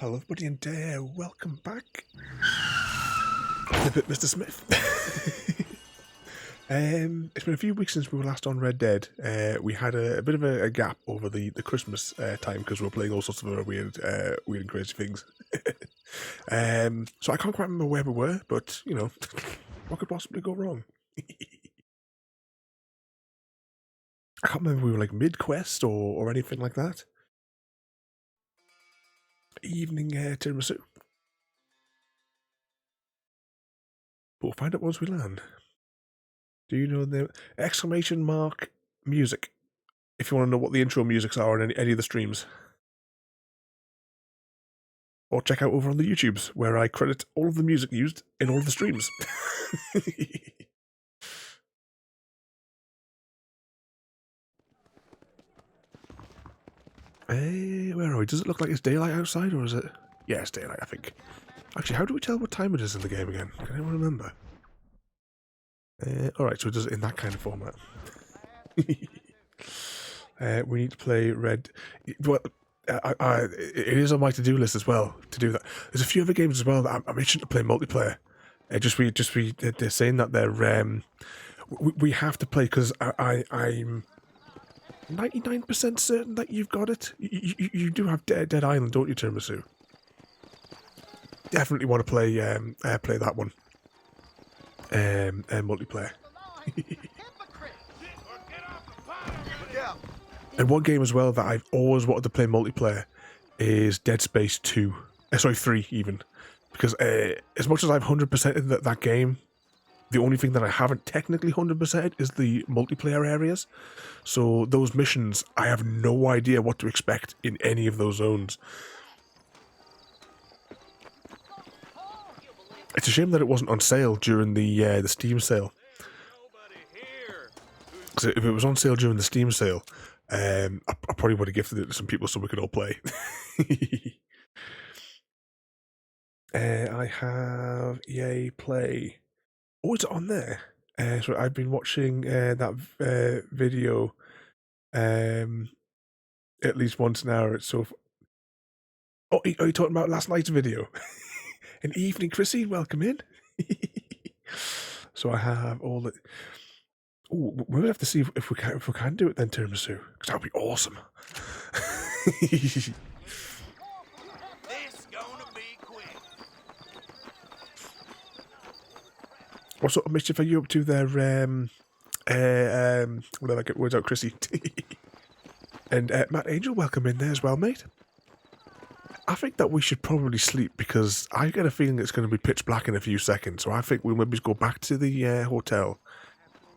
Hello everybody and welcome back. A bit Mr. Smith. It's been a few weeks since we were last on Red Dead. We had a bit of a gap over the Christmas time because we were playing all sorts of other weird and crazy things. So I can't quite remember where we were, but you know, what could possibly go wrong? I can't remember if we were like mid-quest or anything like that. Evening tiramisu. But we'll find out once we land. Do you know the exclamation mark music? If you want to know what the intro musics are on any of the streams. Or check out over on the YouTubes, where I credit all of the music used in all of the streams. Where are we? Does it look like it's daylight outside, or is it? Yeah, it's daylight, I think. Actually, how do we tell what time it is in the game again? Can anyone remember? Alright, so it does it in that kind of format. We need to play Red... Well, it is on my to-do list as well, to do that. There's a few other games as well that I'm itching to play multiplayer. They're saying that they're... we have to play, because I'm 99% certain that you've got it. You do have Dead Island, don't you, Tiramisu? Definitely want to play that one. Multiplayer. And one game as well that I've always wanted to play multiplayer is Dead Space 2. Sorry, 3 even. Because as much as I've 100%ed that game, the only thing that I haven't technically 100%ed is the multiplayer areas. So those missions, I have no idea what to expect in any of those zones. It's a shame that it wasn't on sale during the Steam sale. Because if it was on sale during the Steam sale, I probably would have gifted it to some people so we could all play. I have EA Play. Oh, is it on there? So I've been watching that video at least once an hour. So, are you talking about last night's video? An evening, Chrissy. Welcome in. So I have all the. Oh, we'll have to see if we can do it then, Tiramisu, because that would be awesome. This gonna be quick. What sort of mischief are you up to there? Whatever, get words out, Chrissy. And Matt Angel, welcome in there as well, mate. I think that we should probably sleep because I get a feeling it's going to be pitch black in a few seconds. So I think we'll maybe go back to the hotel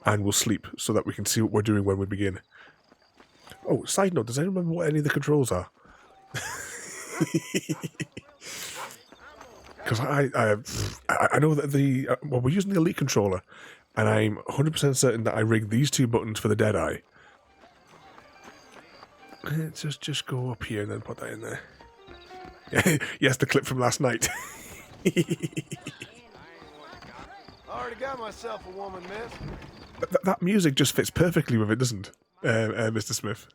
and we'll sleep so that we can see what we're doing when we begin. Oh, side note, does anyone remember what any of the controls are? Because I know that well, we're using the Elite controller, and I'm 100% certain that I rigged these two buttons for the Deadeye. Let's just go up here and then put that in there. Yes, the clip from last night. Already got myself a woman, miss. That music just fits perfectly with it, doesn't Mr. Smith?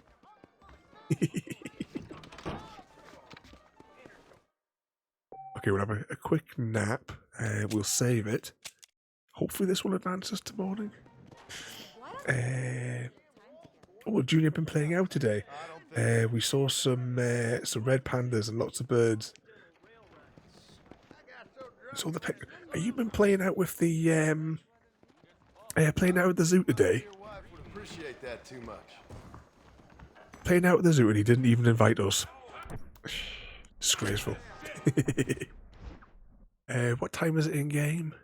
Okay, we'll have a quick nap. We'll save it. Hopefully this will advance us to morning. Oh, Junior been playing out today. We saw some red pandas and lots of birds. So have you been playing out with the playing out at the zoo today? Your wife would appreciate that too much. Playing out at the zoo and he didn't even invite us. Disgraceful. What time is it in game?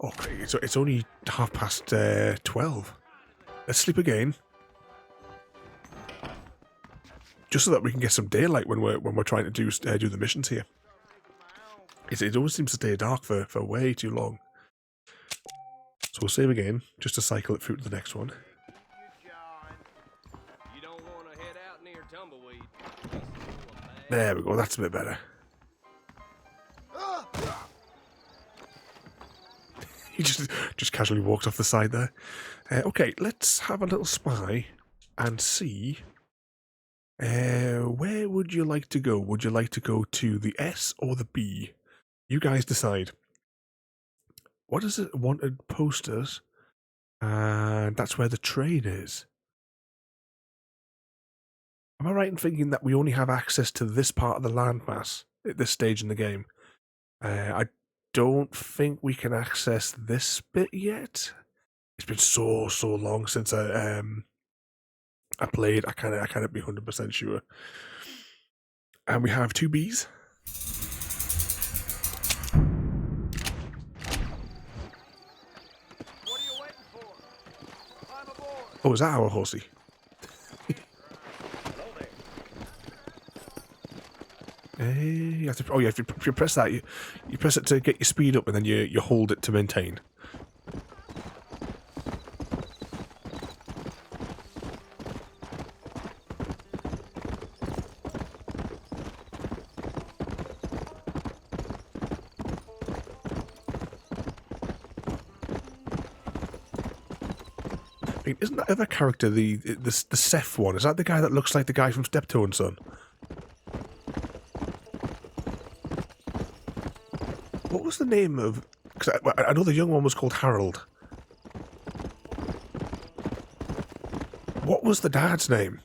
Oh, great. It's only 12:30. Let's sleep again. Just so that we can get some daylight when we're trying to do the missions here. It always seems to stay dark for way too long. So we'll save again, just to cycle it through to the next one. You don't want to head out near Tumbleweed. There we go, that's a bit better. He just casually walked off the side there. Okay, let's have a little spy and see Where would you like to go? Would you like to go to the S or the B? You guys decide. What is it? Wanted posters. And that's where the train is. Am I right in thinking that we only have access to this part of the landmass at this stage in the game? I don't think we can access this bit yet. It's been so long since I played. I can't be 100% sure. And we have 2 Bs. What are you waiting for? Climb aboard. Oh, is that our horsey? You have to, oh yeah, if you press that, you press it to get your speed up, and then you hold it to maintain. I mean, isn't that other character the Seth one? Is that the guy that looks like the guy from Steptoe and Son? What was the name of... Because I know the young one was called Harold. What was the dad's name?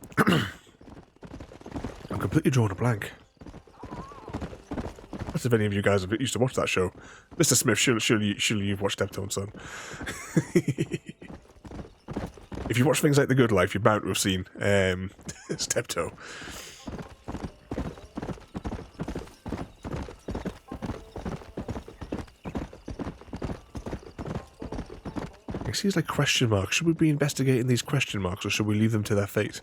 I'm completely drawing a blank. That's if any of you guys have used to watch that show. Mr. Smith, surely you've watched Steptoe and Son. If you watch things like The Good Life, you're bound to have seen Steptoe. I see it's like question marks. Should we be investigating these question marks, or should we leave them to their fate?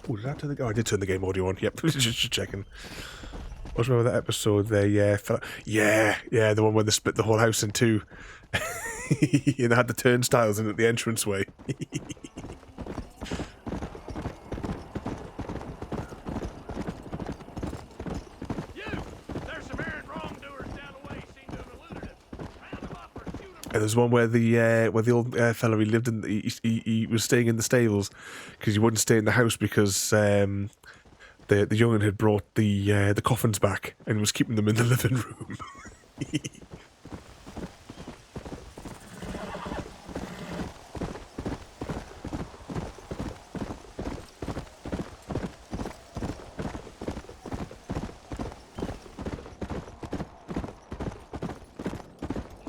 Oh, did I turn the... Oh, I did turn the game audio on. Yep, just checking. I was remember that episode there, yeah, the one where they split the whole house in two. And they had the turnstiles in at the entranceway. And there's one where the old fella he lived in, he was staying in the stables because he wouldn't stay in the house because the young'un had brought the coffins back and was keeping them in the living room.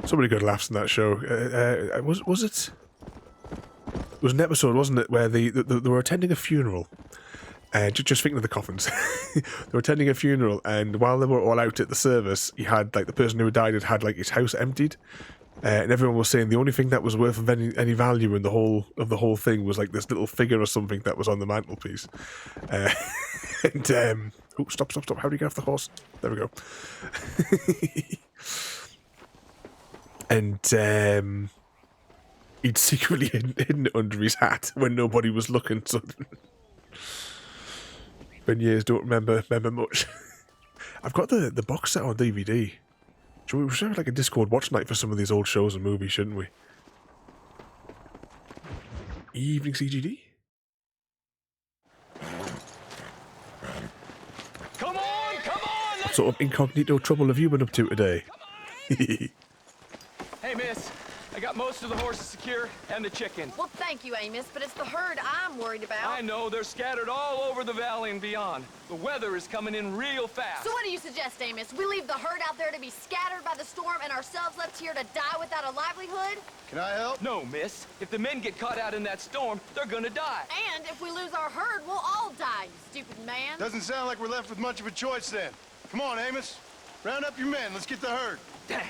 So many good laughs in that show. Was it? It was an episode, wasn't it, where they were attending a funeral. Just thinking of the coffins. They were attending a funeral, and while they were all out at the service, he had like the person who had died had like his house emptied, and everyone was saying the only thing that was worth of any value in the whole thing was like this little figure or something that was on the mantelpiece. Oh, stop! How do you get off the horse? There we go. And he'd secretly hidden it under his hat when nobody was looking. So, been years, don't remember much. I've got the box set on DVD. We should have like a Discord watch night for some of these old shows and movies, shouldn't we? Evening CGD. Come on! What sort of incognito trouble have you been up to today? Hey, miss. I got most of the horses secure and the chickens. Well, thank you, Amos, but it's the herd I'm worried about. I know, they're scattered all over the valley and beyond. The weather is coming in real fast. So what do you suggest, Amos? We leave the herd out there to be scattered by the storm and ourselves left here to die without a livelihood? Can I help? No, miss. If the men get caught out in that storm, they're gonna die. And if we lose our herd, we'll all die, you stupid man. Doesn't sound like we're left with much of a choice then. Come on, Amos. Round up your men. Let's get the herd. Dang.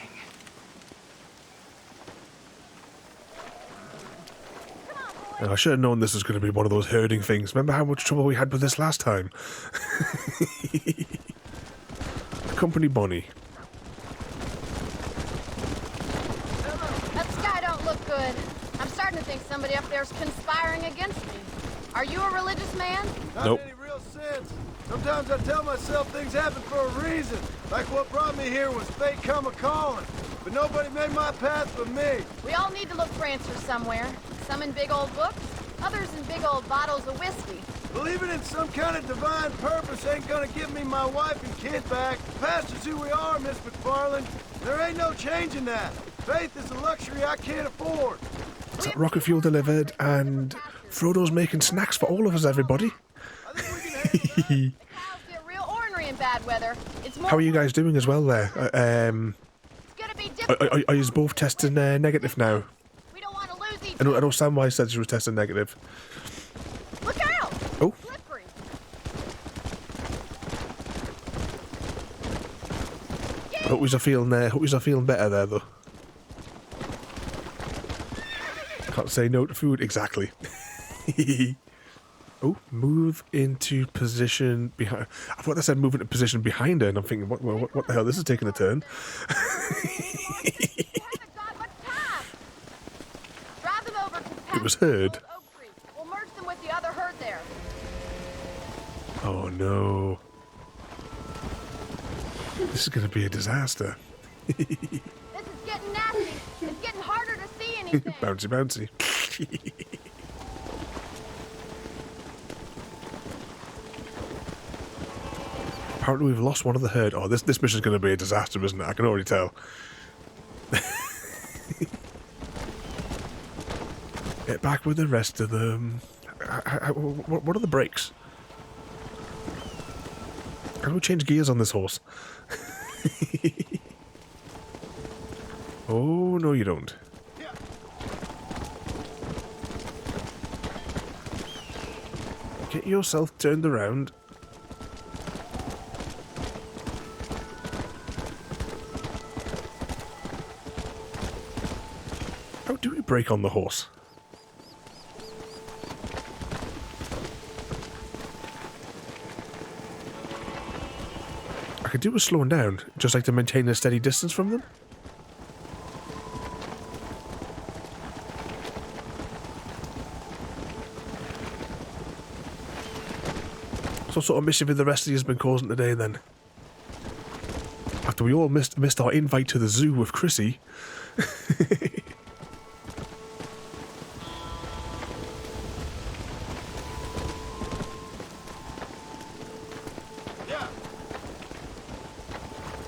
I should have known this was going to be one of those herding things. Remember how much trouble we had with this last time? Company Bonnie. That sky don't look good. I'm starting to think somebody up there's conspiring against me. Are you a religious man? Not Nope. in any real sense. Sometimes I tell myself things happen for a reason. Like what brought me here was fate come a-calling. But nobody made my path but me. We all need to look for answers somewhere. Some in big old books, others in big old bottles of whiskey. Believing in some kind of divine purpose ain't gonna give me my wife and kid back. The past is who we are, Miss McFarland. There ain't no changing that. Faith is a luxury I can't afford. Is that rocket fuel delivered? And Frodo's making snacks for all of us, everybody. I think we can handle that. The cows get real ornery in bad weather. It's more How are you guys doing as well there? It's gonna be difficult. Are you both testing negative now? We don't want to lose each I know other. Samwise said she was testing negative. Look out! Oh. Slippery. Hope you're feeling better there though. Can't say no to food exactly. Oh, move into position behind. I thought they said move into position behind her, and I'm thinking, what the hell? This is taking a turn. We haven't got much time. Drive them over to It was heard. Old Oak Tree. We'll merge them with the other herd there. Oh no. This is going to be a disaster. This is getting nasty. It's getting harder to see anything. Bouncy, bouncy. Apparently we've lost one of the herd. Oh, this mission's going to be a disaster, isn't it? I can already tell. Get back with the rest of them. What are the brakes? How do we change gears on this horse? Oh, no you don't. Get yourself turned around. How do we brake on the horse? I could do with slowing down, just like to maintain a steady distance from them. Some sort of mischief the rest of you has been causing today then. After we all missed our invite to the zoo with Chrissy. Yeah.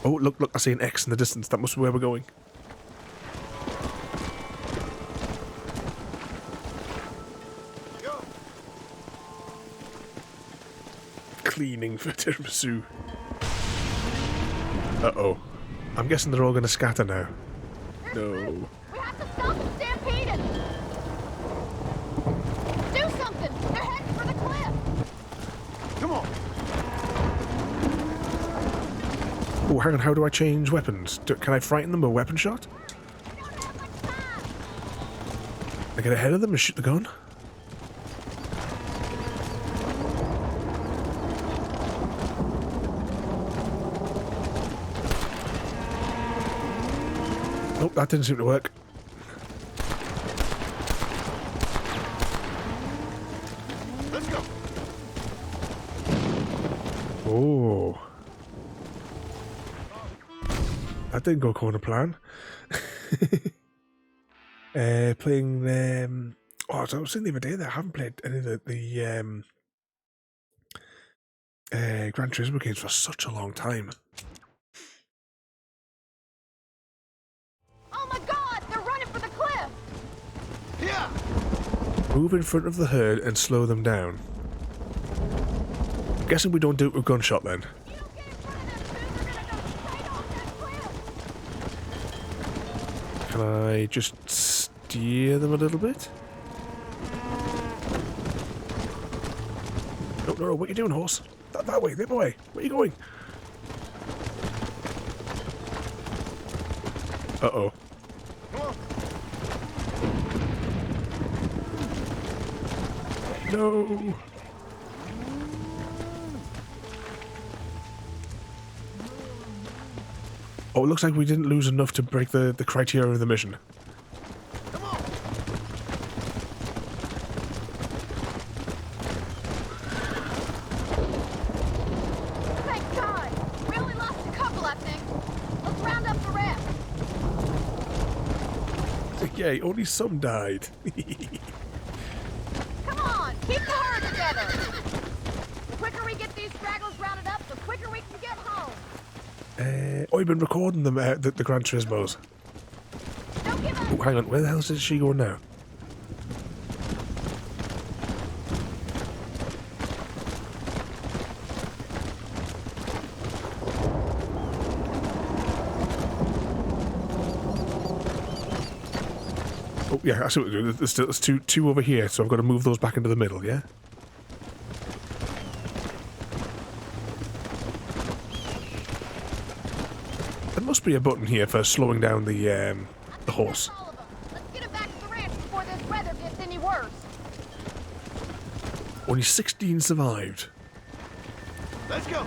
Oh, look, I see an X in the distance. That must be where we're going. Go. Cleaning for tiramisu. Uh-oh. I'm guessing they're all going to scatter now. No. We have to stop and stampede it. Do something. They're heading for the cliff. Come on. Oh, hang on. How do I change weapons? Can I frighten them with a weapon shot? We don't have much time. I get ahead of them and shoot the gun? Nope, that didn't seem to work. Let's go. Oh. That didn't go according to plan. Playing oh, I was saying the other day that I haven't played any of the Gran Turismo games for such a long time. Oh my God! They're running for the cliff. Yeah. Move in front of the herd and slow them down. I'm guessing we don't do it with gunshot then. You don't get in front of them soon, they're gonna go straight off that cliff. Can I just steer them a little bit? No, what are you doing, horse? That way, the other way. Where are you going? Uh-oh. Come on. No! Oh, it looks like we didn't lose enough to break the criteria of the mission. Come on. Yay, only some died. Come on, keep the herd together. The quicker we get these stragglers rounded up, the quicker we can get home. Oh, you've been recording them, the Gran Turismos. Don't give up. Oh, hang on, where the hell is she going now? Oh, yeah, I see what we're doing. There's two over here, so I've got to move those back into the middle, yeah? There must be a button here for slowing down the horse. All of them. Let's get it back to the ranch before this weather gets any worse. Only 16 survived. Let's go.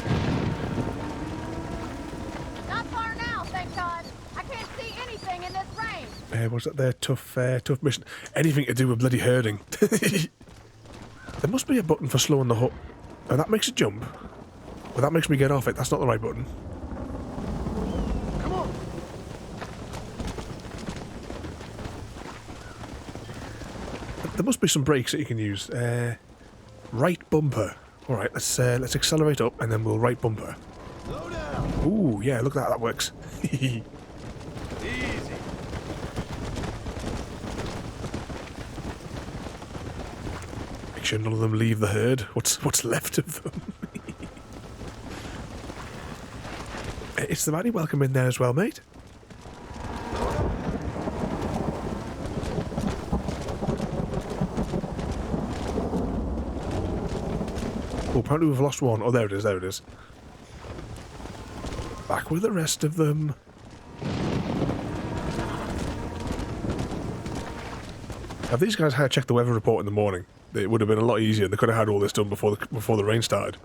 Not far now, thank God. I can't see anything in this rain. What's that there? Tough mission. Anything to do with bloody herding. There must be a button for slowing the horse. Oh, that makes it jump. Well, that makes me get off it. That's not the right button. Come on. There must be some brakes that you can use. Right bumper. All right, let's accelerate up and then we'll right bumper. Slow down. Ooh, yeah, look at that. That works. Easy. Make sure none of them leave the herd. What's left of them? It's the mighty welcome in there as well, mate. Oh, apparently we've lost one. Oh, there it is, there it is. Back with the rest of them. If these guys had checked the weather report in the morning, it would have been a lot easier. They could have had all this done before the rain started.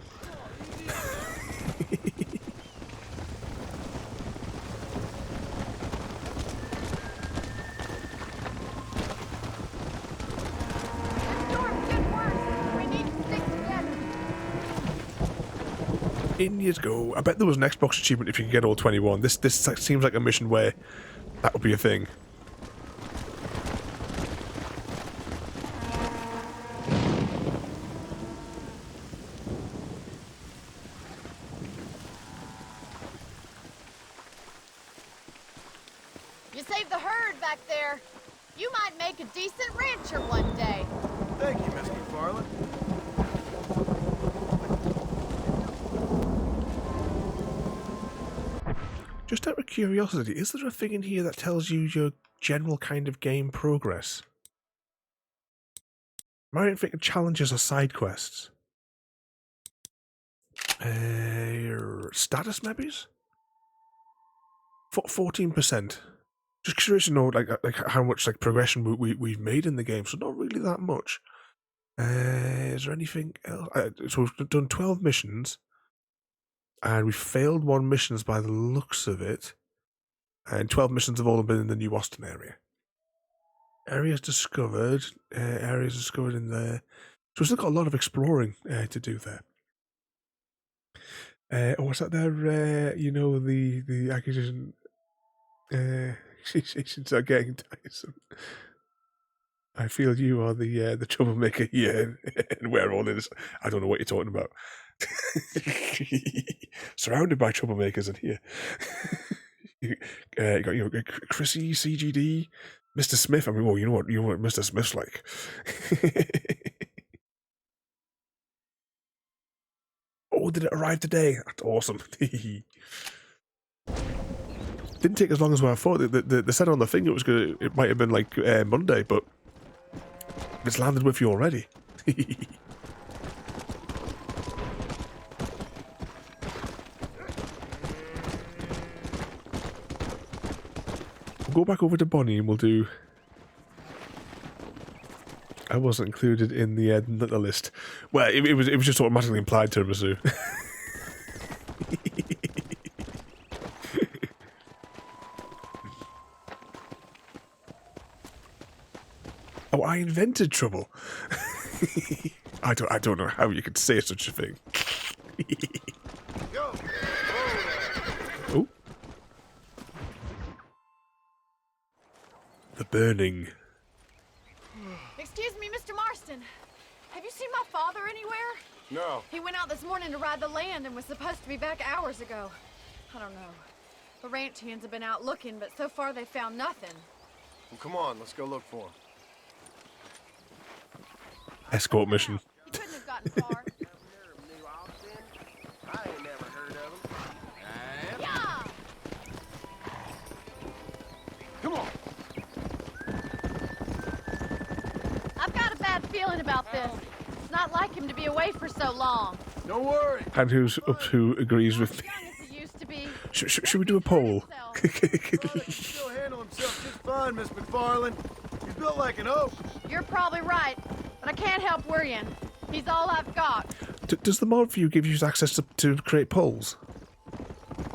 In you go. I bet there was an Xbox achievement if you could get all 21. This seems like a mission where that would be a thing. You saved the herd back there. You might make a decent rancher one day. Thank you, Miss McFarland. Just out of curiosity, is there a thing in here that tells you your general kind of game progress? Am I thinking challenges or side quests? Status maybe? 14%. Just curious to know like how much like progression we've made in the game. So not really that much. Is there anything else? So we've done 12 missions. And we failed 1 missions by the looks of it. And 12 missions have all been in the New Austin area. Areas discovered. Areas discovered in there. So we've still got a lot of exploring to do there. What's that there? You know, the accusation. Accusations are getting tiresome. I feel you are the troublemaker here, and we're all in this. I don't know what you're talking about. Surrounded by troublemakers in here. You got Chrissy, CGD, Mr. Smith. I mean, well, you know what Mr. Smith's like. Oh, did it arrive today? That's awesome. Didn't take as long as what I thought. They said on the thing it might have been like Monday, but it's landed with you already. We'll go back over to Bonnie and we'll do... I wasn't included in the list. Well, it was just automatically implied tiramisu. Oh, I invented trouble. I don't know how you could say such a thing. Go. Oh. The burning. Excuse me, Mr. Marston. Have you seen my father anywhere? No. He went out this morning to ride the land and was supposed to be back hours ago. I don't know. The ranch hands have been out looking, but so far they found nothing. Well, come on, let's go look for him. Escort mission. He couldn't have gotten far. I ain't never heard of him. Yeah! Come on. I've got a bad feeling about this. It's not like him to be away for so long. Don't worry. And who agrees with me? Young as he used to be. Should we do a poll? Father can still handle himself just fine, Miss McFarland. He's built like an oak. You're probably right, but I can't help worrying. He's all I've got. Does the mod view give you access to create polls?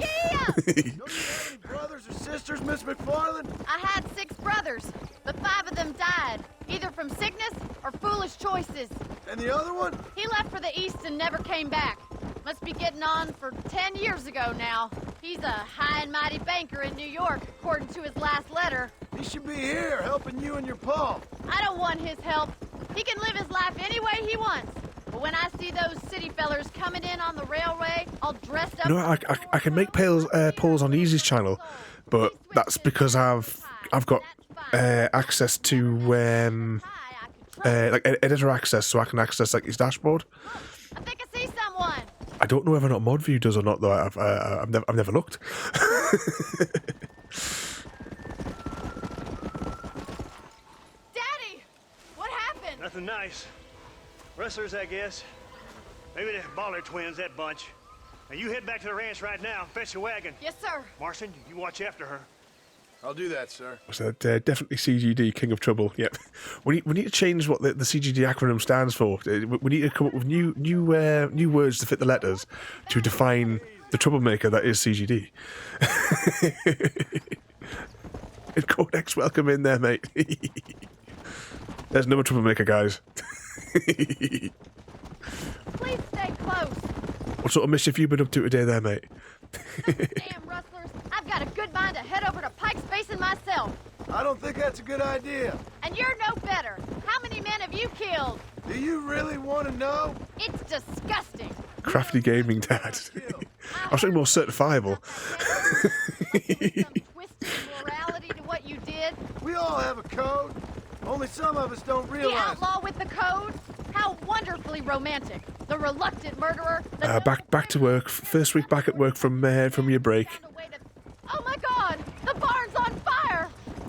Yeah! Don't you have any brothers or sisters, Miss McFarland? I had 6 brothers, but 5 of them died, either from sickness or foolish choices. And the other one? He left for the east and never came back. Must be getting on for 10 years ago now. He's a high and mighty banker in New York, according to his last letter. He should be here, helping you and your pa. I don't want his help. He can live his life any way he wants. But when I see those city fellers coming in on the railway, all dressed up... No, I can make polls on Easy's channel, but that's because I've got access to like editor access, so I can access like his dashboard. I think I see someone. I don't know whether or not mod view does or not though. I've never looked. Daddy! What happened? Nothing nice. Rustlers, I guess. Maybe the Baller twins, that bunch. Now you head back to the ranch right now and fetch a wagon. Yes, sir. Marston, you watch after her. I'll do that, sir. So definitely CGD, King of Trouble. Yep. We need to change what the CGD acronym stands for. We need to come up with new words to fit the letters to define the troublemaker that is CGD. And Codex, welcome in there, mate. There's another troublemaker, guys. Please stay close. What sort of mischief have you been up to today there, mate? Damn rustlers. I've got a good mind to head over to Pike's Basin myself. I don't think that's a good idea. And you're no better. How many men have you killed? Do you really want to know? It's disgusting. Crafty gaming dad. I was thinking more certifiable. Some twisted morality to what you did. We all have a code. Only some of us don't The realize. outlaw with the codes. How wonderfully romantic. The reluctant murderer. The Back to work. First week back at work from your break. Oh my God! The barn's on fire!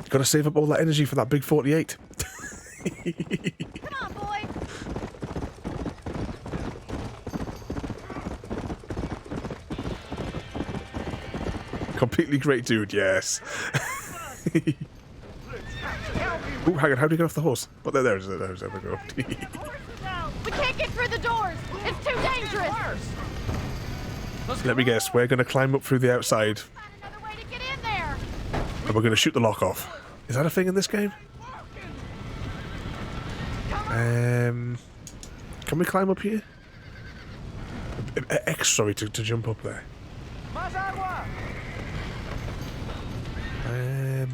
Got to save up all that energy for that big 48. Come on, boy. Completely great dude, yes. Ooh, hang on, how do you get off the horse? But there we go. We can't get through the doors. It's too dangerous. Let me guess, we're going to climb up through the outside Find another way to get in there. and we're going to shoot the lock off. Is that a thing in this game? Can we climb up here? X, sorry, to jump up there.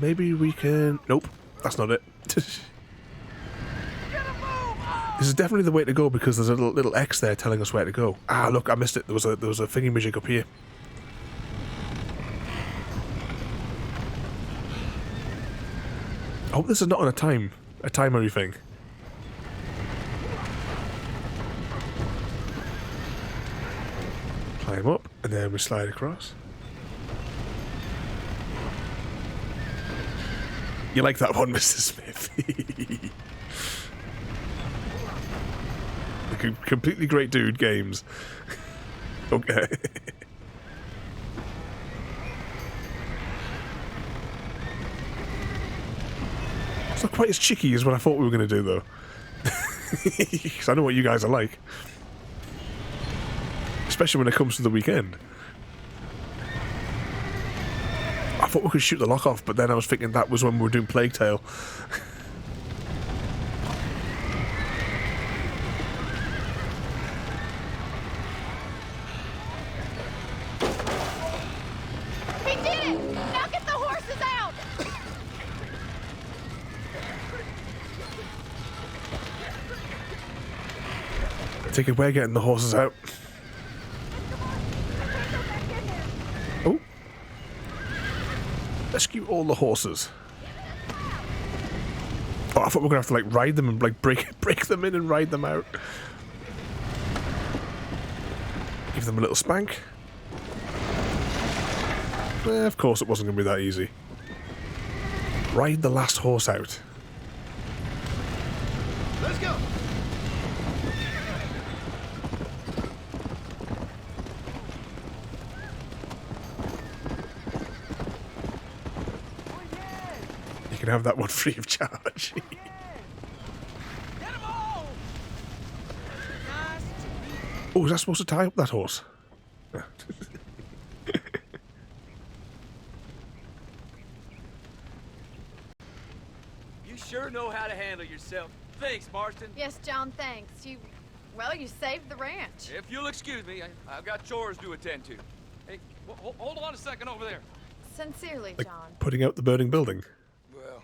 Maybe we can... Nope, that's not it. This is definitely the way to go because there's a little X there telling us where to go. Ah, look, I missed it. There was a thingy-majig up here. I hope this is not on a timery thing. Climb up, and then we slide across. You like that one, Mr. Smith? Completely great dude, games. Okay. It's not quite as cheeky as what I thought we were going to do, though. Because I know what you guys are like. Especially when it comes to the weekend. I thought we could shoot the lock off, but then I was thinking that was when we were doing Plague Tale. He did it! Now get the horses out! take it we're getting the horses out. Oh. Rescue all the horses. Oh, I thought we were going to have to, like, ride them and, like, break them in and ride them out. Give them a little spank. Of course it wasn't going to be that easy. Ride the last horse out. Let's go. You can have that one free of charge. Oh, is that supposed to tie up that horse? You sure know how to handle yourself. Thanks, Marston. Yes, John, thanks. You saved the ranch. If you'll excuse me, I've got chores to attend to. Hey, hold on a second over there. Sincerely, Like John. putting out the burning building. Well,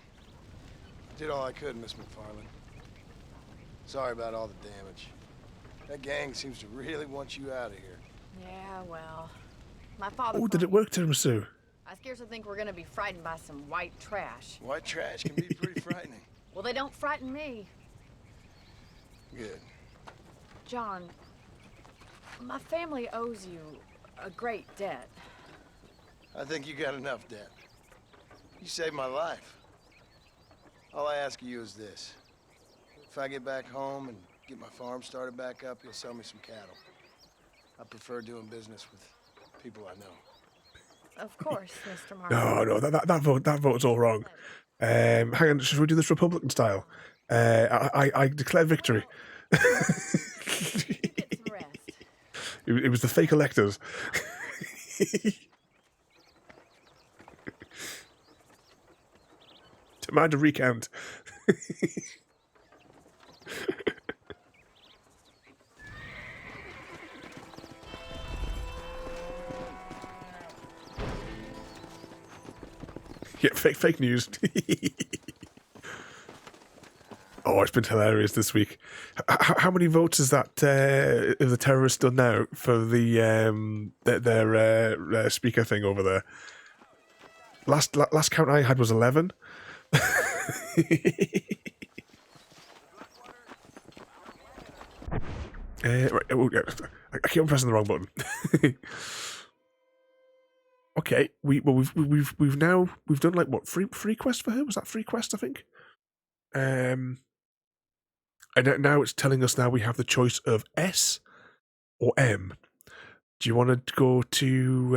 did all I could, Miss McFarland. Sorry about all the damage. That gang seems to really want you out of here. Yeah, well, my father... Oh, did it work, Tiramisu? I scarcely think we're gonna be frightened by some white trash. White trash can be pretty frightening. Well, they don't frighten me. Good. John, my family owes you a great debt. I think you got enough debt. You saved my life. All I ask of you is this. If I get back home and get my farm started back up, you'll sell me some cattle. I prefer doing business with people I know. Of course, Mr. Marston. No, that vote's all wrong. Hang on, should we do this Republican style? I declare victory. Get some rest. It was the fake electors. Demand a recount. Yeah, fake news. Oh, it's been hilarious this week. How many votes is that have the terrorists done now for the their speaker thing over there? Last count I had was 11. Right, I keep on pressing the wrong button. Okay, we've done like what free quest for her? Was that free quest? I think. And now it's telling us now we have the choice of S or M. Do you want to go to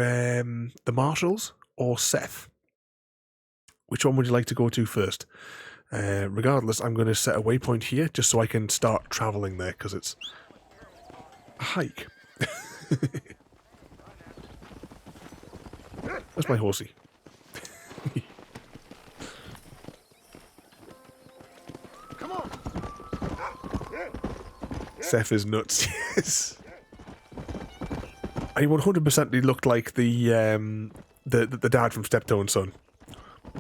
the Marshals or Seth? Which one would you like to go to first? Regardless, I'm going to set a waypoint here just so I can start traveling there because it's a hike. That's my horsey. Come on. Seth is nuts. Yes. And he 100% he looked like the dad from Steptoe & Son,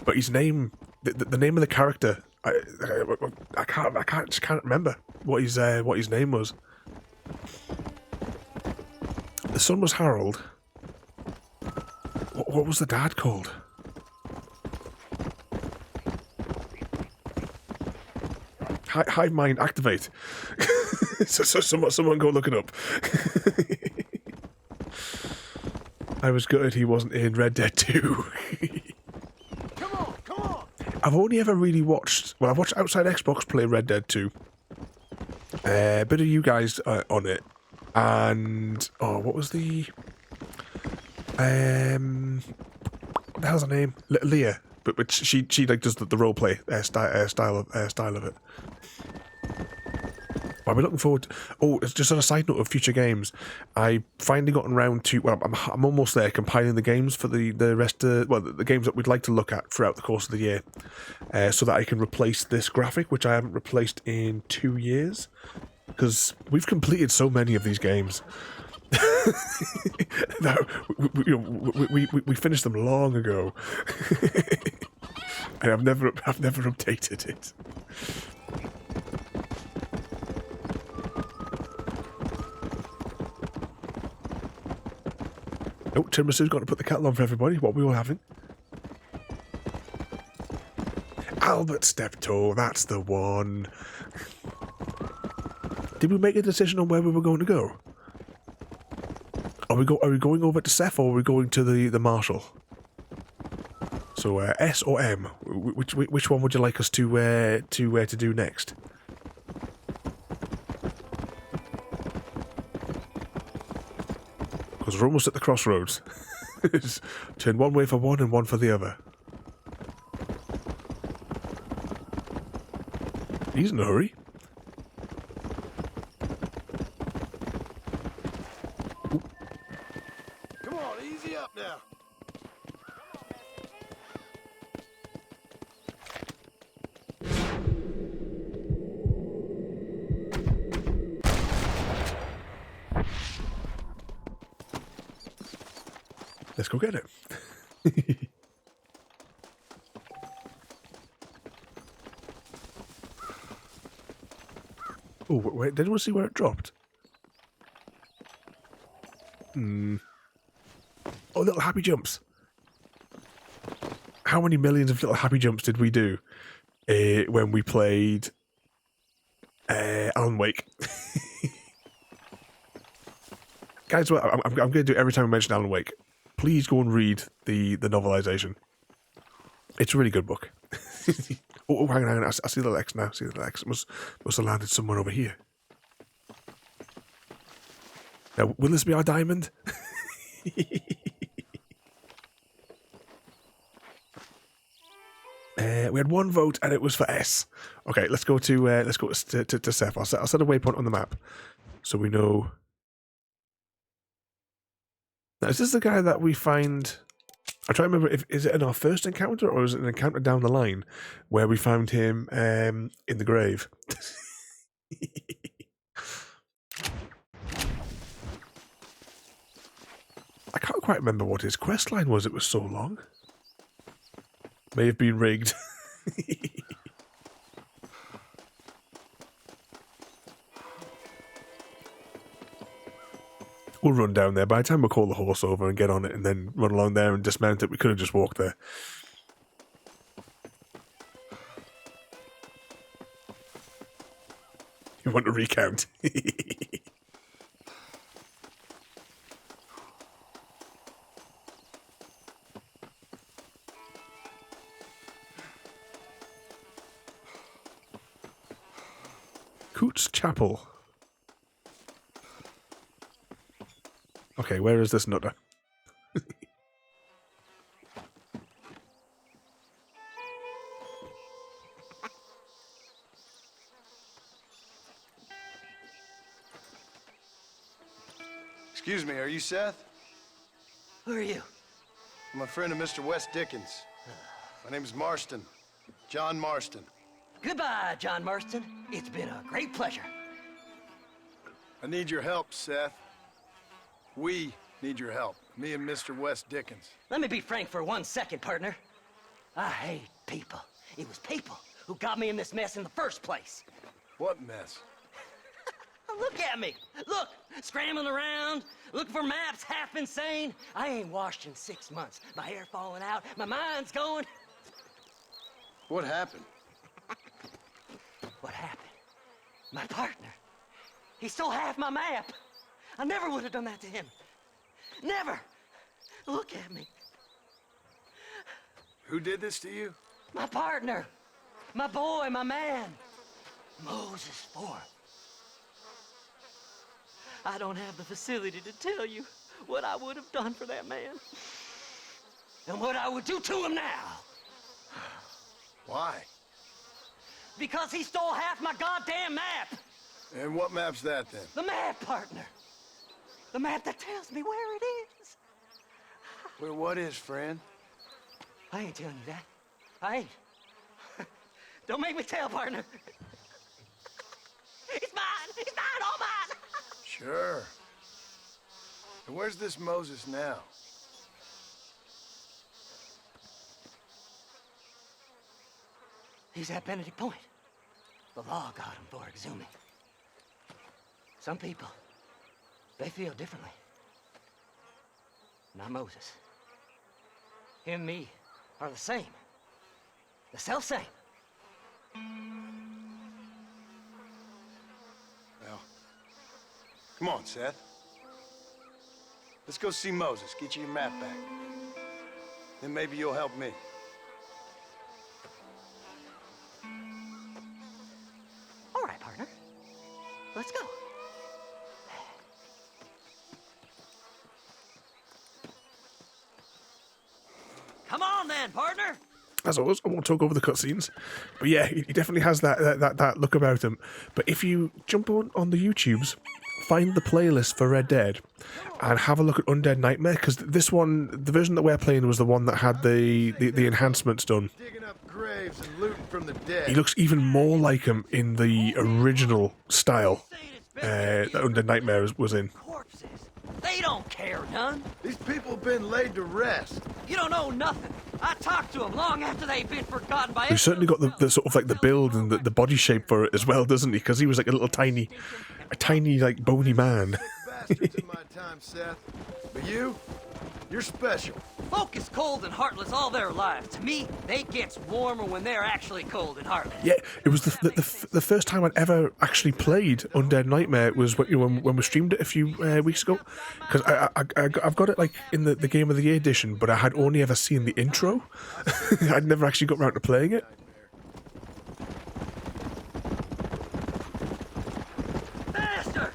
but his name, the name of the character, I can't remember what his name was. The son was Harold. What was the dad called? Hive mind activate. so someone go look it up. I was gutted he wasn't in Red Dead 2. Come on. I've only ever really watched... Well, I've watched Outside Xbox play Red Dead 2. A bit of you guys on it. And... Oh, what was the... what the hell's her name? Leah. But she like does the roleplay style of it. I'll be looking forward to, oh, it's just on a side note of future games. I finally gotten around to, well, I'm almost there compiling the games for the rest of, well, the games that we'd like to look at throughout the course of the year, so that I can replace this graphic, which I haven't replaced in 2 years, because we've completed so many of these games. No, we finished them long ago, and I've never updated it. Oh, Tiramisu's got to put the kettle on for everybody. What are we all having? Albert Steptoe, that's the one. Did we make a decision on where we were going to go? Are we going over to Seth, or are we going to the Marshal? So S or M? Which one would you like us to do next? Because we're almost at the crossroads. Turn one way for one and one for the other. He's in a hurry. Come on, easy up now. Let's go get it. Oh, wait, did anyone see where it dropped? Oh, little happy jumps. How many millions of little happy jumps did we do when we played Alan Wake? Guys, well, I'm going to do it every time I mention Alan Wake. Please go and read the novelization. It's a really good book. Oh, hang on. I see the Lex now. See the Lex. Must have landed somewhere over here. Now, will this be our diamond? We had one vote, and it was for S. Okay, let's go to Seth. I'll set a waypoint on the map, so we know. Now, is this the guy that we find? I try to remember is it in our first encounter, or is it an encounter down the line where we found him in the grave? I can't quite remember what his quest line was. It was so long. May have been rigged. We'll run down there. By the time we call the horse over and get on it and then run along there and dismount it, we could have just walked there. You want to recount? Coots Chapel. Okay, where is this nutter? Excuse me, are you Seth? Who are you? I'm a friend of Mr. West Dickens. My name's Marston. John Marston. Goodbye, John Marston. It's been a great pleasure. I need your help, Seth. We need your help. Me and Mr. West Dickens. Let me be frank for 1 second, partner. I hate people. It was people who got me in this mess in the first place. What mess? Look at me. Look, scrambling around, looking for maps, half insane. I ain't washed in 6 months. My hair falling out, my mind's going. What happened? What happened? My partner. He stole half my map. I never would have done that to him. Never. Look at me. Who did this to you? My partner. My boy, my man. Moses Ford. I don't have the facility to tell you what I would have done for that man. And what I would do to him now. Why? Because he stole half my goddamn map. And what map's that, then? The map, partner. The map that tells me where it is. Well, what is, friend? I ain't telling you that. I ain't. Don't make me tell, partner. It's mine. It's mine. All mine. Sure. And where's this Moses now? He's at Benedict Point. The law got him for exhuming. Some people, they feel differently. Now Moses. Him and me are the same. The self-same. Well, come on, Seth. Let's go see Moses, get you your map back. Then maybe you'll help me. All right, partner. Let's go. Come on then, partner. As always, I won't talk over the cutscenes, but yeah, he definitely has that look about him. But if you jump on the YouTubes, find the playlist for Red Dead, and have a look at Undead Nightmare, because this one, the version that we're playing, was the one that had the enhancements done. Digging up graves and looting from the dead. He looks even more like him in the original style that Undead Nightmare was in. Corpses. They don't care none. These people have been laid to rest. You don't know nothing. I talked to them long after they've been forgotten by. He's certainly got the sort of like the build and the body shape for it as well, doesn't he? Because he was like a tiny like bony man. Bastards in my time, Seth. But you're special. Folk is cold and heartless all their lives. To me, they gets warmer when they're actually cold and heartless. Yeah, it was the first time I'd ever actually played Undead Nightmare was when we streamed it a few weeks ago. Because I've got it like in the Game of the Year edition, but I had only ever seen the intro. I'd never actually got around to playing it. Bastard!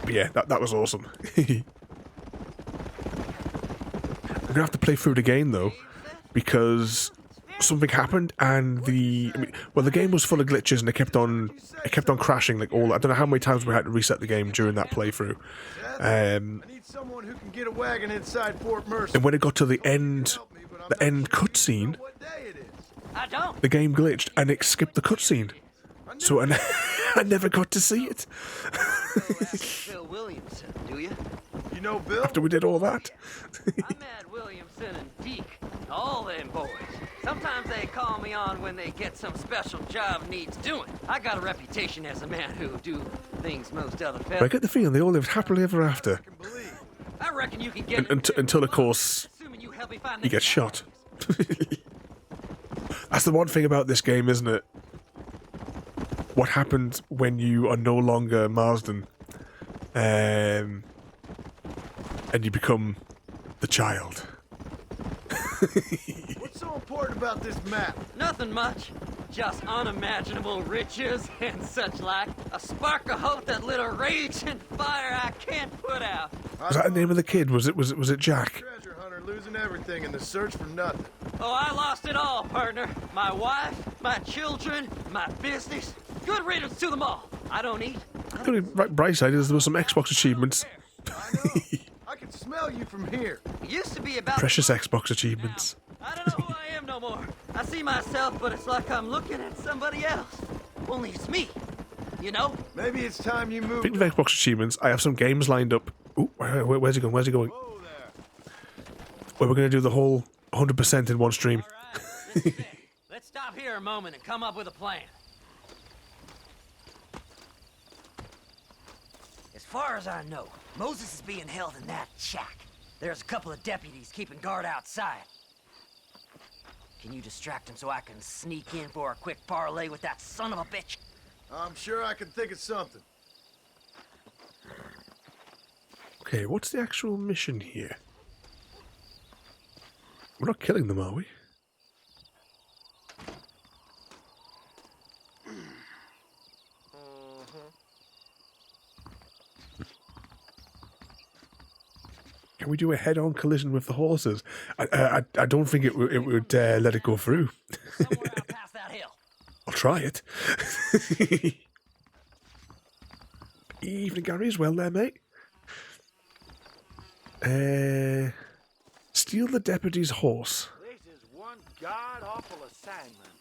But yeah, that was awesome. I'm gonna have to play through it again though, because something happened and the game was full of glitches and it kept on crashing like all. I don't know how many times we had to reset the game during that playthrough. I need someone who can get a wagon inside Fort Mercer. And when it got to the end cutscene, What day it is? I don't. the game glitched and it skipped the cutscene, so I never got to see it Bill Williamson, do you? You know Bill? after we did all that. I met Williamson and Deke, all them boys. Sometimes they call me on when they get some special job needs doing. I got a reputation as a man who do things most other But I fellas. get the feeling they all lived happily ever after, Can believe. I reckon you can get until of course assuming you help me find he gets shot. That's the one thing about this game, isn't it? What happens when you are no longer Marston, and you become the child? What's so important about this map? Nothing much. Just unimaginable riches and such like. A spark of hope that lit a raging fire I can't put out. Was that the name of the kid? Was it Jack? Treasure hunter losing everything in the search for nothing. Oh, I lost it all, partner. My wife, my children, my business. Good riddance to them all. I don't eat. The only bright side is there were some Xbox achievements. I know. I can smell you from here. It used to be about Precious Xbox achievements. I don't know who I am no more. I see myself, but it's like I'm looking at somebody else. Only it's me. You know? Maybe it's time you move. Speaking of Xbox achievements, I have some games lined up. Ooh, where's he going? Where's he going? Whoa there. Where we're going to do the whole 100% in one stream. All right, listen to me. Let's stop here a moment and come up with a plan. As far as I know, Moses is being held in that shack. There's a couple of deputies keeping guard outside. Can you distract him so I can sneak in for a quick parlay with that son of a bitch? I'm sure I can think of something. Okay, what's the actual mission here? We're not killing them, are we? Can we do a head-on collision with the horses? I don't think it would let it go through. Somewhere out past that hill. I'll try it. Evening, Gary, as well there, mate. Steal the deputy's horse. This is one god-awful assignment.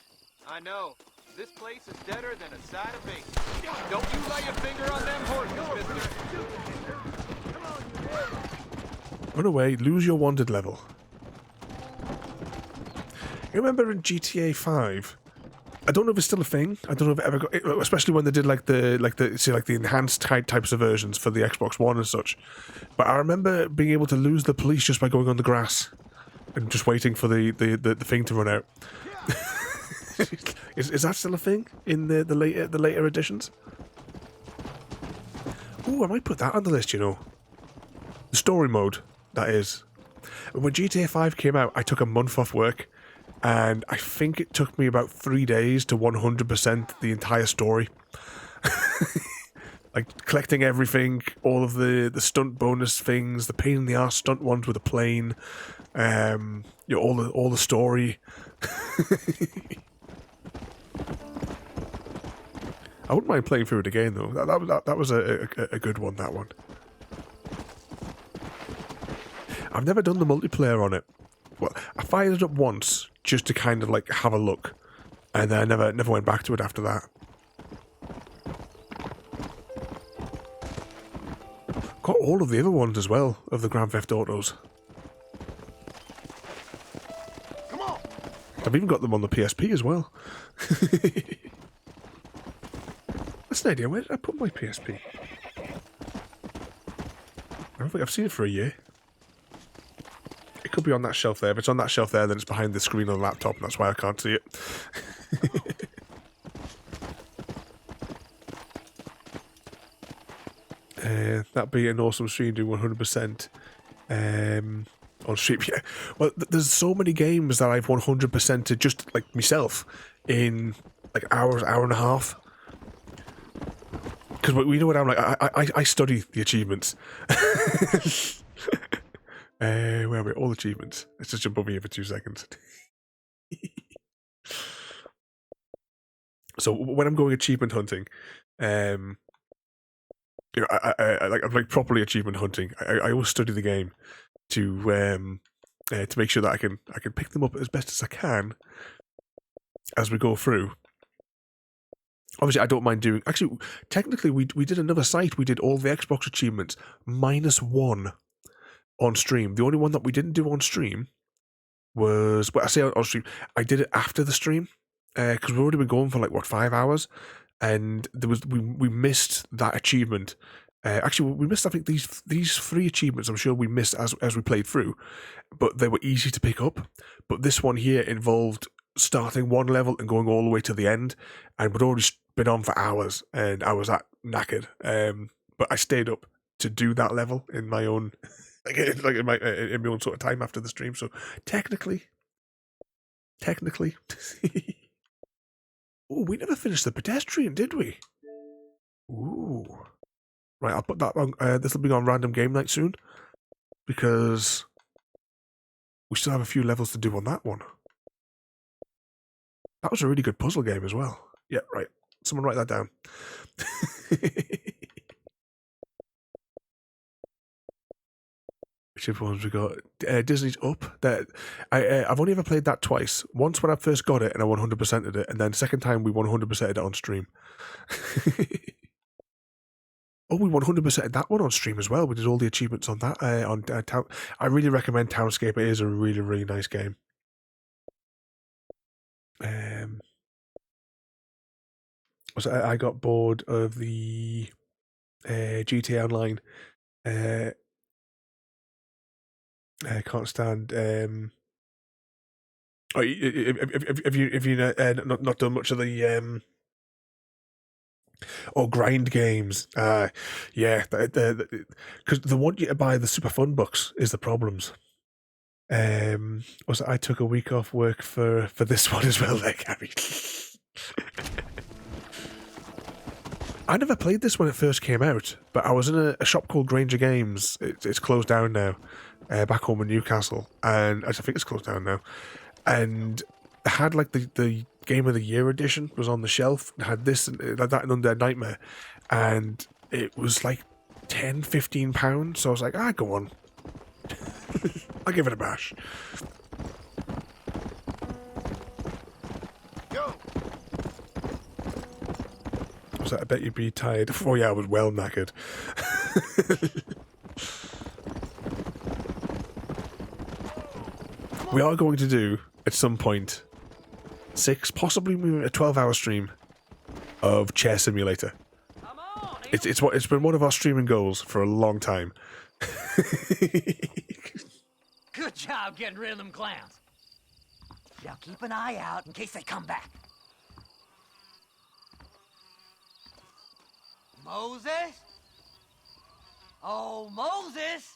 I know. This place is deader than a side of bacon. Don't you lay a finger on them horses, mister. Run away, lose your wanted level. You remember in GTA 5, I don't know if it's still a thing. I don't know if it ever got, especially when they did like the enhanced types of versions for the Xbox One and such. But I remember being able to lose the police just by going on the grass and just waiting for the thing to run out. Is that still a thing in the later editions? Ooh, I might put that on the list. You know, the story mode, that is. When GTA 5 came out, I took a month off work. And I think it took me about 3 days to 100% the entire story. Like, collecting everything, all of the stunt bonus things, the pain in the arse stunt ones with a plane, you know, all the story. I wouldn't mind playing through it again, though. That was a good one, that one. I've never done the multiplayer on it. Well, I fired it up once just to kind of like have a look, and then I never went back to it after that. Got all of the other ones as well of the Grand Theft Autos. Come on. I've even got them on the PSP as well. That's an idea. Where did I put my PSP? I don't think I've seen it for a year. It could be on that shelf there. If it's on that shelf there, then it's behind the screen on the laptop, and that's why I can't see it. That'd be an awesome stream, doing 100% on stream. Yeah. Well, there's so many games that I've 100%ed just like myself in like hour and a half. Because we know what I'm like. I study the achievements. Where are we? All achievements. Let's just jump over here for 2 seconds. So when I'm going achievement hunting, you know, I'm like properly achievement hunting. I always study the game to make sure that I can pick them up as best as I can as we go through. Obviously, I don't mind doing. Actually, technically, we did another site. We did all the Xbox achievements -1. On stream. The only one that we didn't do on stream was, well, I say on stream, I did it after the stream, because we've already been going for like, what, 5 hours, and there was we missed that achievement. Actually, we missed, I think, these 3 achievements, I'm sure we missed as we played through, but they were easy to pick up. But this one here involved starting one level and going all the way to the end, and we'd already been on for hours, and I was that knackered. But I stayed up to do that level in my own... like in my own sort of time after the stream, so technically. Oh, we never finished the pedestrian, did we? Ooh, right. I'll put that on. This will be on random game night soon, because we still have a few levels to do on that one. That was a really good puzzle game as well. Yeah, right. Someone write that down. Which ones we got? Disney's Up. That I've only ever played that twice. Once when I first got it and I 100%ed it, and then second time we 100%ed it on stream. Oh, we 100%ed that one on stream as well. We did all the achievements on that. Town. I really recommend Townscape. It is a really, really nice game. So I got bored of the GTA Online. I can't stand. Oh, if you not done much of the grind games, yeah, because the want you to buy the super fun books is the problems. I took a week off work for this one as well, like Gary. I never played this when it first came out, but I was in a shop called Granger Games. It's closed down now. Back home in Newcastle, and I think it's closed down now. And I had like the Game of the Year edition was on the shelf. It had this and that and Undead Nightmare, and it was like £10-15. So I was like, go on, I'll give it a bash. Go. So I bet you'd be tired. Oh yeah, I was well knackered. We are going to do, at some point, 6, possibly maybe a 12-hour stream of Chair Simulator. Come on, It's been one of our streaming goals for a long time. Good job getting rid of them clowns. Now keep an eye out in case they come back. Moses? Oh, Moses!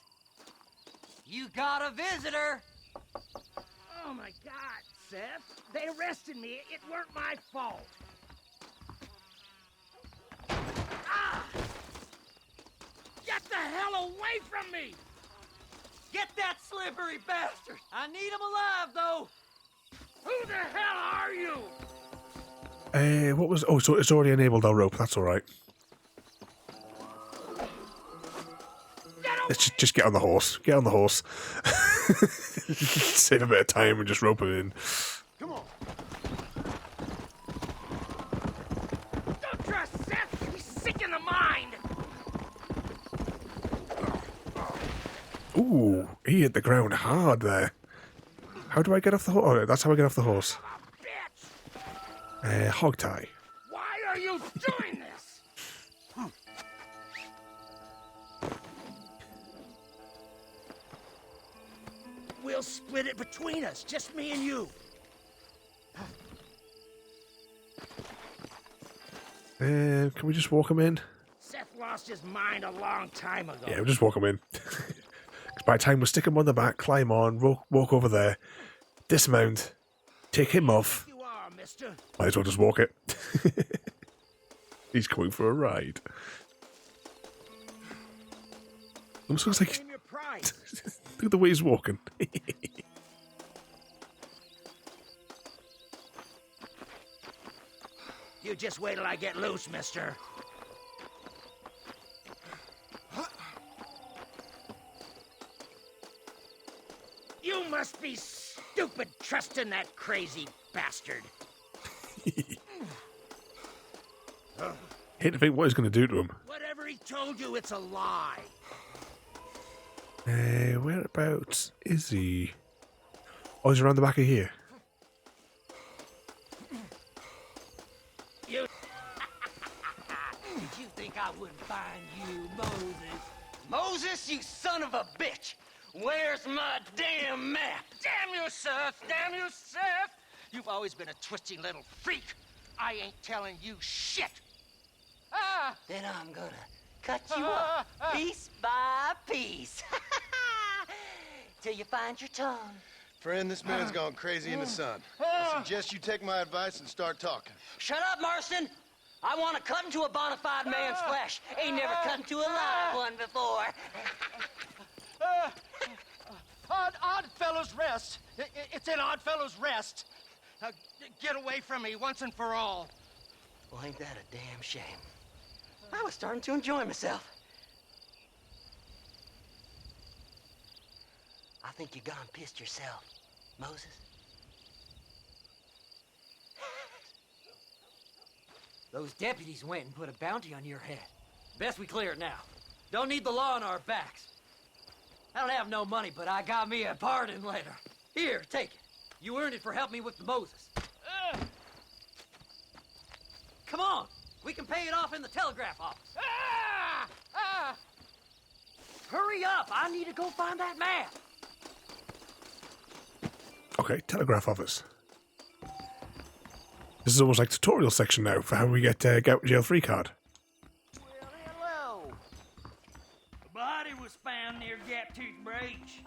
You got a visitor! Oh my God, Seth. They arrested me. It weren't my fault. Ah! Get the hell away from me! Get that slippery bastard! I need him alive, though! Who the hell are you? What was... Oh, so it's already enabled our rope. That's all right. Let's just get on the horse. Get on the horse. Save a bit of time and just rope him in. Come on. Don't trust Seth. He's sick in the mind. Ooh, he hit the ground hard there. How do I get off the horse? Oh, that's how I get off the horse. Bitch! Hog tie. Why are you doing this? We'll split it between us, just me and you. Can we just walk him in? Seth lost his mind a long time ago. Yeah, we'll just walk him in. 'Cause by the time we stick him on the back, climb on, walk over there, dismount, take him off. You are, mister. Might as well just walk it. He's coming for a ride. Almost looks like... In your pride. Look at the way he's walking. You just wait till I get loose, mister. You must be stupid trusting that crazy bastard. Hate to think what he's going to do to him. Whatever he told you, it's a lie. Whereabouts is he? Oh, he's around the back of here. You... Did you think I wouldn't find you, Moses? Moses, you son of a bitch! Where's my damn map? Damn you, Seth! Damn you, Seth! You've always been a twisty little freak. I ain't telling you shit. Ah! Then I'm gonna cut you up piece by piece. Till you find your tongue. Friend, this man's gone crazy in the sun. I suggest you take my advice and start talking. Shut up, Marston! I want to cut into a bona fide man's flesh. Ain't never cut into a live one before. Odd Fellow's Rest. It's in Odd Fellow's Rest. Get away from me once and for all. Well, ain't that a damn shame? I was starting to enjoy myself. I think you gone pissed yourself, Moses. Those deputies went and put a bounty on your head. Best we clear it now. Don't need the law on our backs. I don't have no money, but I got me a pardon letter. Here, take it. You earned it for helping me with the Moses. Come on. We can pay it off in the telegraph office. Hurry up. I need to go find that man. Okay, telegraph office. This is almost like tutorial section now for how we get get out jail free card. Well, hello. A body was found near Gaptooth Breach.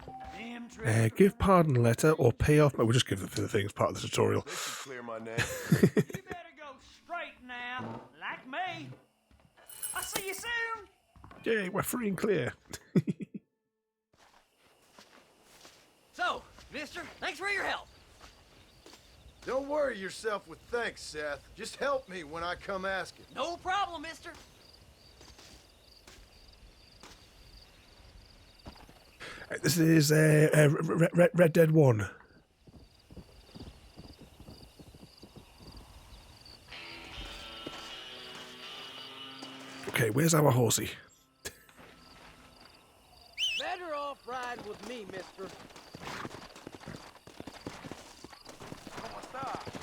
Give pardon letter or pay off. We'll just give the thing as part of the tutorial. This should clear my name. You better go straight now, like me. I'll see you soon. Yay, we're free and clear. So, mister, thanks for your help. Don't worry yourself with thanks, Seth. Just help me when I come asking. No problem, mister. This is Red Dead 1. Okay, where's our horsey? Better off ride with me, mister.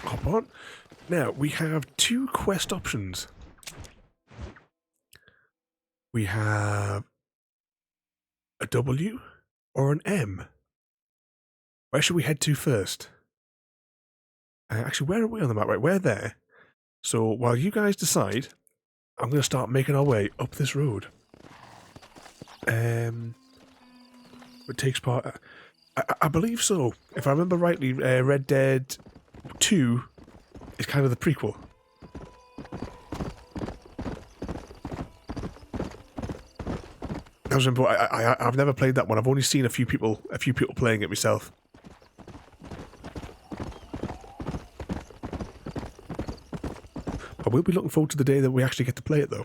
Oh, hop on. Now, we have 2 quest options. We have a W or an M. Where should we head to first? Actually, where are we on the map? Right, we're there. So while you guys decide, I'm going to start making our way up this road. It takes part... I believe so. If I remember rightly, Red Dead 2 is kind of the prequel. I remember, I've never played that one. I've only seen a few people playing it myself. I will be looking forward to the day that we actually get to play it, though.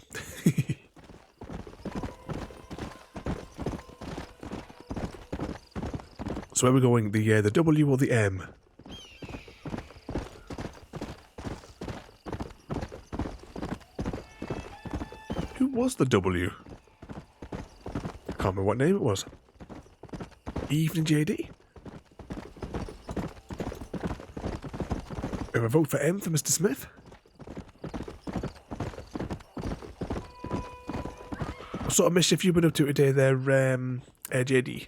So where are we going? The W or the M? Who was the W? I can't remember what name it was. Evening JD? We have a vote for M for Mr. Smith? What sort of mischief you been up to today there, JD?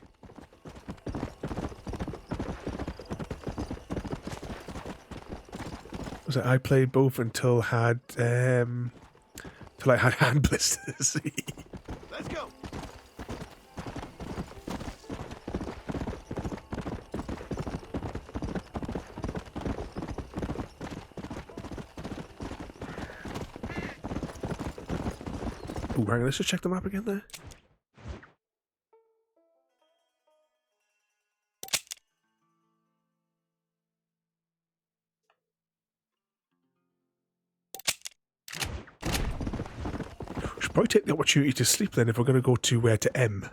Was it I played both until I had hand blisters. Let's go. Ooh, hang on, let's just check the map again there. Should probably take the opportunity to sleep then if we're going to go to M.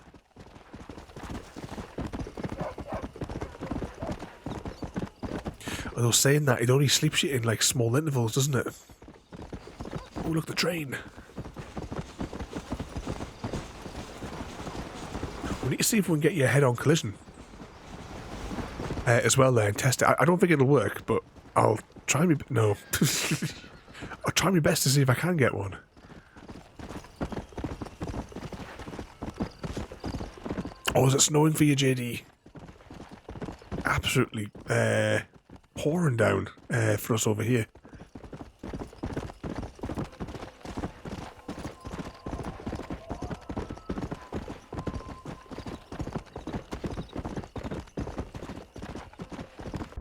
Although saying that, it only sleeps you in like small intervals, doesn't it? Oh, look, the train. We need to see if we can get you a head-on collision as well there and test it. I don't think it'll work, but I'll try me... No. I'll try my best to see if I can get one. Oh, is it snowing for you, JD? Absolutely pouring down for us over here.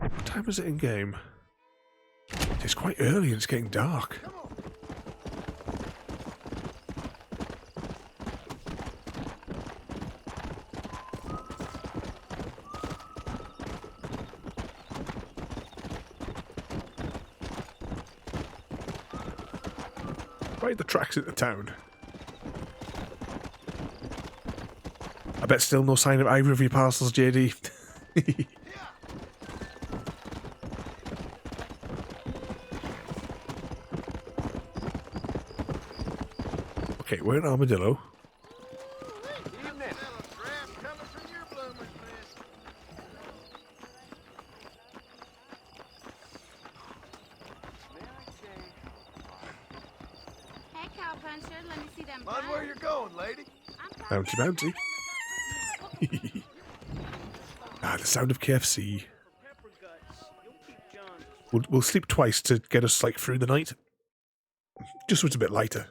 What time is it in game? It's quite early and it's getting dark. Right, the tracks at the town. I bet still no sign of either of your parcels, JD. Okay, we're in Armadillo. Hey, cowpuncher, let me see them Mind where you're going, lady. Bouncy, bouncy. The sound of KFC. We'll sleep twice to get us like through the night. Just so it's a bit lighter.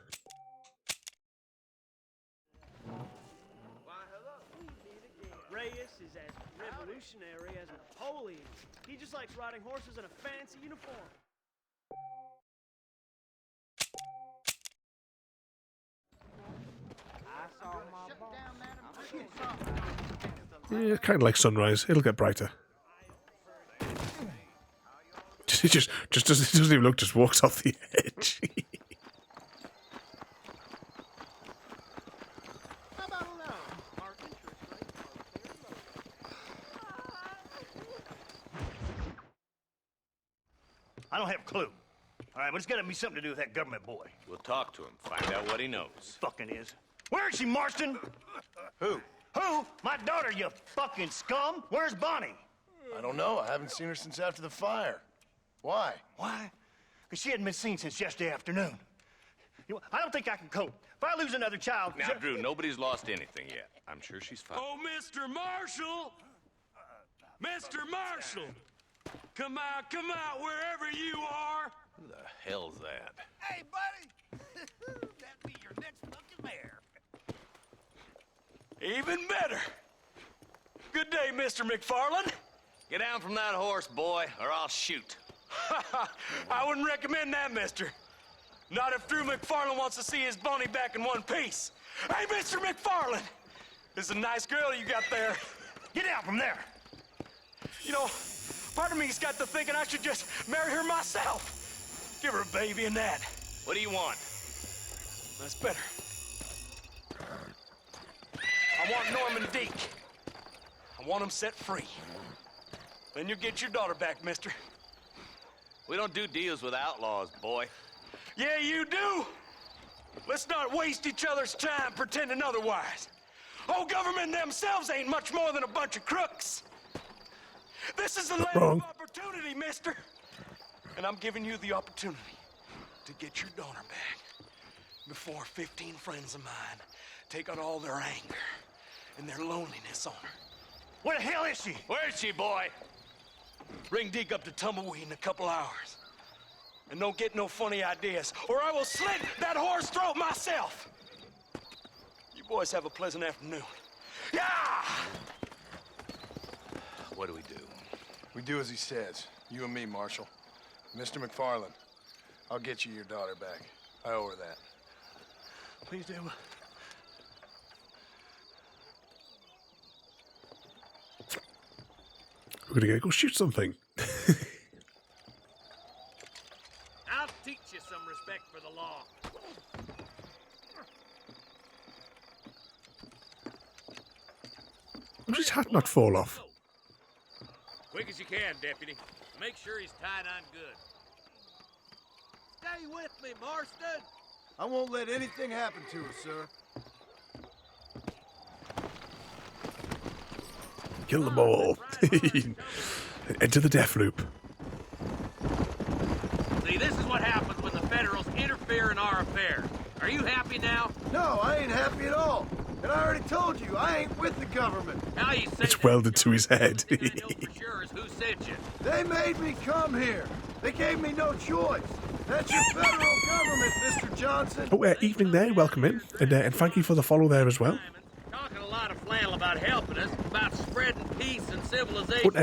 Reyes is as revolutionary as Napoleon. He just likes riding horses in a fancy uniform. Yeah, kind of like sunrise. It'll get brighter. It just doesn't even look. Just walks off the edge. I don't have a clue. All right, but it's got to be something to do with that government boy. We'll talk to him, find out what he knows. Fucking is. Where is she, Marston? Who? Who? My daughter, you fucking scum. Where's Bonnie? I don't know. I haven't seen her since after the fire. Why? Why? Because she hadn't been seen since yesterday afternoon. You know, I don't think I can cope. If I lose another child... Now, Drew, nobody's lost anything yet. I'm sure she's fine. Oh, Mr. Marshall! Mr. Marshall! Come out, wherever you are! Who the hell's that? Hey, buddy! That'd be your next fucking mayor. Even better! Good day, Mr. McFarland. Get down from that horse, boy, or I'll shoot. I wouldn't recommend that, mister. Not if Drew McFarland wants to see his Bonnie back in one piece. Hey, Mr. McFarland! This is a nice girl you got there. Get out from there! You know, part of me's got to thinking I should just marry her myself. Give her a baby and that. What do you want? That's better. I want Norman Deek. I want him set free. Then you'll get your daughter back, mister. We don't do deals with outlaws, boy. Yeah, you do. Let's not waste each other's time pretending otherwise. Oh, government themselves ain't much more than a bunch of crooks. This is the land of opportunity, mister. And I'm giving you the opportunity to get your daughter back before 15 friends of mine take out all their anger and their loneliness on her. Where the hell is she? Where is she, boy? Bring Deke up to Tumbleweed in a couple hours. And don't get no funny ideas, or I will slit that whore's throat myself. You boys have a pleasant afternoon. Yeah! What do we do? We do as he says. You and me, Marshal. Mr. McFarland, I'll get you your daughter back. I owe her that. Please do. We're gonna go shoot something. I'll teach you some respect for the law. Does his hat not fall off? Quick as you can, deputy. Make sure he's tied on good. Stay with me, Marston. I won't let anything happen to her, sir. Kill them all. Enter the death loop. See, this is what happens when the Federals interfere in our affairs. Are you happy now? No, I ain't happy at all. And I already told you, I ain't with the government. Now you say It's welded to his head. I know for sure is who sent you. They made me come here. They gave me no choice. That's your federal government, Mr. Johnson. Oh, evening there. Welcome in. And thank you for the follow there as well. Talking a lot of flannel about helping us, about spreading peace and Oh, civilization.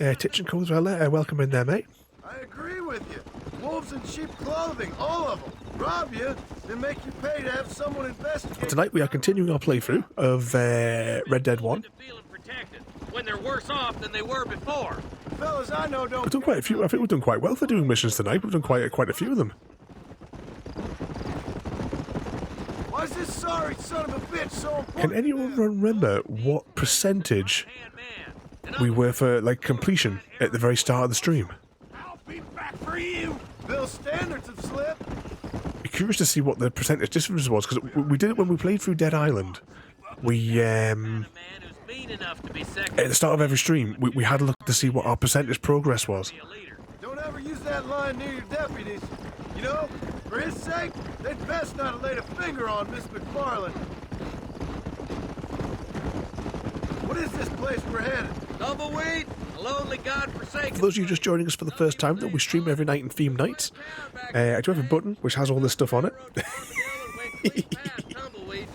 and Titch and Co as well there. Welcome in there, mate. I agree with you. Wolves in sheep clothing, all of them. Rob you, then make you pay to have someone investigate. Tonight we are continuing our playthrough of Red Dead 1. Feeling protected when they're worse off than they were before. Fellas I know don't. We've done quite a few. I think we've done quite well for doing missions tonight. We've done quite a few of them. Why is this sorry son of a bitch so important? Can anyone remember what percentage we were for like completion at the very start of the stream? I'll be back for you. Bill's standards have slipped. Be curious to see what the percentage difference was, because we did it when we played through Dead Island. We at the start of every stream we had a look to see what our percentage progress was. Don't ever use that line near your deputies. You know, for his sake, they'd best not have laid a finger on Miss McFarland. What is this place we're headed? Tumbleweed, a lonely godforsaken. For those of you just joining us for the first time, though, we stream every night in theme nights. I do have a button which has all this stuff on it.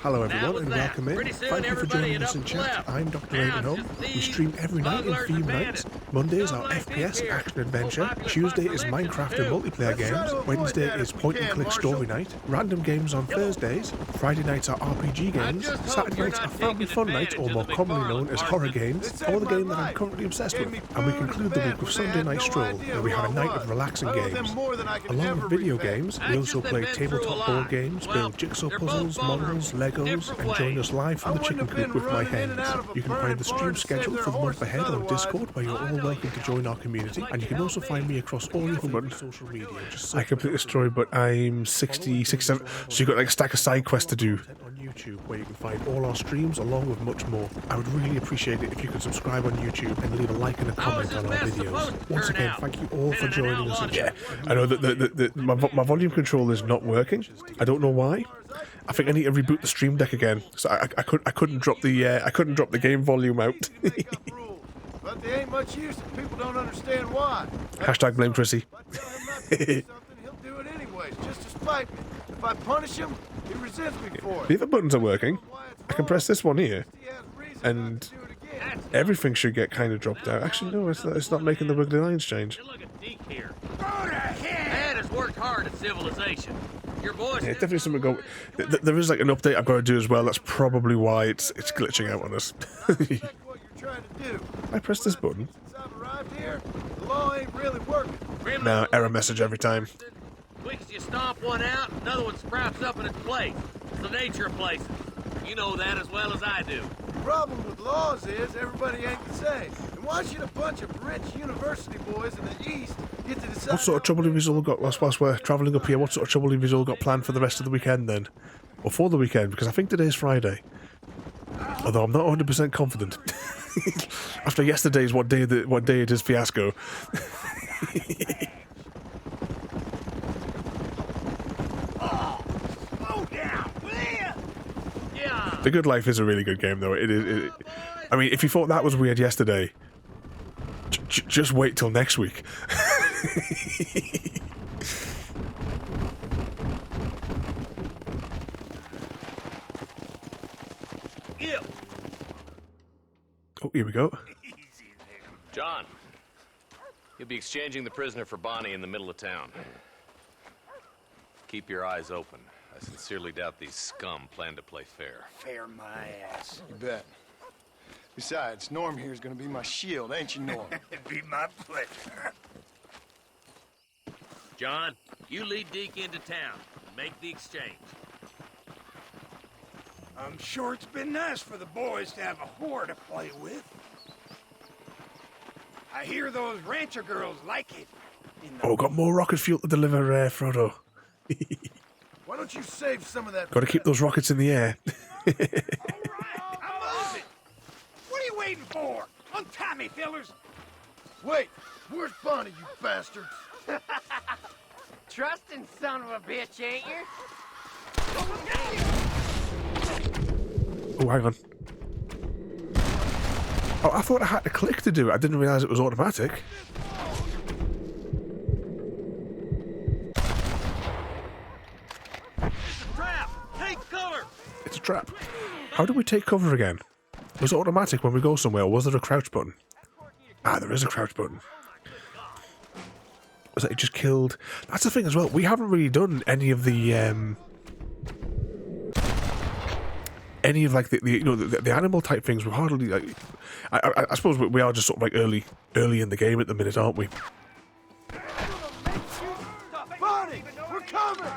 Hello everyone and welcome in. Thank you for joining us in chat. I'm Dr. Ravenholm. We stream every night in theme nights. Mondays are FPS action adventure. Tuesday is Minecraft and multiplayer games. Wednesday is point and click story night. Random games on Thursdays. Friday nights are RPG games. Saturday nights are family fun nights, or more commonly known as horror games, or the game that I'm currently obsessed with. And we conclude the week with Sunday Night Stroll, where we have a night of relaxing games. Along with video games, we also play tabletop board games, build jigsaw puzzles, models, dolls, Legos, and join us live from the chicken coop with my hens. You can find the stream schedule for the month ahead on Discord, where you're all welcome to join our community, and you can also find me across all your favorite social media. I complete the story, but I'm 60, 67, so you've got like a stack of side quests to do. On YouTube, where you can find all our streams along with much more. I would really appreciate it if you could subscribe on YouTube and leave a like and a comment on our videos. Once again, thank you all for joining us. Yeah, I know that my volume control is not working. I don't know why. I think I need to reboot the Stream Deck again. So I couldn't drop the game volume out. But they ain't much use if people don't understand why. Hashtag blame Chrissy. He'll do it anyways, just to spite me. If I punish him, he resents me for it. The other buttons are working. I can press this one here, and everything should get kind of dropped out. Actually, no, it's not making the wiggly lines change. Look at Deke here. Dad has worked hard at civilization. Your boys. Yeah, definitely something go. There is like an update I've got to do as well. That's probably why it's glitching out on us. I press this button. Now error message every time. Quick as you stomp one out, another one sprouts up in its place. It's the nature of places. You know that as well as I do. The problem with laws is everybody ain't the same. And why should a bunch of rich university boys in the East get to decide... What sort of trouble have you all got whilst we're travelling up here? What sort of trouble have you all got planned for the rest of the weekend then? Or for the weekend? Because I think today's Friday. Although I'm not 100% confident. After yesterday's what day it is fiasco. The Good Life is a really good game, though. It is. I mean, if you thought that was weird yesterday, just wait till next week. Oh, here we go. John, you'll be exchanging the prisoner for Bonnie in the middle of town. Keep your eyes open. I sincerely doubt these scum plan to play fair. Fair my ass. You bet. Besides, Norm here is going to be my shield, ain't you, Norm? It'd be my pleasure. John, you lead Deke into town and make the exchange. I'm sure it's been nice for the boys to have a whore to play with. I hear those rancher girls like it. Oh, got more rocket fuel to deliver, Frodo. Why don't you save some of that? Got to keep those rockets in the air. All right, I'm moving. What are you waiting for? Untie me, fellers. Wait, where's Bonnie, you bastards? Trusting son of a bitch, ain't you? Oh, hang on. Oh, I thought I had to click to do it. I didn't realise it was automatic. It's a trap. How do we take cover again? Was it automatic when we go somewhere, or was there a crouch button? Ah, there is a crouch button. Was that it just killed? That's the thing as well. We haven't really done any of the the animal type things. We're hardly like. I suppose we are just sort of like early in the game at the minute, aren't we? Bonnie, we're coming.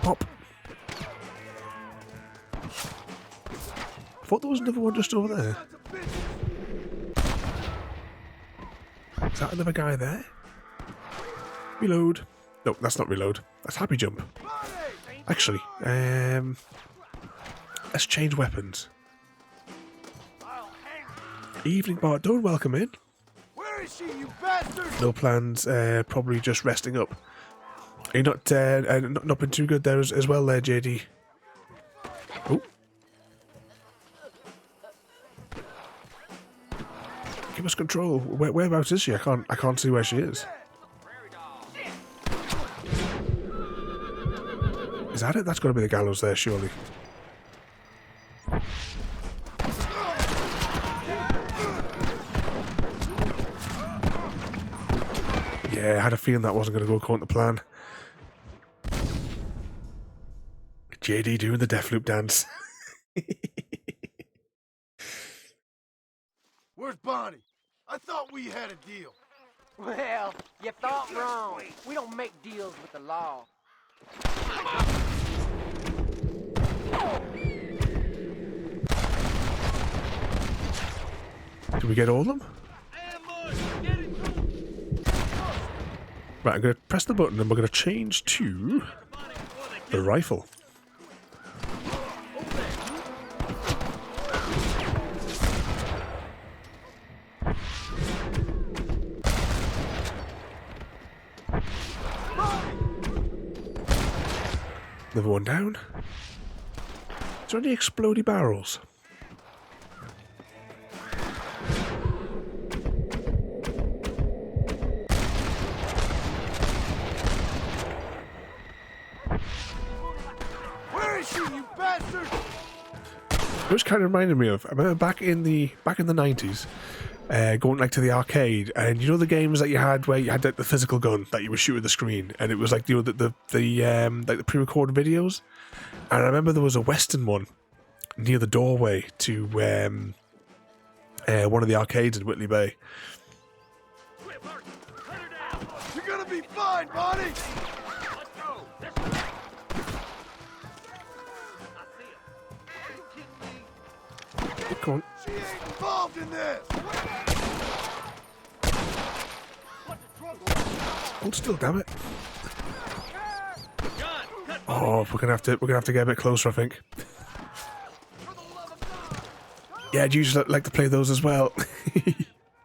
Pop. I thought there was another one just over there. Is that another guy there? Reload. No, that's not reload. That's happy jump. Actually, let's change weapons. Evening Bart, don't welcome in. Where is she, you bastard? No plans. Probably just resting up. Are you not been too good there as well, there, JD? Oh. Give us control. Whereabouts is she? I can't see where she is. Is that it? That's got to be the gallows there, surely. Yeah, I had a feeling that wasn't going to go according to plan. JD doing the Deathloop dance. Where's Bonnie? I thought we had a deal. Well, you thought wrong. We don't make deals with the law. Did we get all of them? Right, I'm going to press the button and we're going to change to the rifle. Another one down. Is there any explodey barrels? Where is she, you bastard? Which kind of reminded me of, I remember back in the 90s, going like to the arcade, and you know the games that you had where you had the physical gun that you would shoot at the screen, and it was like, you know, the like the pre-recorded videos. And I remember there was a Western one near the doorway to one of the arcades in Whitley Bay. You're gonna be fine, Bonnie. Come on. She ain't involved in this. Hold still, damn it. Oh, we're gonna have to get a bit closer, I think. Yeah, I'd usually like to play those as well.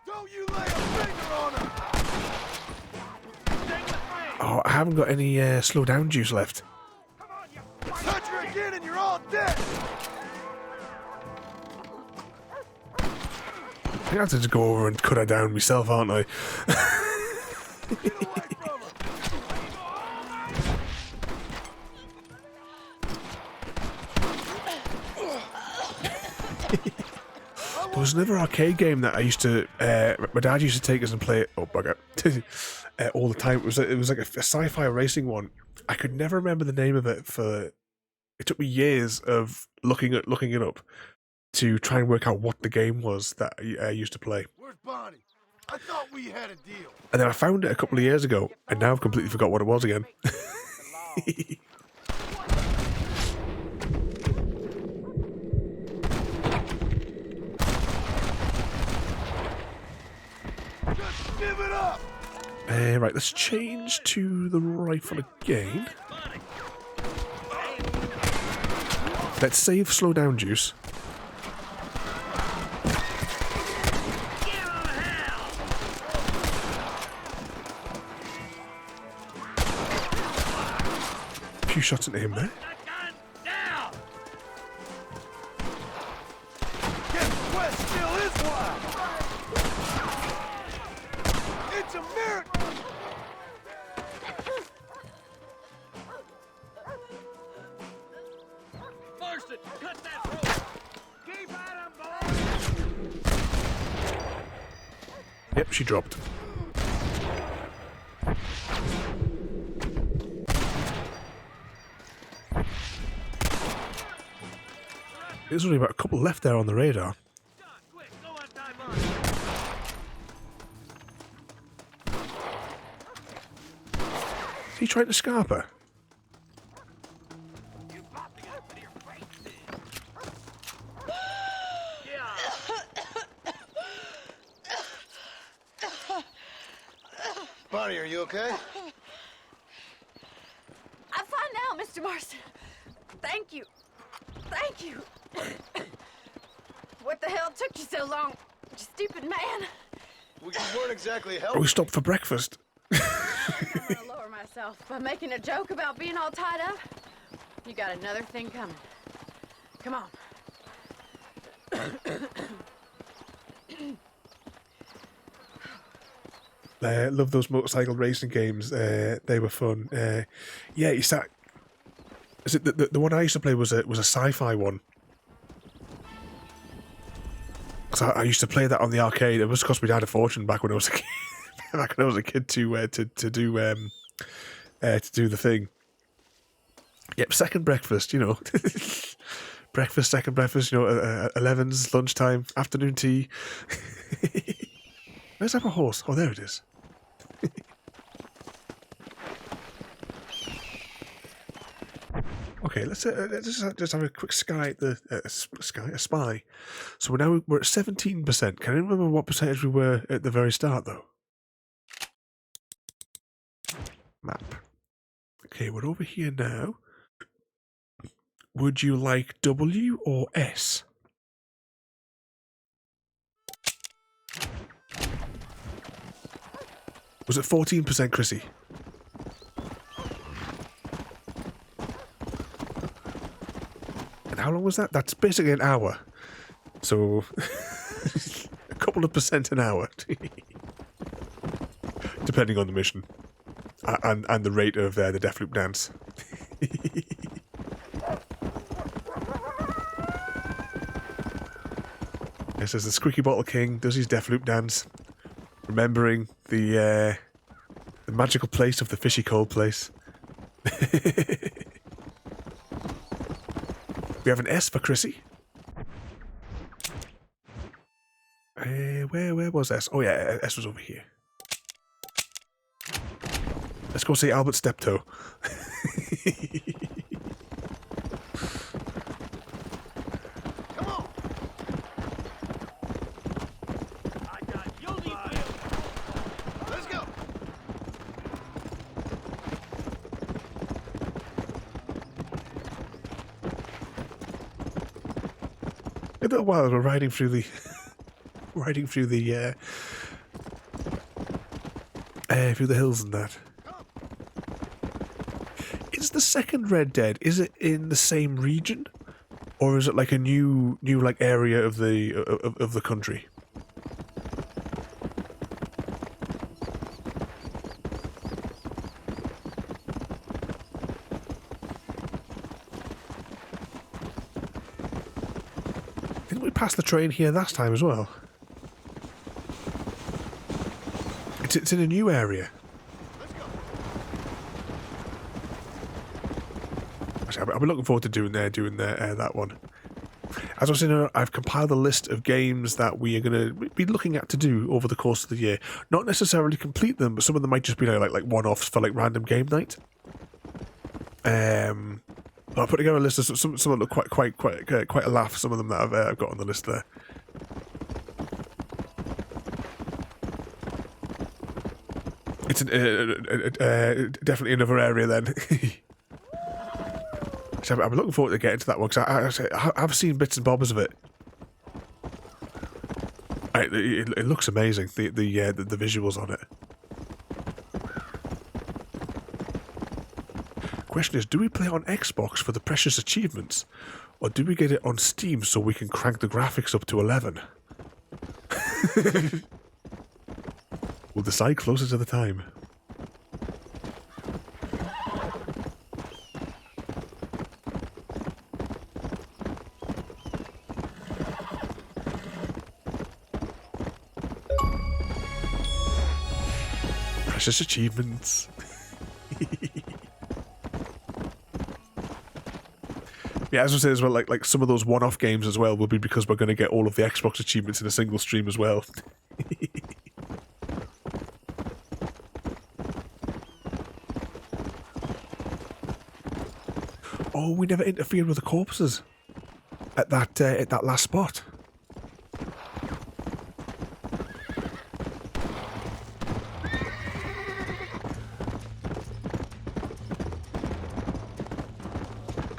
Don't you lay a finger on her. Oh, I haven't got any slow down juice left. Touch her again and you're all dead. I have to just go over and cut her down myself, aren't I? There was another arcade game that I used to, my dad used to take us and play it. Oh bugger, all the time. It was like a sci-fi racing one. I could never remember the name of it for. It took me years of looking it up to try and work out what the game was that I used to play. Where's Bonnie? I thought we had a deal. And then I found it a couple of years ago, and now I've completely forgot what it was again. Just give it up. Right, let's change to the rifle again. Let's save slow down juice. A few shots into him there. Guess West still is wild. It's a miracle. Marston, cut that rope! Keep at him, boys! Yep, she dropped. There's only about a couple left there on the radar. Is he trying to scarp her? Bonnie, are you okay? I'm fine now, Mr. Marston. Thank you. Thank you. What the hell took you so long, you stupid man? Well, you weren't exactly Oh, helping. we stopped for breakfast. I'm gonna lower myself by making a joke about being all tied up. You got another thing coming. Come on. Love those motorcycle racing games. They were fun. Yeah, you sat. Is it the one I used to play was a sci-fi one? Because I used to play that on the arcade. It was cost me dad a fortune back when I was a kid. Back when I was a kid to do the thing. Yep, second breakfast. You know, breakfast, second breakfast. You know, 11's lunchtime, afternoon tea. Where's that horse? Oh, there it is. Okay, let's just have a quick sky at the a spy. So we're at 17%. Can I remember what percentage we were at the very start, though? Map. Okay, we're over here now. Would you like W or S? Was it 14%, Chrissy? And how long was that? That's basically an hour. So, a couple of percent an hour. Depending on the mission. And the rate of the Deathloop dance. This is the Squeaky Bottle King does his Deathloop dance. Remembering the magical place of the fishy cold place. We have an S for Chrissy. Where was S? Oh yeah, S was over here. Let's go see Albert Steptoe. Come on. Let's go. A little while we're riding through the through the hills and that. Is the second Red Dead, is it in the same region, or is it like a new like area of the country? Didn't we pass the train here last time as well? It's in a new area. Actually, I'll be looking forward to doing that one. As I was saying, I've compiled a list of games that we are going to be looking at to do over the course of the year. Not necessarily complete them, but some of them might just be like one-offs for like random game night. I'll put together a list of some that look quite a laugh. Some of them that I've got on the list there. It's definitely another area then. So I'm looking forward to getting to that one because I've seen bits and bobs of it. It looks amazing. The visuals on it. Question is, do we play on Xbox for the precious achievements, or do we get it on Steam so we can crank the graphics up to 11? We'll decide closer to the time. Precious achievements. Yeah, as I say as well, like some of those one-off games as well will be because we're going to get all of the Xbox achievements in a single stream as well. Oh, we never interfered with the corpses at that last spot.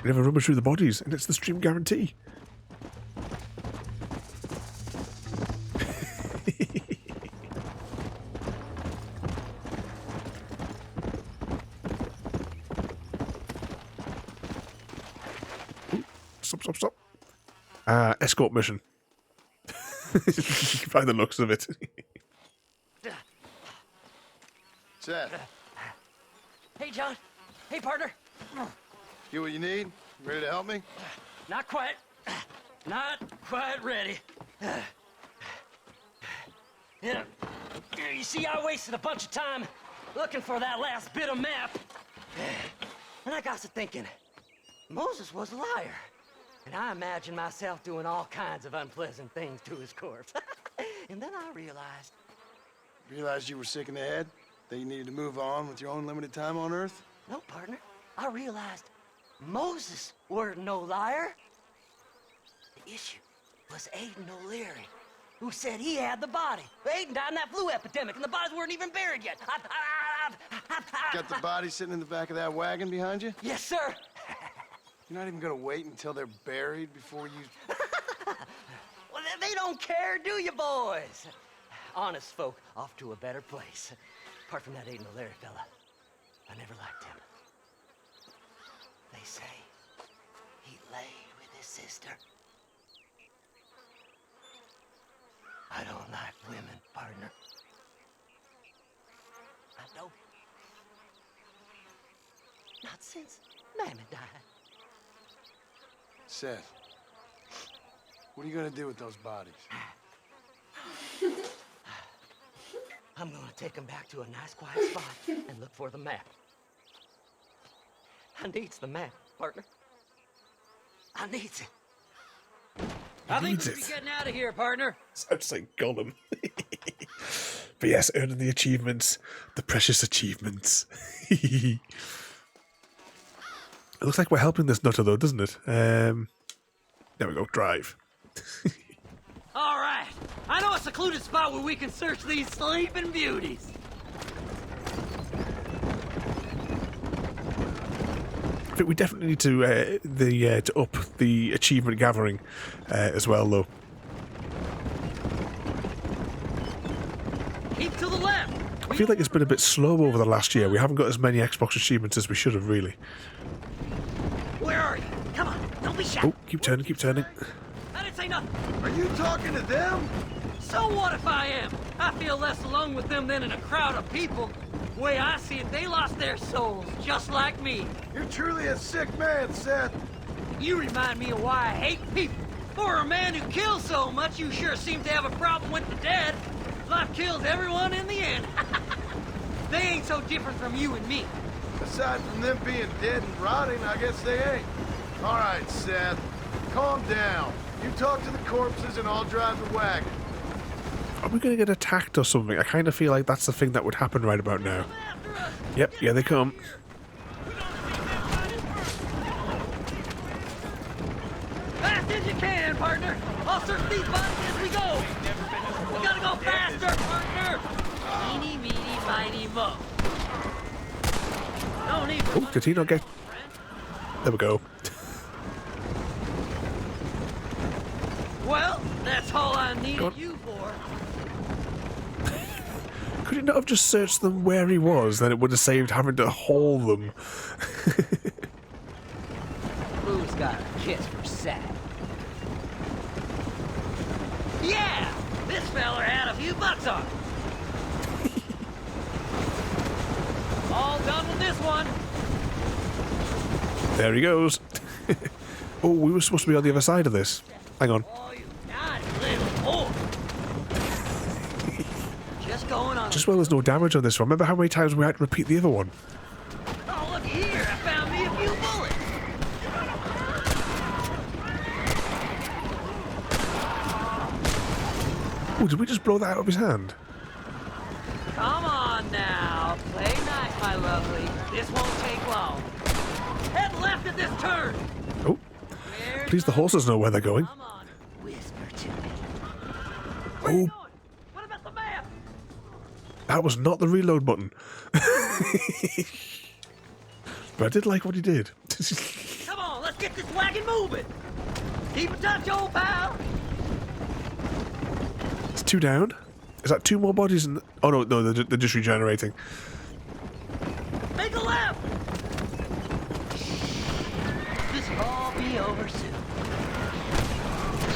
We never rummage through the bodies, and it's the stream guarantee. Stop. Escort mission. By the looks of it. Seth, Hey, John. Hey, partner. you what you need? Ready to help me? Not quite. Not quite ready. Yeah. You see, I wasted a bunch of time looking for that last bit of map. And I got to thinking, Moses was a liar. And I imagined myself doing all kinds of unpleasant things to his corpse. And then I realized... Realized you were sick in the head? That you needed to move on with your own limited time on Earth? No, partner. I realized Moses weren't no liar. The issue was Aiden O'Leary, who said he had the body. Aiden died in that flu epidemic, and the bodies weren't even buried yet. Got the body sitting in the back of that wagon behind you? Yes, sir. You're not even gonna wait until they're buried before you... Well, they don't care, do you, boys? Honest folk off to a better place. Apart from that Aiden O'Leary fella, I never liked him. They say he laid with his sister. I don't like women, partner. I don't. Not since Mammy died. Seth, what are you gonna do with those bodies? I'm gonna take them back to a nice quiet spot and look for the map. I needs the map, partner. I needs it. I think we should be getting out of here, partner. I'd say Gollum. But yes, earning the achievements. The precious achievements. It looks like we're helping this nutter though, doesn't it? There we go, drive. All right. I know a secluded spot where we can search these sleeping beauties. I think we definitely need to up the achievement gathering as well, though. Keep to the left. I feel like it's been a bit slow over the last year. We haven't got as many Xbox achievements as we should have, really. Where are you? Come on, don't be shy. Oh, keep turning, keep turning. I didn't say nothing. Are you talking to them? So what if I am? I feel less alone with them than in a crowd of people. The way I see it, they lost their souls, just like me. You're truly a sick man, Seth. You remind me of why I hate people. For a man who kills so much, you sure seem to have a problem with the dead. Life kills everyone in the end. They ain't so different from you and me. Aside from them being dead and rotting, I guess they ain't. All right, Seth, calm down. You talk to the corpses and I'll drive the wagon. Are we going to get attacked or something? I kind of feel like that's the thing that would happen right about now. Yep, yeah, they come. Fast as you can, partner. I'll search these bodies as we go. We gotta go faster, partner. Eeny, meeny, miny, mo. No need for Oh, did he not get... There we go. Well, that's all I needed you for. Could he not have just searched them where he was? Then it would have saved having to haul them. Who's got a kiss for Seth? Yeah, this feller had a few bucks on him. All done with this one. There he goes. Oh, we were supposed to be on the other side of this. Hang on. Oh, you naughty little whore. Just going on. Just well there's no damage on this one. Remember how many times we had to repeat the other one? Oh, look here. I found me a few bullets. Oh, did we just blow that out of his hand? Come on now. Play nice, my lovely. This won't take long. Head left at this turn. Oh, please the horses know where they're going. Come on. Whisper to me. Oh, What about the map? that was not the reload button. But I did like what he did. Come on, let's get this wagon moving. Keep in touch, old pal. It's 2 down. Is that 2 more bodies? In the... Oh no, no, they're just regenerating. Make a left. This will all be over soon.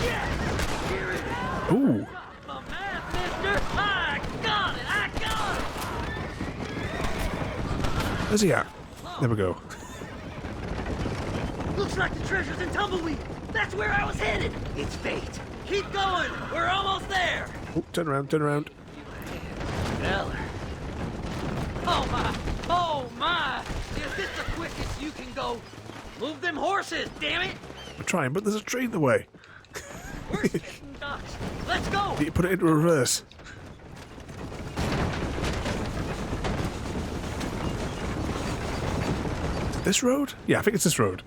Yes, here it is. Ooh, The map, mister. I got it. I got it. where's he at? There we go. Looks like the treasure's in Tumbleweed. That's where I was headed. It's fate. Keep going. We're almost there. Oh, turn around, turn around. Feller. Oh my. Oh my. Is this the quickest you can go? Move them horses, damn it. I'm trying, but there's a tree in the way. We're sitting ducks. Let's go. Need to put it into reverse. this road? Yeah, I think it's this road.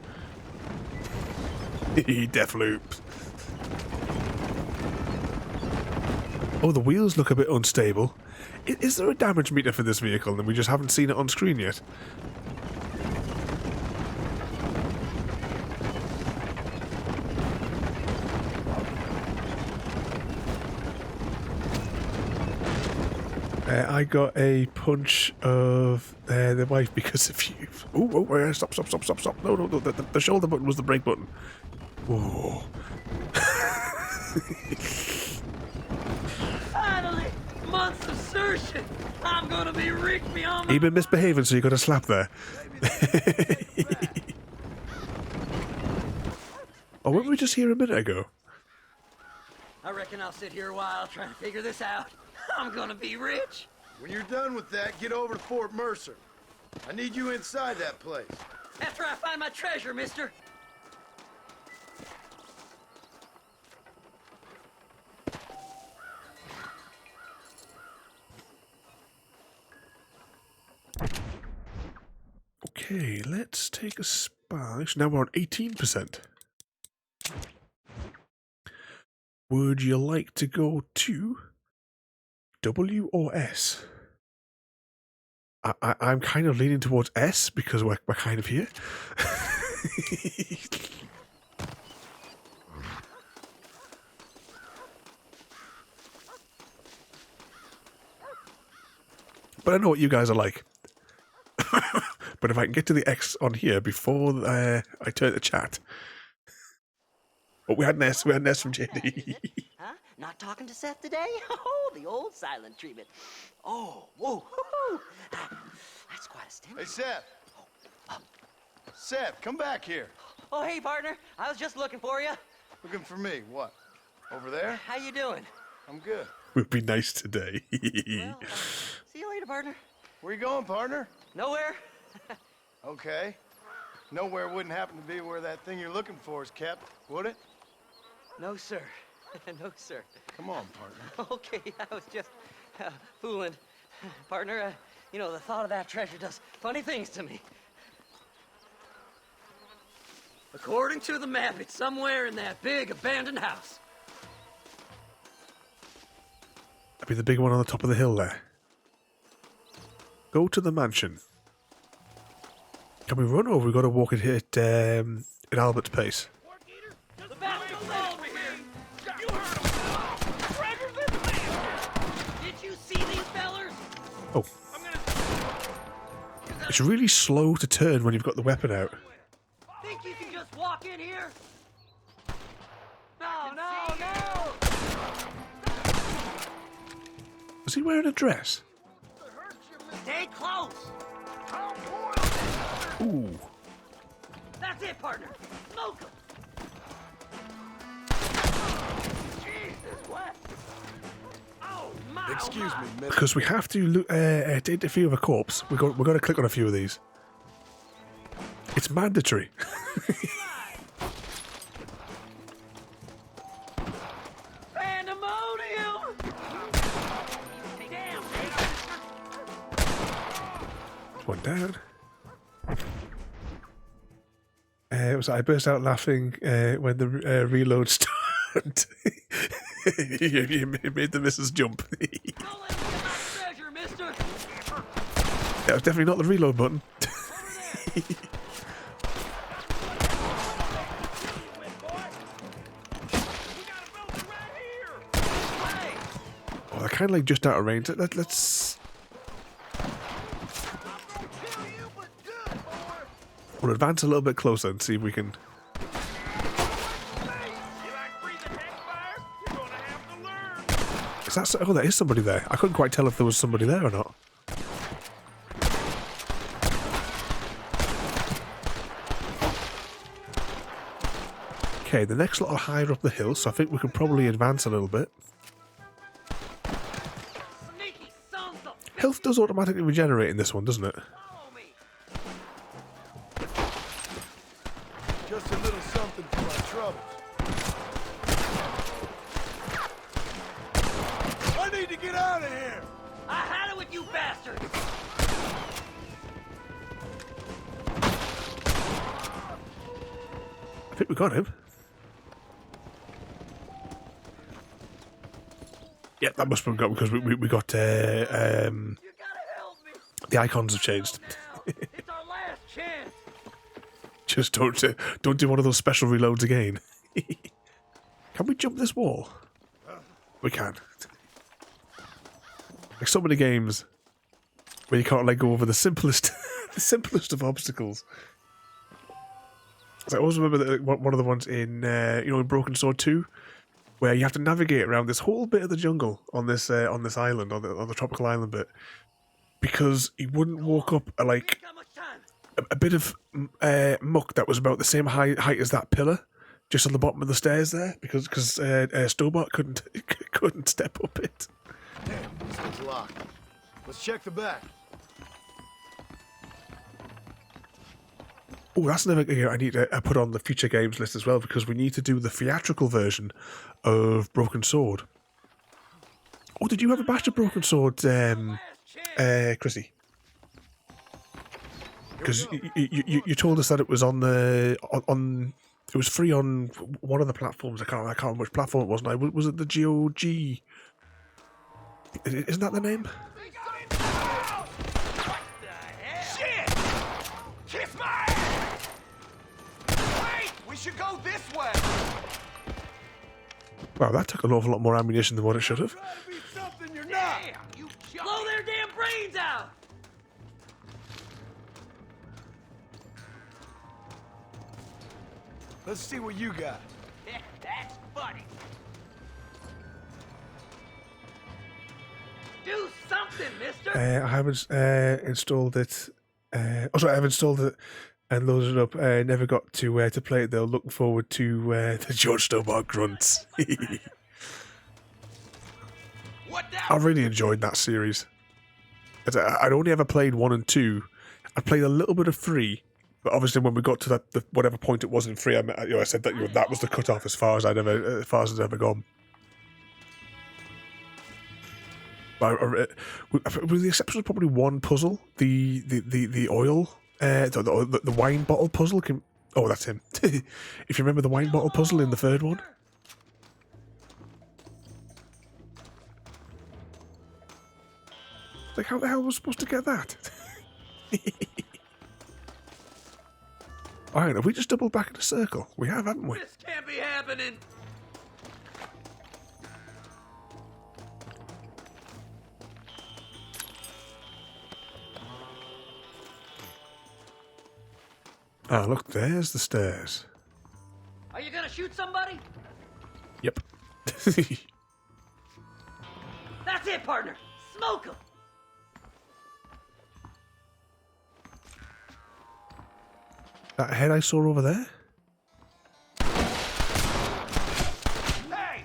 Deathloop. Oh, the wheels look a bit unstable. Is there a damage meter for this vehicle and we just haven't seen it on screen yet? I got a punch of the wife because of you. Oh, stop. No, the shoulder button was the brake button. Oh. Finally! Months of searching! I'm gonna be rich beyond my... You've been misbehaving, so you got a slap there. Oh, weren't we just here a minute ago? I reckon I'll sit here a while trying to figure this out. I'm gonna be rich. When you're done with that, get over to Fort Mercer. I need you inside that place. After I find my treasure, mister. Okay, let's take a splash. Now we're on 18%. Would you like to go to W or S? I'm kind of leaning towards S because we're kind of here. But I know what you guys are like. But if I can get to the X on here before I turn to chat. Oh, we had an S from JD. Huh? Not talking to Seth today? Oh, the old silent treatment. Oh, whoa, woo-hoo. That's quite a stimulus. Hey, Seth. Seth, come back here. Oh, hey, partner. I was just looking for you. Looking for me? What? Over there? How you doing? I'm good. Would be nice today. Well, see you later, partner. Where you going, partner? Nowhere. Okay. Nowhere wouldn't happen to be where that thing you're looking for is kept, would it? No, sir. No, sir. Come on, partner. Okay, I was just fooling. Partner, you know, the thought of that treasure does funny things to me. According to the map, it's somewhere in that big abandoned house. That'd be the big one on the top of the hill there. Go to the mansion. Can we run, or have we got to walk it at Albert's pace? The bastards all over here! You heard him! Treasure's in the man! Did you see these fellers? Oh. It's really slow to turn when you've got the weapon out. Think you can just walk in here? No! Was he wearing a dress? Stay close! Ooh. That's it, partner. Smoke 'em. Jesus, what? Oh my! Excuse me, mister. Because we have to look, to interfere with a corpse. We're going to click on a few of these. It's mandatory. Pandemonium! Damn! One down. I burst out laughing when the reload started. you made the missus jump. Don't let me get my treasure, mister! That was definitely not the reload button. Oh, they're kind of like just out of range. Let's... We'll advance a little bit closer and see if we can... Is that... Oh, there is somebody there. I couldn't quite tell if there was somebody there or not. Okay, the next lot are higher up the hill, so I think we can probably advance a little bit. Health does automatically regenerate in this one, doesn't it? Just a little something for my troubles. I need to get out of here! I had it with you bastards! I think we got him. Yeah, that must have been got because we got the icons have changed. It's our last chance. Just don't do one of those special reloads again. Can we jump this wall? We can. Like so many games where you can't go over the simplest, the simplest of obstacles. So I always remember that one of the ones in in Broken Sword 2, where you have to navigate around this whole bit of the jungle on this island, on the tropical island bit, because he wouldn't walk up a bit of muck that was about the same height as that pillar, just on the bottom of the stairs there, because Stobart couldn't step up it. Damn, this one's locked. Let's check the back. Oh, that's another thing I need to put on the future games list as well, because we need to do the theatrical version of Broken Sword. Oh, did you have a batch of Broken Sword, Chrissy? Because you told us that it was on it was free on one of the platforms. I can't remember which platform it was now. Was it the GOG? Isn't that the name? Kiss my ass! Wait! We should go this way! Wow, that took an awful lot more ammunition than what it should have. Something you're not! Damn, you blow their damn brains out! Let's see what you got. That's funny. Do something, mister! I haven't installed it. I have installed it and loaded it up. I never got to play it though. Looking forward to the George Stobart grunts. I really enjoyed that series. I'd only ever played 1 and 2. I played a little bit of 3, but obviously when we got to that whatever point it was in 3, I said that that was the cutoff as far as I'd ever gone. With the exception of probably one puzzle, the oil, the wine bottle puzzle. Oh, that's him. If you remember the wine bottle puzzle in the third one. Like, how the hell was I supposed to get that? Alright, have we just doubled back in a circle? We have, haven't we? This can't be happening! Ah, look, there's the stairs. Are you gonna shoot somebody? Yep. That's it, partner! Smoke him! That head I saw over there? Hey!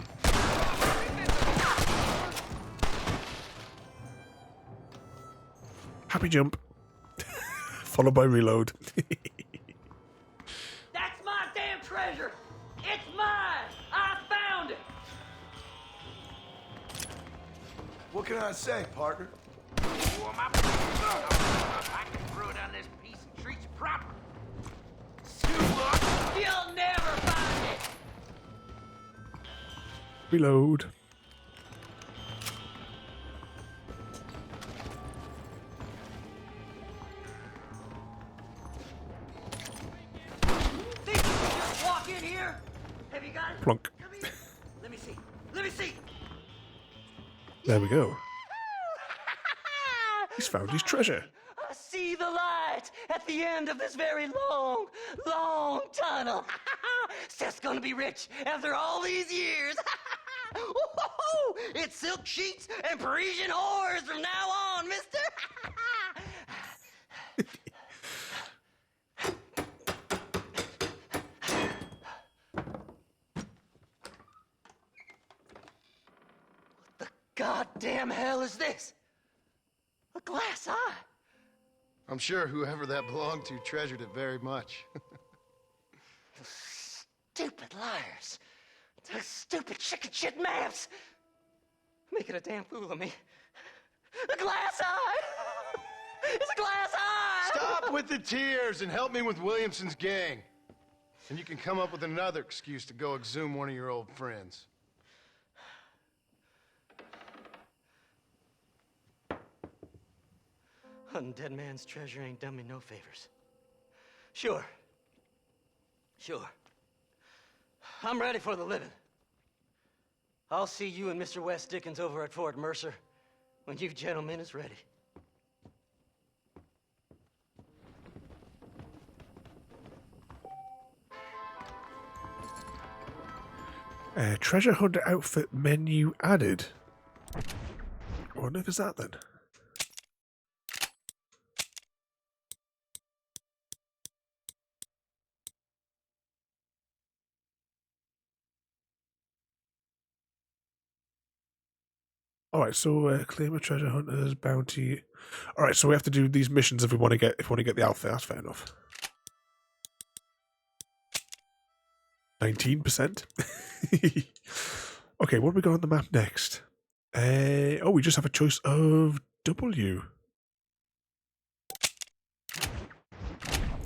Happy jump. Followed by reload. That's my damn treasure! It's mine! I found it! What can I say, partner? Well, I can throw down this piece and treat you proper. You'll never find it! Reload. Think you can just walk in here? Have you got it? Plunk. Come here. Let me see. Let me see. There we go. He's found his treasure. I see the light at the end of this very long, long tunnel. Seth's gonna be rich after all these years. It's silk sheets and Parisian whores from now on, mister. What the goddamn hell is this? A glass eye. I'm sure whoever that belonged to treasured it very much. Stupid liars. Those stupid chicken shit maps. Making a damn fool of me. A glass eye! It's a glass eye! Stop with the tears and help me with Williamson's gang. And you can come up with another excuse to go exhume one of your old friends. Hunting dead man's treasure ain't done me no favors. Sure. I'm ready for the living. I'll see you and Mr. West Dickens over at Fort Mercer when you gentlemen is ready. Treasure hunter outfit menu added. I wonder if it's that then. Alright, so claim a treasure hunter's bounty. Alright, so we have to do these missions if we want to get the outfit. That's fair enough. 19%. Okay, what have we got on the map next? Oh, we just have a choice of W.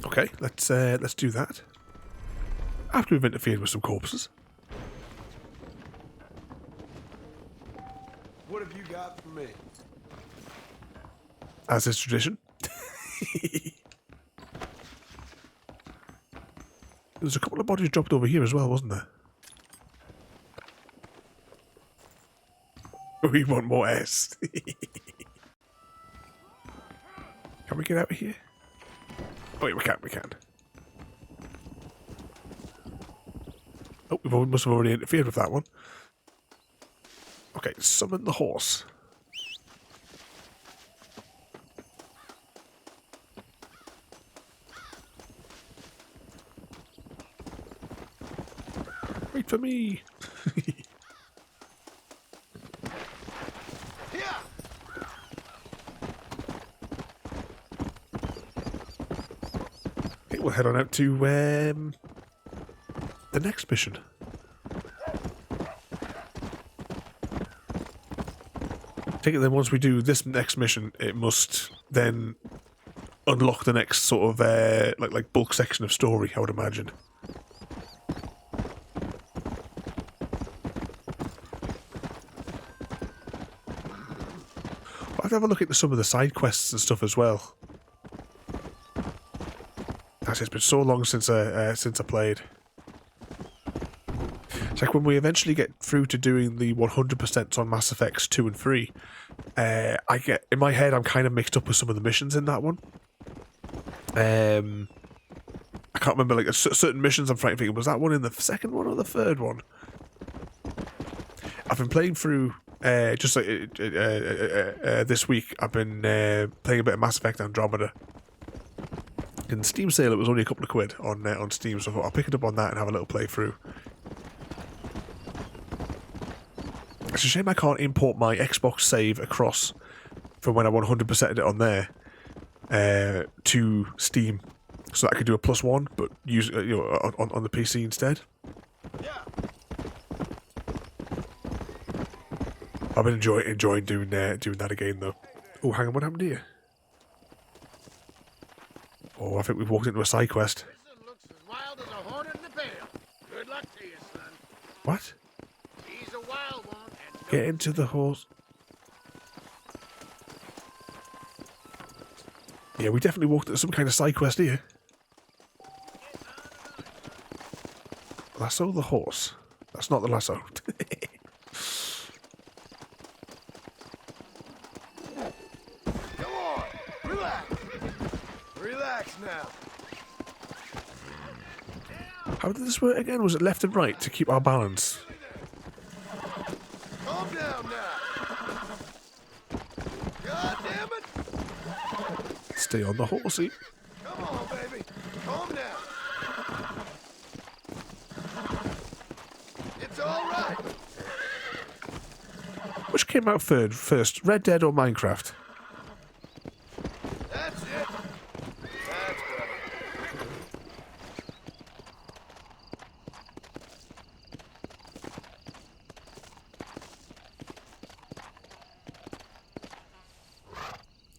Okay, let's do that. After we've interfered with some corpses. What have you got for me? As is tradition. There's a couple of bodies dropped over here as well, wasn't there? We want more S. Can we get out of here? Oh, yeah, we can. Oh, we must have already interfered with that one. Okay, summon the horse. Wait for me. Okay, we'll head on out to the next mission. Take it then once we do this next mission, it must then unlock the next sort of like bulk section of story, I would imagine. I'll have to have a look into some of the side quests and stuff as well. Actually, it's been so long since I played. It's like when we eventually get through to doing the 100% on Mass Effects 2 and 3, I get, in my head, I'm kind of mixed up with some of the missions in that one. I can't remember, like, certain missions I'm thinking, was that one in the second one or the third one? I've been playing through, just like this week, I've been playing a bit of Mass Effect Andromeda. In Steam sale, it was only a couple of quid on Steam, so I thought I'll pick it up on that and have a little playthrough. It's a shame I can't import my Xbox save across from when I 100%ed it on there to Steam, so that I could do a +1, but use on the PC instead. Yeah. I've been enjoying doing that again though. Oh, hang on, what happened here? Oh, I think we've walked into a side quest. Looks as wild as a hornet in the pale. Good luck to you, son. What? He's a wild one. Get into the horse. Yeah, we definitely walked into some kind of side quest here. Lasso the horse. That's not the lasso. Come on, relax. Relax now. How did this work again? Was it left and right to keep our balance? Calm down now. God damn it. Stay on the horsey. Come on, baby. Calm down. It's all right. Which came out first, Red Dead or Minecraft? That's it. That's better.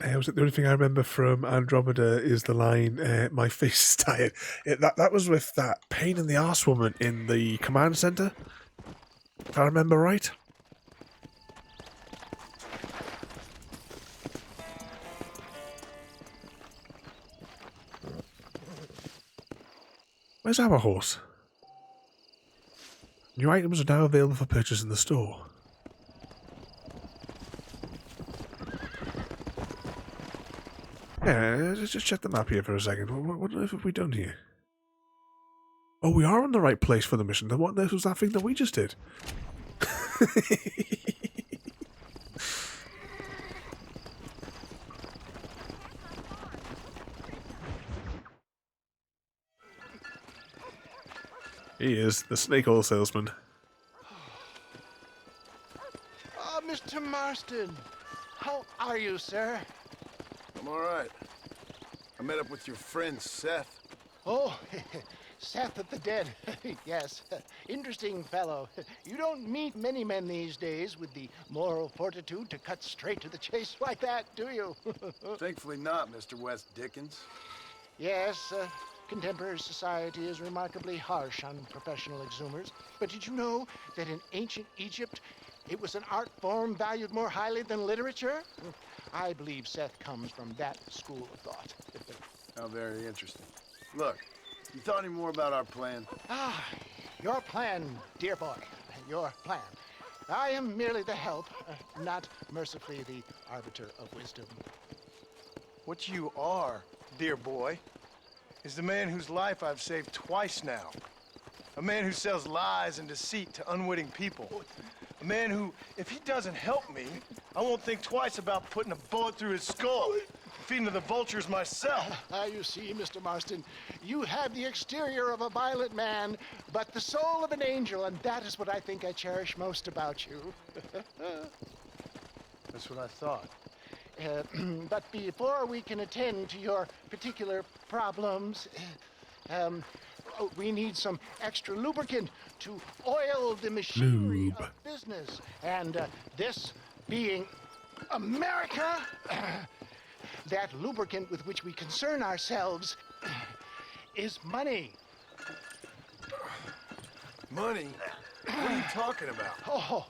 Was it the only thing I remember from Andromeda is the line, "My face is tired." That was with that pain in the arse woman in the command center, if I remember right. Where's our horse? New items are now available for purchase in the store. Yeah, just check the map here for a second. What have we done here? Oh, we are in the right place for the mission. Then what was that thing that we just did? He is the snake oil salesman. Oh, Mr. Marston. How are you, sir? I'm all right. I met up with your friend, Seth. Oh, Seth of the Dead. Yes, interesting fellow. You don't meet many men these days with the moral fortitude to cut straight to the chase like that, do you? Thankfully not, Mr. West Dickens. Yes, contemporary society is remarkably harsh on professional exhumers. But did you know that in ancient Egypt, it was an art form valued more highly than literature? I believe Seth comes from that school of thought. How very interesting. Look, you thought any more about our plan? Ah, your plan, dear boy, your plan. I am merely the help, not mercifully the arbiter of wisdom. What you are, dear boy, is the man whose life I've saved twice now. A man who sells lies and deceit to unwitting people. A man who, if he doesn't help me, I won't think twice about putting a bullet through his skull, feeding to the vultures myself. You see, Mr. Marston, you have the exterior of a violent man, but the soul of an angel, and that is what I think I cherish most about you. That's what I thought. But before we can attend to your particular problems, we need some extra lubricant to oil the machinery of business. And this being America, that lubricant with which we concern ourselves is money. Money? What are you talking about? Oh,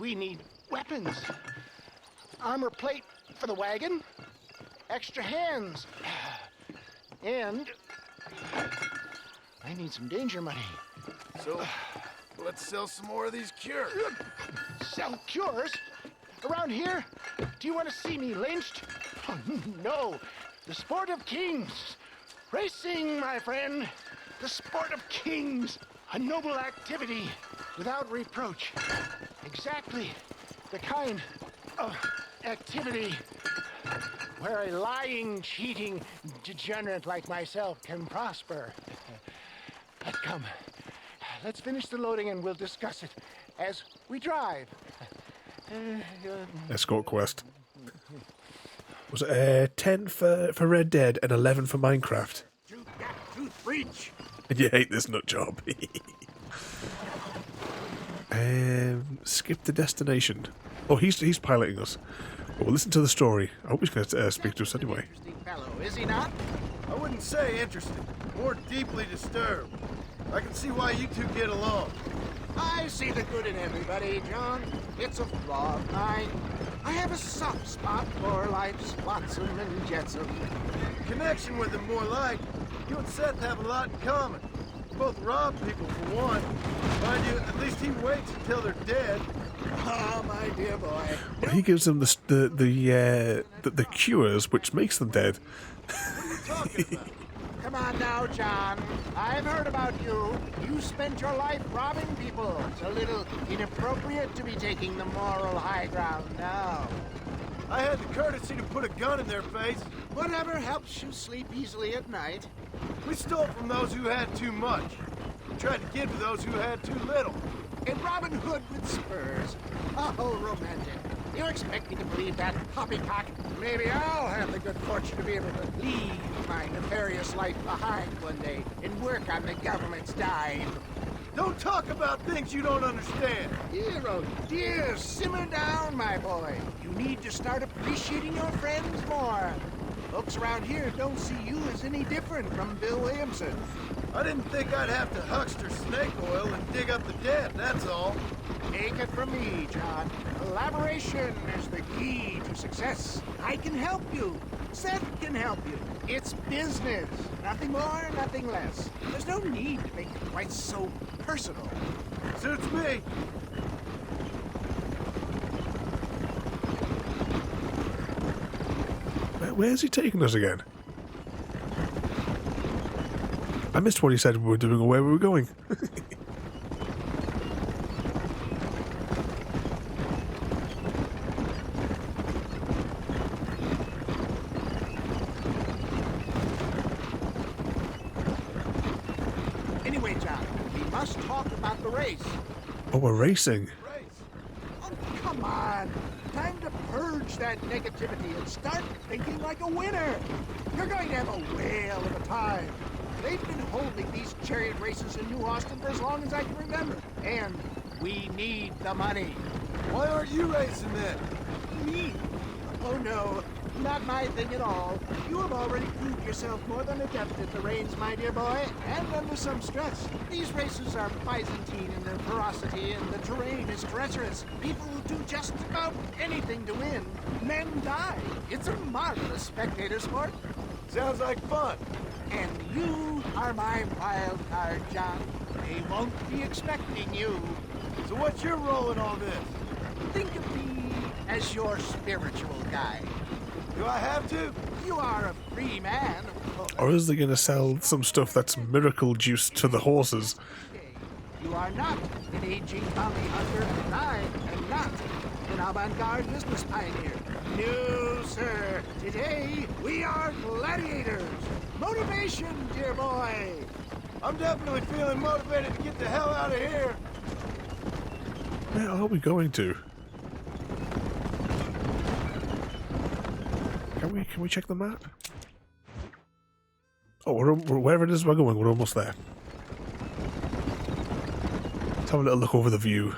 we need weapons. Armor plate for the wagon, extra hands, and I need some danger money. So, let's sell some more of these cures. Sell cures? Around here? Do you want to see me lynched? Oh, no. The sport of kings. Racing, my friend. The sport of kings. A noble activity without reproach. Exactly the kind of activity where a lying, cheating degenerate like myself can prosper. But come, let's finish the loading and we'll discuss it as we drive. Escort quest. Was it 10 for Red Dead and 11 for Minecraft? Tooth breach. And you hate this nut job. Skip the destination. Oh, he's piloting us. Well, listen to the story. I hope he's going to speak to us anyway. Interesting fellow, is he not? I wouldn't say interesting, more deeply disturbed. I can see why you two get along. I see the good in everybody, John. It's a flaw of mine. I have a soft spot for life's flotsam and jetsam. Connection with him, more like. You and Seth have a lot in common. You both rob people, for one. Mind you, at least he waits until they're dead. Oh, my dear boy. Well, he gives them the cures, which makes them dead. What are you talking about? Come on now, John. I've heard about you. You spent your life robbing people. It's a little inappropriate to be taking the moral high ground now. I had the courtesy to put a gun in their face. Whatever helps you sleep easily at night. We stole from those who had too much. We tried to give to those who had too little. And Robin Hood with spurs. Oh, romantic. You expect me to believe that poppycock? Maybe I'll have the good fortune to be able to leave my nefarious life behind one day and work on the government's dime. Don't talk about things you don't understand. Dear, oh dear, simmer down, my boy. You need to start appreciating your friends more. Folks around here don't see you as any different from Bill Williamson. I didn't think I'd have to huckster snake oil and dig up the dead, that's all. Take it from me, John. Collaboration is the key to success. I can help you. Seth can help you. It's business. Nothing more, nothing less. There's no need to make it quite so personal. Suits me. Where's he taking us again? I missed what he said we were doing or where we were going. Anyway, John, we must talk about the race. Oh, we're racing. Oh, come on. Time to purge that negativity and start thinking like a winner. You're going to have a whale of a time. They've been holding these chariot races in New Austin for as long as I can remember. And we need the money. Why aren't you racing then? Me? Oh no, not my thing at all. You have already proved yourself more than adept at the reins, my dear boy, and under some stress. These races are Byzantine in their ferocity, and the terrain is treacherous. People will do just about anything to win. Men die. It's a marvelous spectator sport. Sounds like fun. And you are my wild card, John. They won't be expecting you. So what's your role in all this? Think of me as your spiritual guide. Do I have to? You are a free man. Or is they going to sell some stuff that's miracle juice to the horses? You are not an aging bounty hunter, and I am not an avant-garde business pioneer. No, sir. Today, we are gladiators. Motivation, dear boy. I'm definitely feeling motivated to get the hell out of here. Where are we going to? Can we check the map? Oh, we're wherever it is we're going, we're almost there. Let's have a little look over the view.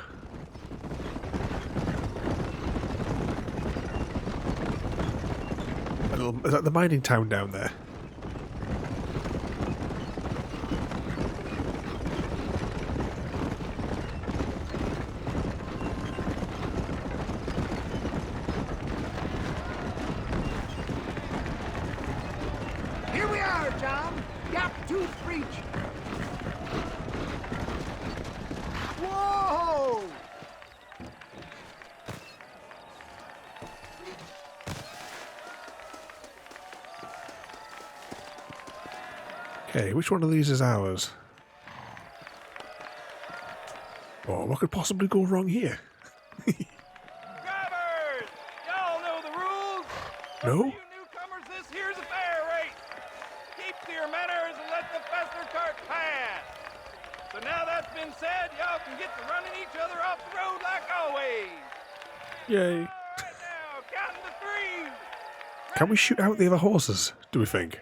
Is that the mining town down there? Here we are, John. Gap Tooth Breach. Whoa! Okay, which one of these is ours? Oh, what could possibly go wrong here? Grabbers! Y'all know the rules. No? You newcomers, this here's a fair race. Keep to your manners and let the faster cart pass. So now that's been said, y'all can get to running each other off the road like always. Yay. All right now, counting to three. Can we shoot out the other horses, do we think?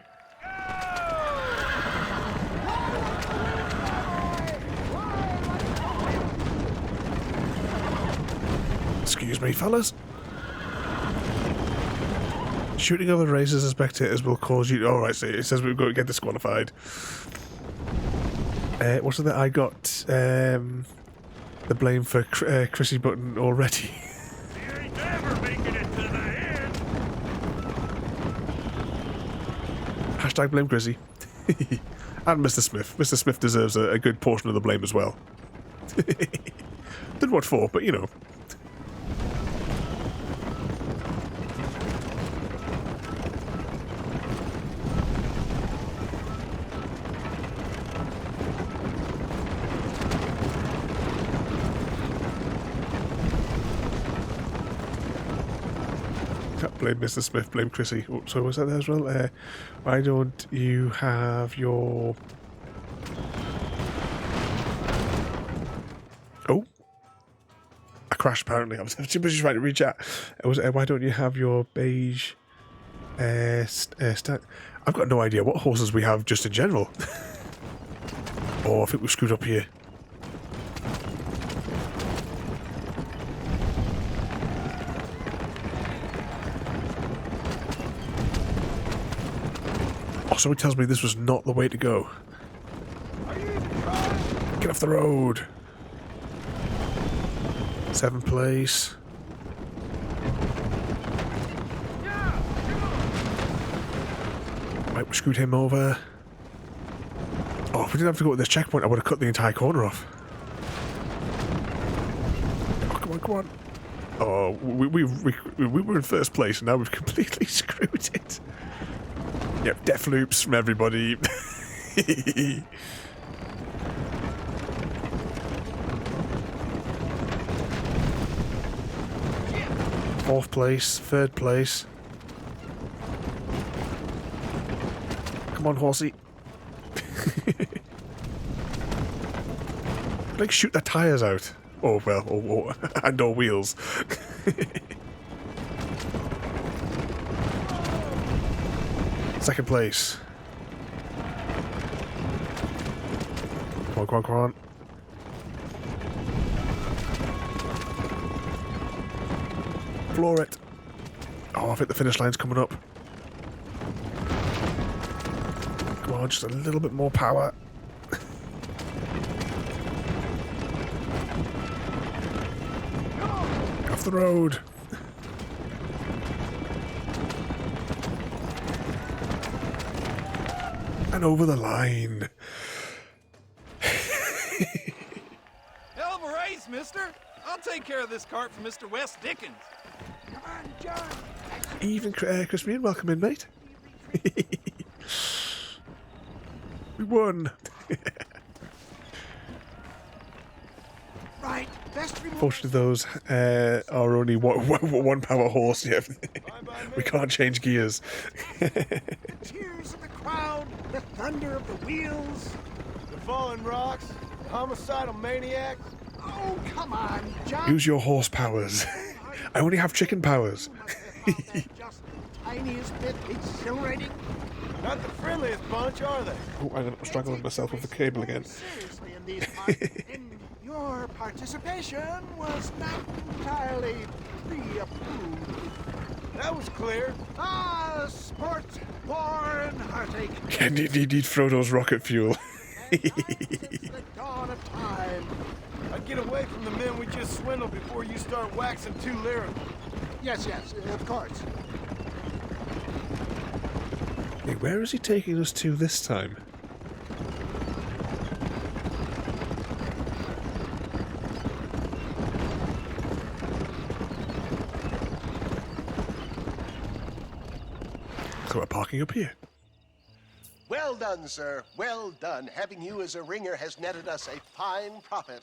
Excuse me, fellas. Shooting other racers and spectators will cause you... Alright, so it says we've got to get disqualified. What's that? I got the blame for Chrissy Button already. You ain't never making it to the end. Hashtag blame Chrissy. And Mr. Smith. Mr. Smith deserves a good portion of the blame as well. Didn't what for, but you know. Blame Mr. Smith, blame Chrissy. Oh, so was that there as well? Why don't you have your... Oh. I crashed apparently. I was too busy trying to reach out. It was, why don't you have your beige... I've got no idea what horses we have just in general. Oh, I think we've screwed up here. somebody tells me this was not the way to go. Get off the road. 7th place. Right, we screwed him over. Oh, if we didn't have to go to this checkpoint, I would have cut the entire corner off. Oh, come on, come on. Oh, we were in 1st place, and now we've completely screwed it. Yep, death loops from everybody. 4th place, 3rd place. Come on, horsey. Like, shoot their tyres out. Oh, well, and or wheels. 2nd place. Come on, come on, come on. Floor it. Oh, I think the finish line's coming up. Come on, just a little bit more power. Off the road. And over the line. Hell of a race, mister. I'll take care of this cart for Mr. West Dickens. Come on, John. Even Crispian, welcome in, mate. We won. Right, best remove. Fortunately, those are only one power horse. Yeah, we can't change gears. The cheers of the crowd, the thunder of the wheels. The falling rocks, the homicidal maniacs. Oh, come on, John. Use your horse powers. I only have chicken powers. Just the tiniest bit exhilarating. Not the friendliest bunch, are they? Oh, I'm struggling myself with the cable again. Seriously, in these parts, and your participation was not entirely pre-approved. That was clear. Ah, sport, war, and heartache. Yeah, need Frodo's rocket fuel. Since the dawn of time. I'd get away from the men we just swindled before you start waxing too lyrical. Yes, of course. Hey, where is he taking us to this time? So we're parking up here. Well done, sir. Well done. Having you as a ringer has netted us a fine profit.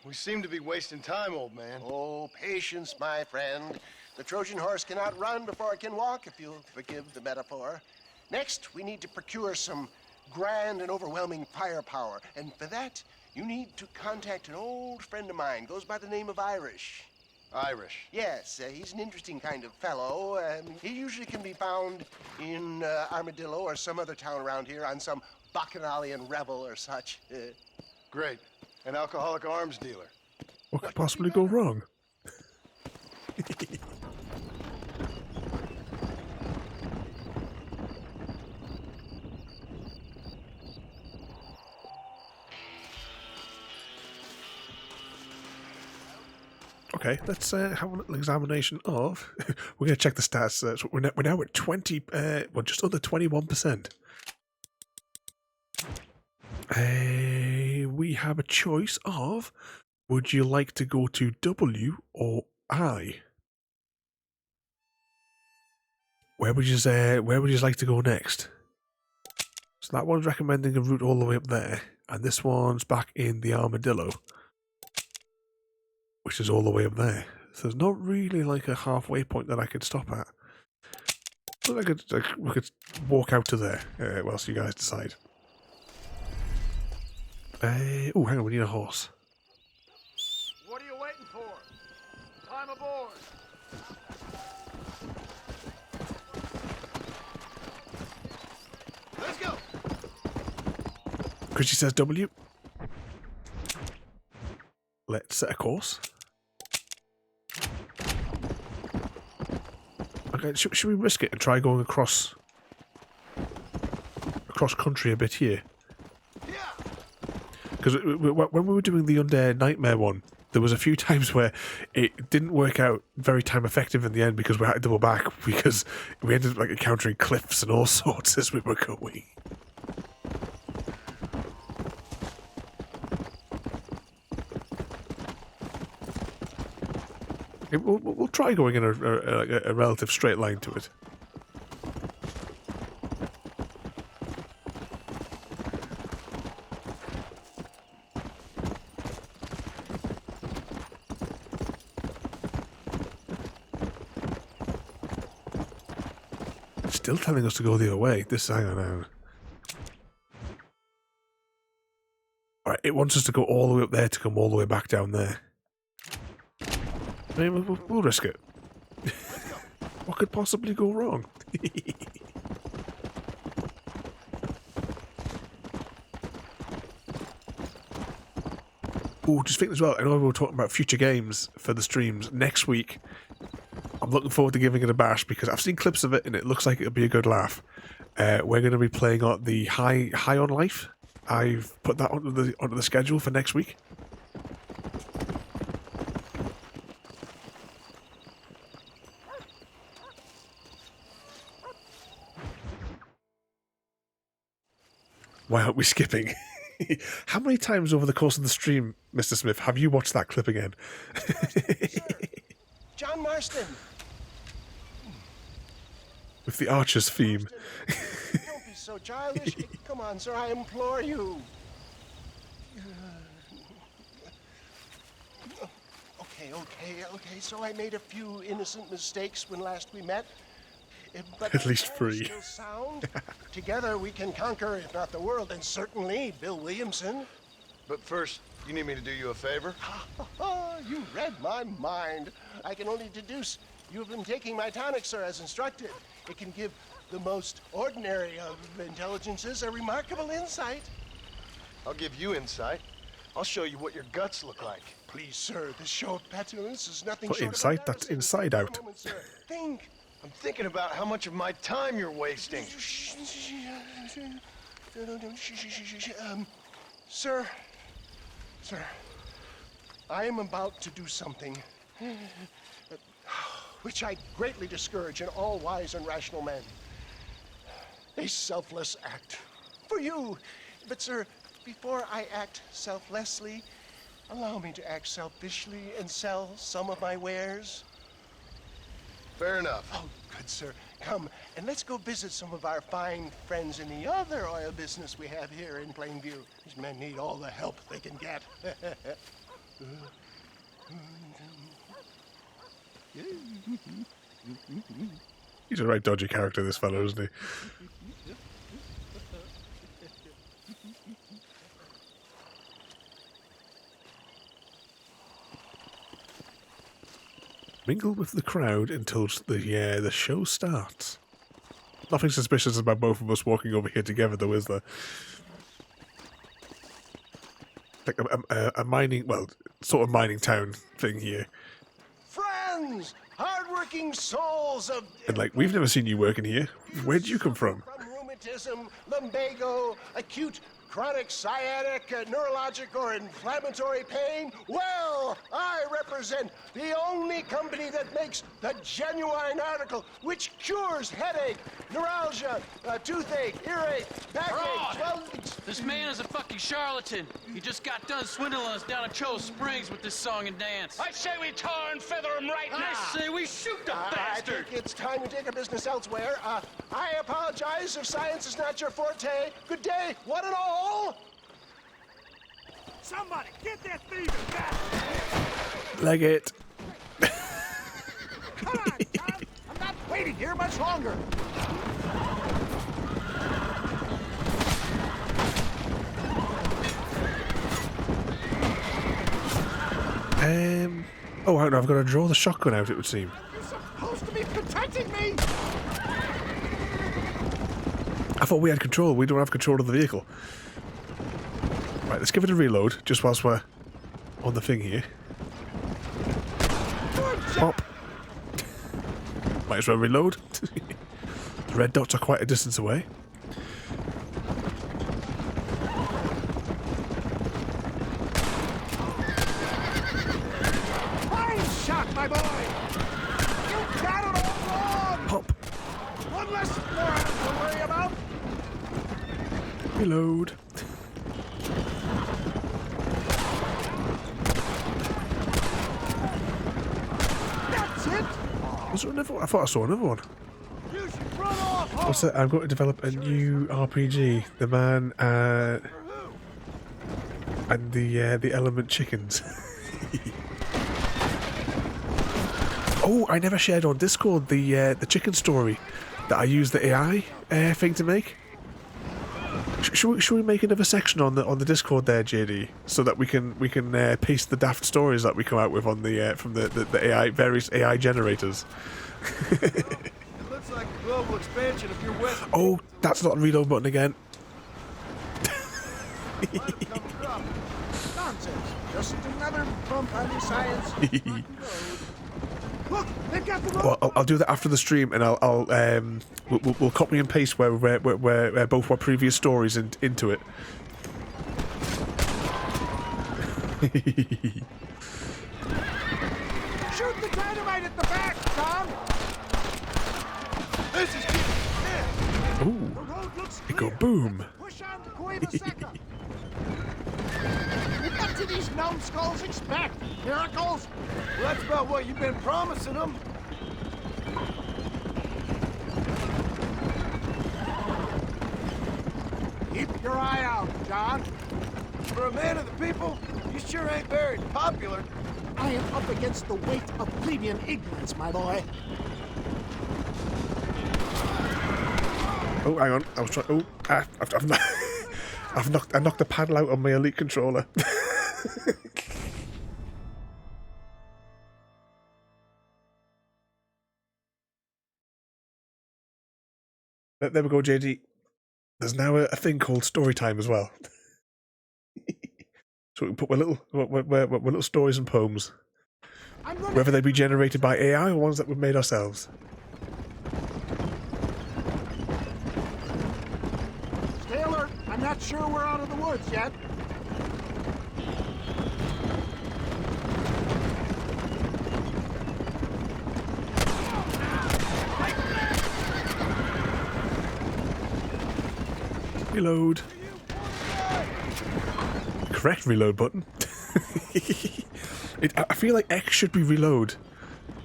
We seem to be wasting time, old man. Oh, patience, my friend. The Trojan horse cannot run before it can walk, if you'll forgive the metaphor. Next, we need to procure some grand and overwhelming firepower. And for that, you need to contact an old friend of mine. Goes by the name of Irish. Irish? Yes, he's an interesting kind of fellow. He usually can be found in Armadillo or some other town around here on some bacchanalian revel or such. Great. An alcoholic arms dealer. What could possibly go wrong? Okay, let's have a little examination of. We're going to check the stats. So we're now at 20, well, just under 21%. We have a choice of: would you like to go to W or I? Where would you like to go next? So that one's recommending a route all the way up there, and this one's back in the Armadillo, which is all the way up there. So there's not really like a halfway point that I could stop at. But we could walk out to there whilst you guys decide. Oh, hang on, we need a horse. What are you waiting for? Climb aboard. Let's go. Chrissy says W. Let's set a course. Okay, should we risk it and try going across? cross country a bit here. Because when we were doing the Undead Nightmare one, there was a few times where it didn't work out very time effective in the end because we had to double back because we ended up like encountering cliffs and all sorts as we were going. We'll try going in a relative straight line to it. Still telling us to go the other way. Hang on now. Alright, it wants us to go all the way up there to come all the way back down there. I mean, we'll risk it. What could possibly go wrong? Oh, just think as well, I know we were talking about future games for the streams next week. I'm looking forward to giving it a bash because I've seen clips of it and it looks like it'll be a good laugh. We're going to be playing on the High on Life. I've put that onto the schedule for next week. Why aren't we skipping? How many times over the course of the stream, Mr. Smith, have you watched that clip again? John Marston. With the Archer's theme. Don't be so childish. Come on, sir, I implore you. Okay, so I made a few innocent mistakes when last we met. But at least 3. Still sound. Together we can conquer, if not the world, and certainly Bill Williamson. But first, you need me to do you a favor? You read my mind. I can only deduce you have been taking my tonic, sir, as instructed. It can give the most ordinary of intelligences a remarkable insight. I'll give you insight. I'll show you what your guts look like. Please, sir, this show of petulance is nothing What short insight? of That's inside out. moment, sir. Think. I'm thinking about how much of my time you're wasting. Sir, I am about to do something which I greatly discourage in all wise and rational men. A selfless act for you. But, sir, before I act selflessly, allow me to act selfishly and sell some of my wares. Fair enough. Oh, good, sir. Come, and let's go visit some of our fine friends in the other oil business we have here in Plainview. These men need all the help they can get. He's a right dodgy character, this fellow, isn't he? Mingle with the crowd until the show starts. Nothing suspicious about both of us walking over here together, though, is there? Like a mining, well, sort of mining town thing here. Friends, hardworking souls of... And like, we've never seen you working here. Where'd you come from? From rheumatism, lumbago, acute chronic sciatic, neurologic, or inflammatory pain? Well, I represent the only company that makes the genuine article which cures headache, neuralgia, toothache, earache, backache, This man is a fucking charlatan. He just got done swindling us down at Cho Springs with this song and dance. I say we tar and feather him right now. I say we shoot the I bastard. think it's time to take our business elsewhere. I apologize if science is not your forte. Good day, one and all. Somebody, get that thieving bastard! Leg it. Come on, Tom. I'm not waiting here much longer. Oh, I've got to draw the shotgun out, it would seem. You're supposed to be protecting me. I thought we had control. We don't have control of the vehicle. Right, let's give it a reload, just whilst we're on the thing here. Pop. Might as well reload. The red dots are quite a distance away. One less moron to worry about. Reload. That's it. Was there another one? I thought I saw another one. You should run off. What's that? I'm going to develop a new RPG. The man and the element chickens. Oh, I never shared on Discord the chicken story that I used the AI thing to make. Should we make another section on the Discord there, JD, so that we can paste the daft stories that we come out with on the from the AI various AI generators. It looks like a global expansion of your West. Oh, that's not a reload button again. Nonsense. Just another bump on the science. Look, they've got the road. Well, I'll do that after the stream, and we'll copy and paste where both our previous stories into it. Shoot the dynamite at the back, Tom. This is getting Ooh, The road looks it clear. go boom. Push on to Cueva Seca. What do these numbskulls expect? Miracles? Well, that's about what you've been promising them. Keep your eye out, John. For a man of the people, you sure ain't very popular. I am up against the weight of plebeian ignorance, my boy. Oh, hang on. I was trying. Oh, I knocked the paddle out on my Elite controller. There we go, JD. There's now a thing called story time as well. So we can put my little stories and poems, whether they be generated by AI or ones that we've made ourselves. Stay alert. I'm not sure we're out of the woods yet. Reload. Correct reload button. I feel like X should be reload.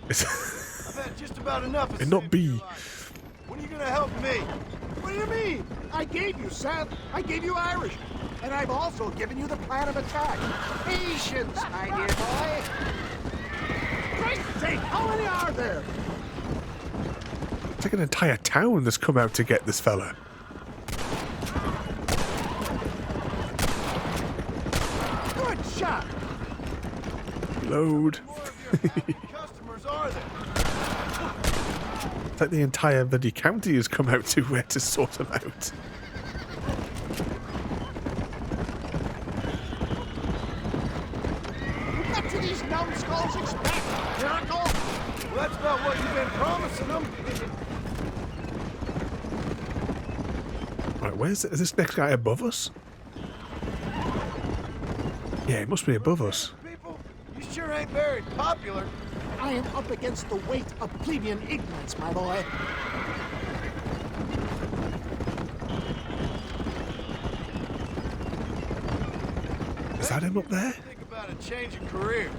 I've had just about enough of And not saving B. your life. When are you gonna help me? What do you mean? I gave you Seth. I gave you Irish. And I've also given you the plan of attack. Patience, my dear boy. Great sake, how many are there? It's like an entire town that's come out to get this fella. Good shot. Load. Customers are there? It's like the entire bloody county has come out to sort them out. What do these numbskulls expect? Miracle? Well, that's about what you've been promising them. Right, is this next guy above us? Yeah, he must be above us. People, you sure ain't very popular. I am up against the weight of plebeian ignorance, my boy. Is that him up there? Think about a change of career.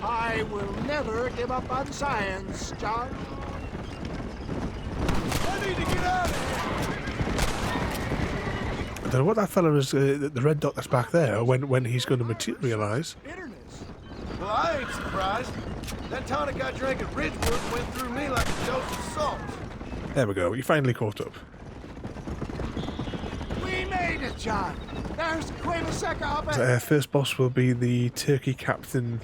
I will never give up on science, John. I need to get out of here. I don't know what that fella is, the red dot that's back there, or when he's going to materialise. Bitterness. Well, I ain't surprised. That tonic I drank at Ridgewood went through me like a dose of salt. There we go, you finally caught up. We made it, John. There's Cueva Seca up ahead. First boss will be the turkey captain.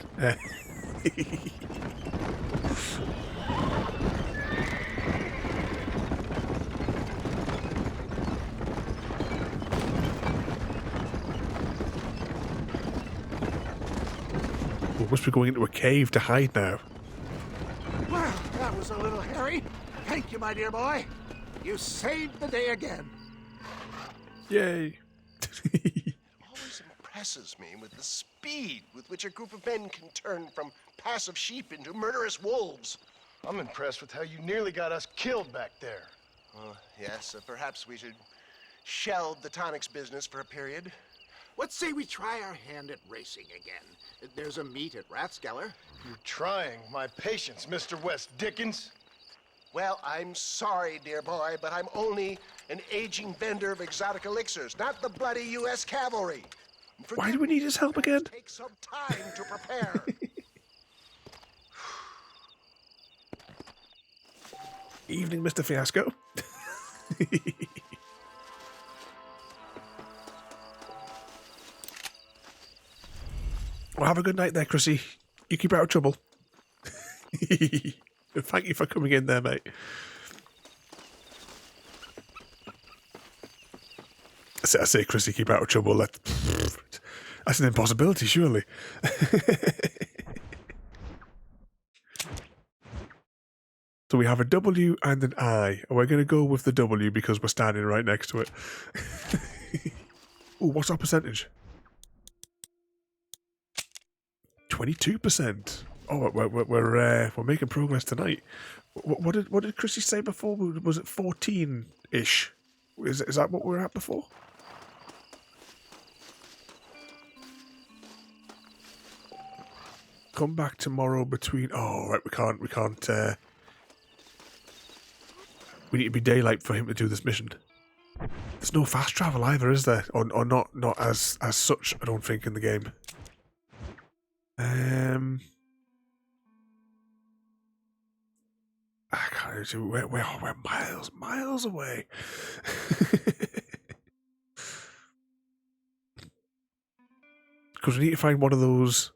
We must be going into a cave to hide now. Well, that was a little hairy. Thank you, my dear boy. You saved the day again. Yay. Always impresses me with the speed with which a group of men can turn from passive sheep into murderous wolves. I'm impressed with how you nearly got us killed back there. Yes, perhaps we should shelve the tonics business for a period. Let's say we try our hand at racing again. There's a meet at Rathskeller. You're trying my patience, Mr. West Dickens. Well, I'm sorry, dear boy, but I'm only an aging vendor of exotic elixirs, not the bloody U.S. cavalry. Why do we need his help again? Take some time to prepare. Evening, Mr. Fiasco. Well, have a good night there, Chrissy. You keep out of trouble. Thank you for coming in there, mate. I say, Chrissy, keep out of trouble. That's an impossibility, surely. So we have a W and an I. And we're going to go with the W because we're standing right next to it. Ooh, what's our percentage? 22%. Oh, we're making progress tonight. What did Chrissy say before? Was it 14-ish? Is that what we were at before? Come back tomorrow between. Oh, right, we can't. We need to be daylight for him to do this mission. There's no fast travel either, is there? Or not as such, I don't think, in the game. I can't. We're miles away. Because we need to find one of those.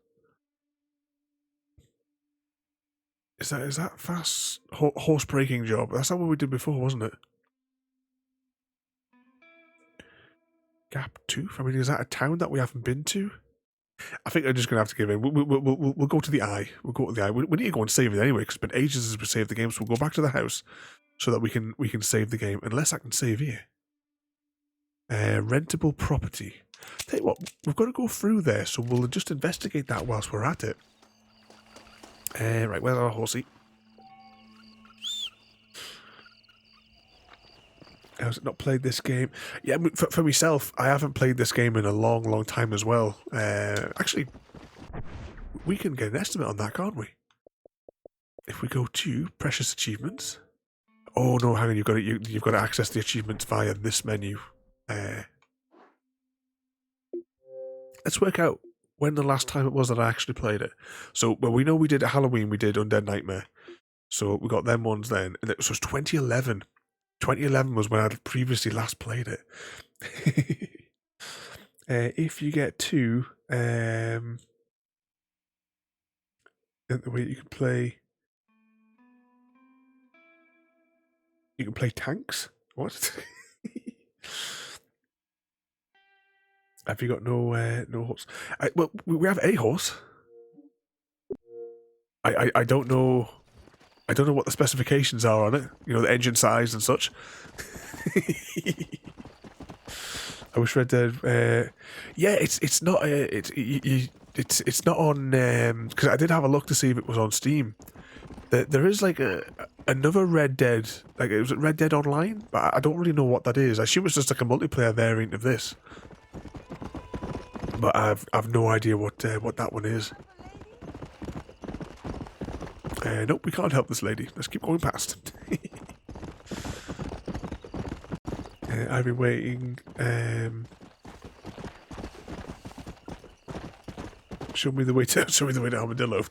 Is that fast horse breaking job? That's not what we did before, wasn't it? Gap Tooth? I mean, is that a town that we haven't been to? I think I'm just going to have to give in. We'll go to the Eye. We'll go to the Eye. We need to go and save it anyway, because it's been ages since we saved the game, so we'll go back to the house so that we can save the game, unless I can save here. Rentable property. Tell you what, we've got to go through there, so we'll just investigate that whilst we're at it. Right, where's our horsey? I've not played this game. Yeah, for myself, I haven't played this game in a long time as well. Actually, we can get an estimate on that, can't we? If we go to Precious Achievements. Oh no, hang on, you've got to access the achievements via this menu. Let's work out when the last time it was that I actually played it. So, well, we know we did at Halloween, we did Undead Nightmare. So we got them ones then. So it was 2011. 2011 was when I'd previously last played it. If you get to the way you can play tanks. What? Have you got no horse? Well, we have a horse. I don't know. I don't know what the specifications are on it. You know, the engine size and such. I wish Red Dead. Yeah, it's not. It's not on. Because I did have a look to see if it was on Steam. There is like another Red Dead. Like, it was Red Dead Online, but I don't really know what that is. I assume it's just like a multiplayer variant of this. But I've no idea what that one is. Nope, we can't help this lady. Let's keep going past. I've been waiting. Show me the way to Armadillo.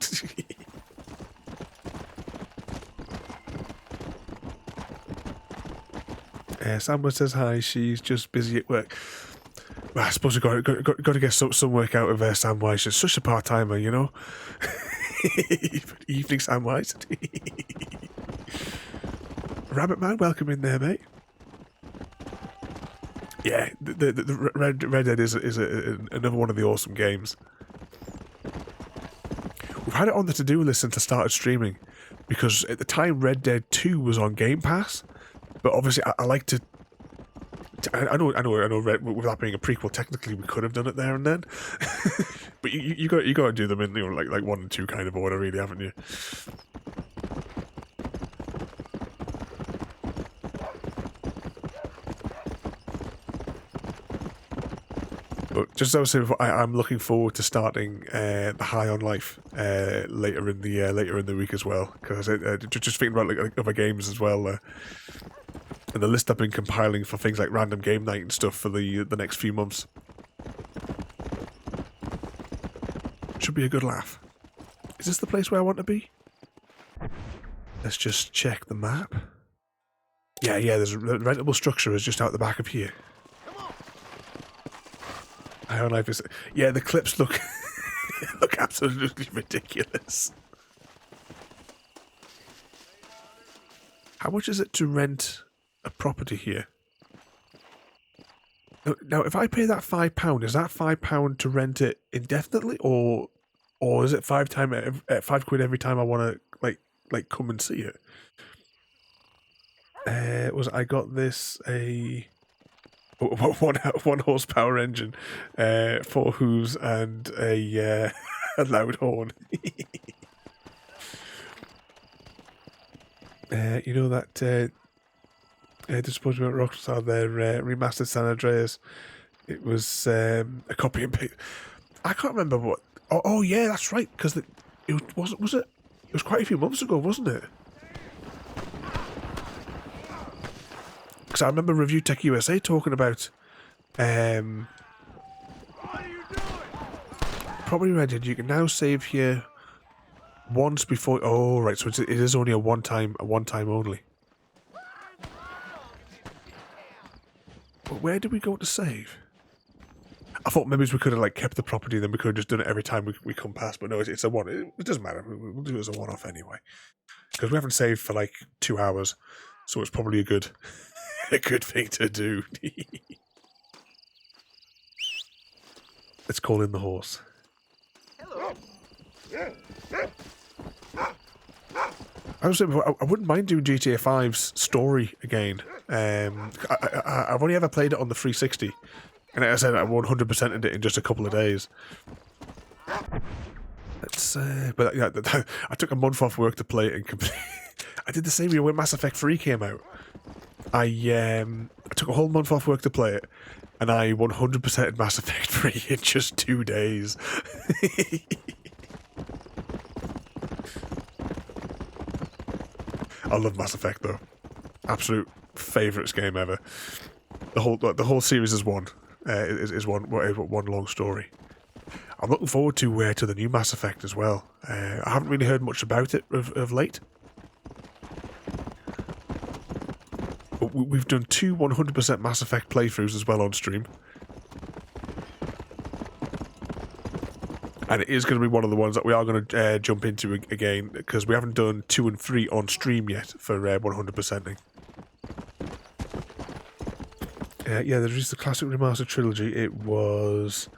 Sandra says hi. She's just busy at work. Well, I suppose we've got to get some work out of Samwise. She's such a part-timer, you know. Evening, Samwise. Rabbit Man, welcome in there, mate. Yeah, the Red Dead is another one of the awesome games. We've had it on the to-do list since I started streaming, because at the time Red Dead 2 was on Game Pass, but obviously I like to. I know. With that being a prequel, technically we could have done it there and then, but you got to do them in, you know, like 1 and 2 kind of order, really, haven't you? But just as I was saying before, I'm looking forward to starting the High on Life later in the week as well, because just thinking about like other games as well, and the list I've been compiling for things like random game night and stuff for the next few months. Should be a good laugh. Is this the place where I want to be? Let's just check the map. Yeah, there's a rentable structure is just out the back of here. High on Life is... Yeah, the clips look look absolutely ridiculous. How much is it to rent a property here? Now, if I pay that £5, is that £5 to rent it indefinitely, or is it £5 every time I want to like come and see it? I got this a 1 horsepower engine, 4 hooves, and a loud horn. You know that Disposable Rockstar, their remastered San Andreas. It was a copy and paste. I can't remember what. Oh yeah, that's right. Because it was it. It was quite a few months ago, wasn't it? Because I remember Review Tech USA talking about probably rented. You can now save here once before. Oh right, so it is only a one time only. But where did we go to save? I thought maybe we could have like kept the property, then we could have just done it every time we come past. But no, it's a one. It doesn't matter. We'll do it as a one-off anyway, because we haven't saved for like 2 hours, so it's probably a good thing to do. Let's call in the horse. Hello. I was saying before, I wouldn't mind doing GTA 5's story again. I've only ever played it on the 360, and like I said, I 100%ed it in just a couple of days. But yeah, I took a month off work to play it and complete. I did the same year when Mass Effect 3 came out. I took a whole month off work to play it, and I 100%ed Mass Effect 3 in just 2 days. I love Mass Effect though. Absolute favourites game ever. The whole series is one long story. I'm looking forward to the new Mass Effect as well. I haven't really heard much about it of late. But we've done 2 100% Mass Effect playthroughs as well on stream. And it is going to be one of the ones that we are going to jump into again, because we haven't done 2 and 3 on stream yet for 100%ing. Yeah, there's just the classic remastered trilogy. It was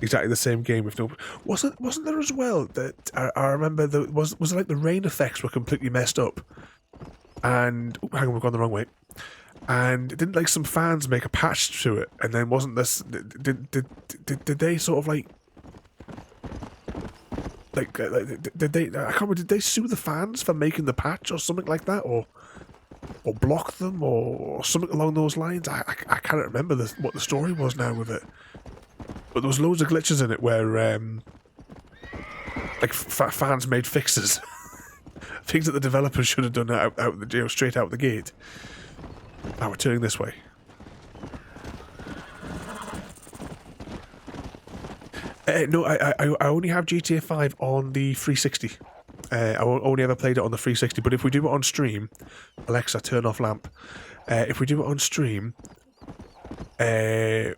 exactly the same game with no. Wasn't there as well that I remember? Was it like the rain effects were completely messed up? And hang on, we've gone the wrong way. And didn't like some fans make a patch to it? And then wasn't this? Did they sort of like? Did they? I can't remember. Did they sue the fans for making the patch or something like that, or block them, or something along those lines? I can't remember what the story was now with it. But there was loads of glitches in it where fans made fixes, things that the developers should have done straight out the gate. Now we're turning this way. No, I only have GTA 5 on the 360. I only ever played it on the 360, but if we do it on stream... Alexa, turn off lamp. If we do it on stream,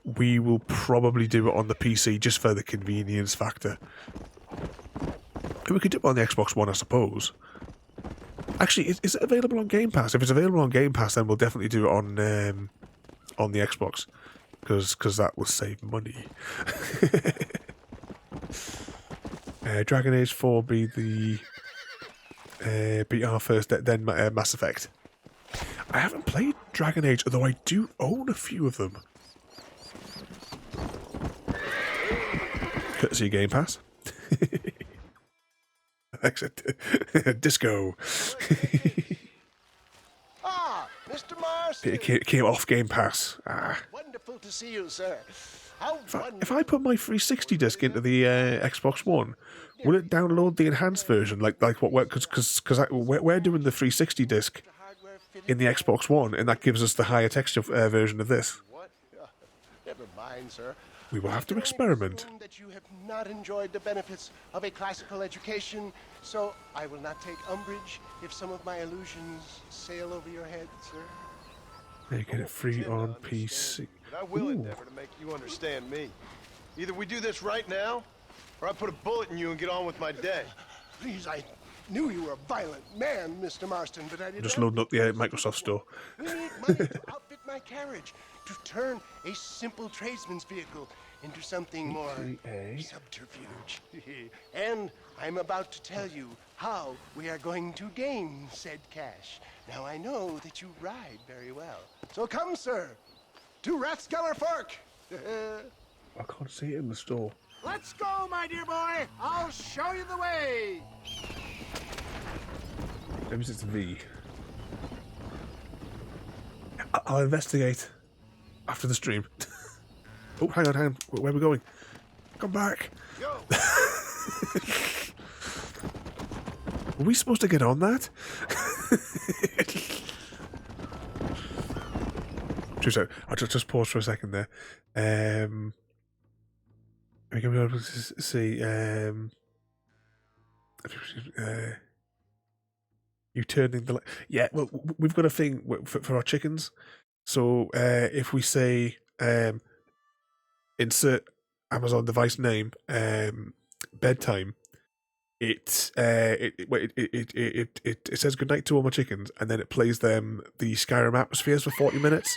we will probably do it on the PC just for the convenience factor. And we could do it on the Xbox One, I suppose. Actually, is it available on Game Pass? If it's available on Game Pass, then we'll definitely do it on the Xbox, because that will save money. Dragon Age 4 be our first, then Mass Effect. I haven't played Dragon Age, although I do own a few of them. Courtesy of Game Pass. Disco. Mr. Marston. It came off Game Pass. Wonderful to see you, sir. How If I put my 360 disc into the Xbox One, will it download the enhanced version? Like what? Because we're doing the 360 disc in the Xbox One, and that gives us the higher texture version of this. What? Never mind, sir. We will have to I experiment. assume that you have not enjoyed the benefits of a classical education, so I will not take umbrage if some of my illusions sail over your head, sir. They get it free on PC. But I will endeavor to make you understand me. Either we do this right now, or I put a bullet in you and get on with my day. Please, I knew you were a violent man, Mr. Marston, but I did Just not... loading up the Microsoft Store. We need money to outfit my carriage, to turn a simple tradesman's vehicle into something more subterfuge. And I'm about to tell you how we are going to gain said cash. Now, I know that you ride very well. So come, sir, to Rathskeller Fork. I can't see it in the store. Let's go, my dear boy. I'll show you the way. Maybe it's V. I'll investigate after the stream. Oh, hang on. Where are we going? Come back. Were we supposed to get on that? I'll just pause for a second there. Are we going to be able to see? You turning the light. Yeah, well, we've got a thing for our chickens. So if we say insert Amazon device name bedtime, it says goodnight to all my chickens, and then it plays them the Skyrim atmospheres for 40 minutes.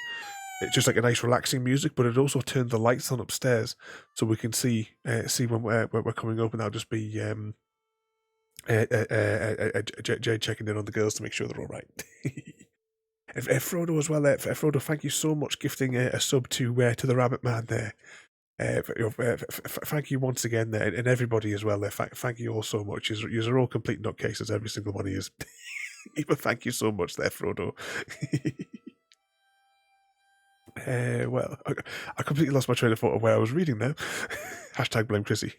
It's just like a nice relaxing music, but it also turned the lights on upstairs so we can see when we're coming up, and that'll just be Jade checking in on the girls to make sure they're all right. And Frodo as well. Frodo, thank you so much, gifting a sub to the Rabbit Man there. Thank you once again there, and everybody as well there. Thank you all so much. You're all complete nutcases, every single one of you. But thank you so much there, Frodo. Well, I completely lost my train of thought of where I was reading now. Hashtag blame Chrissy.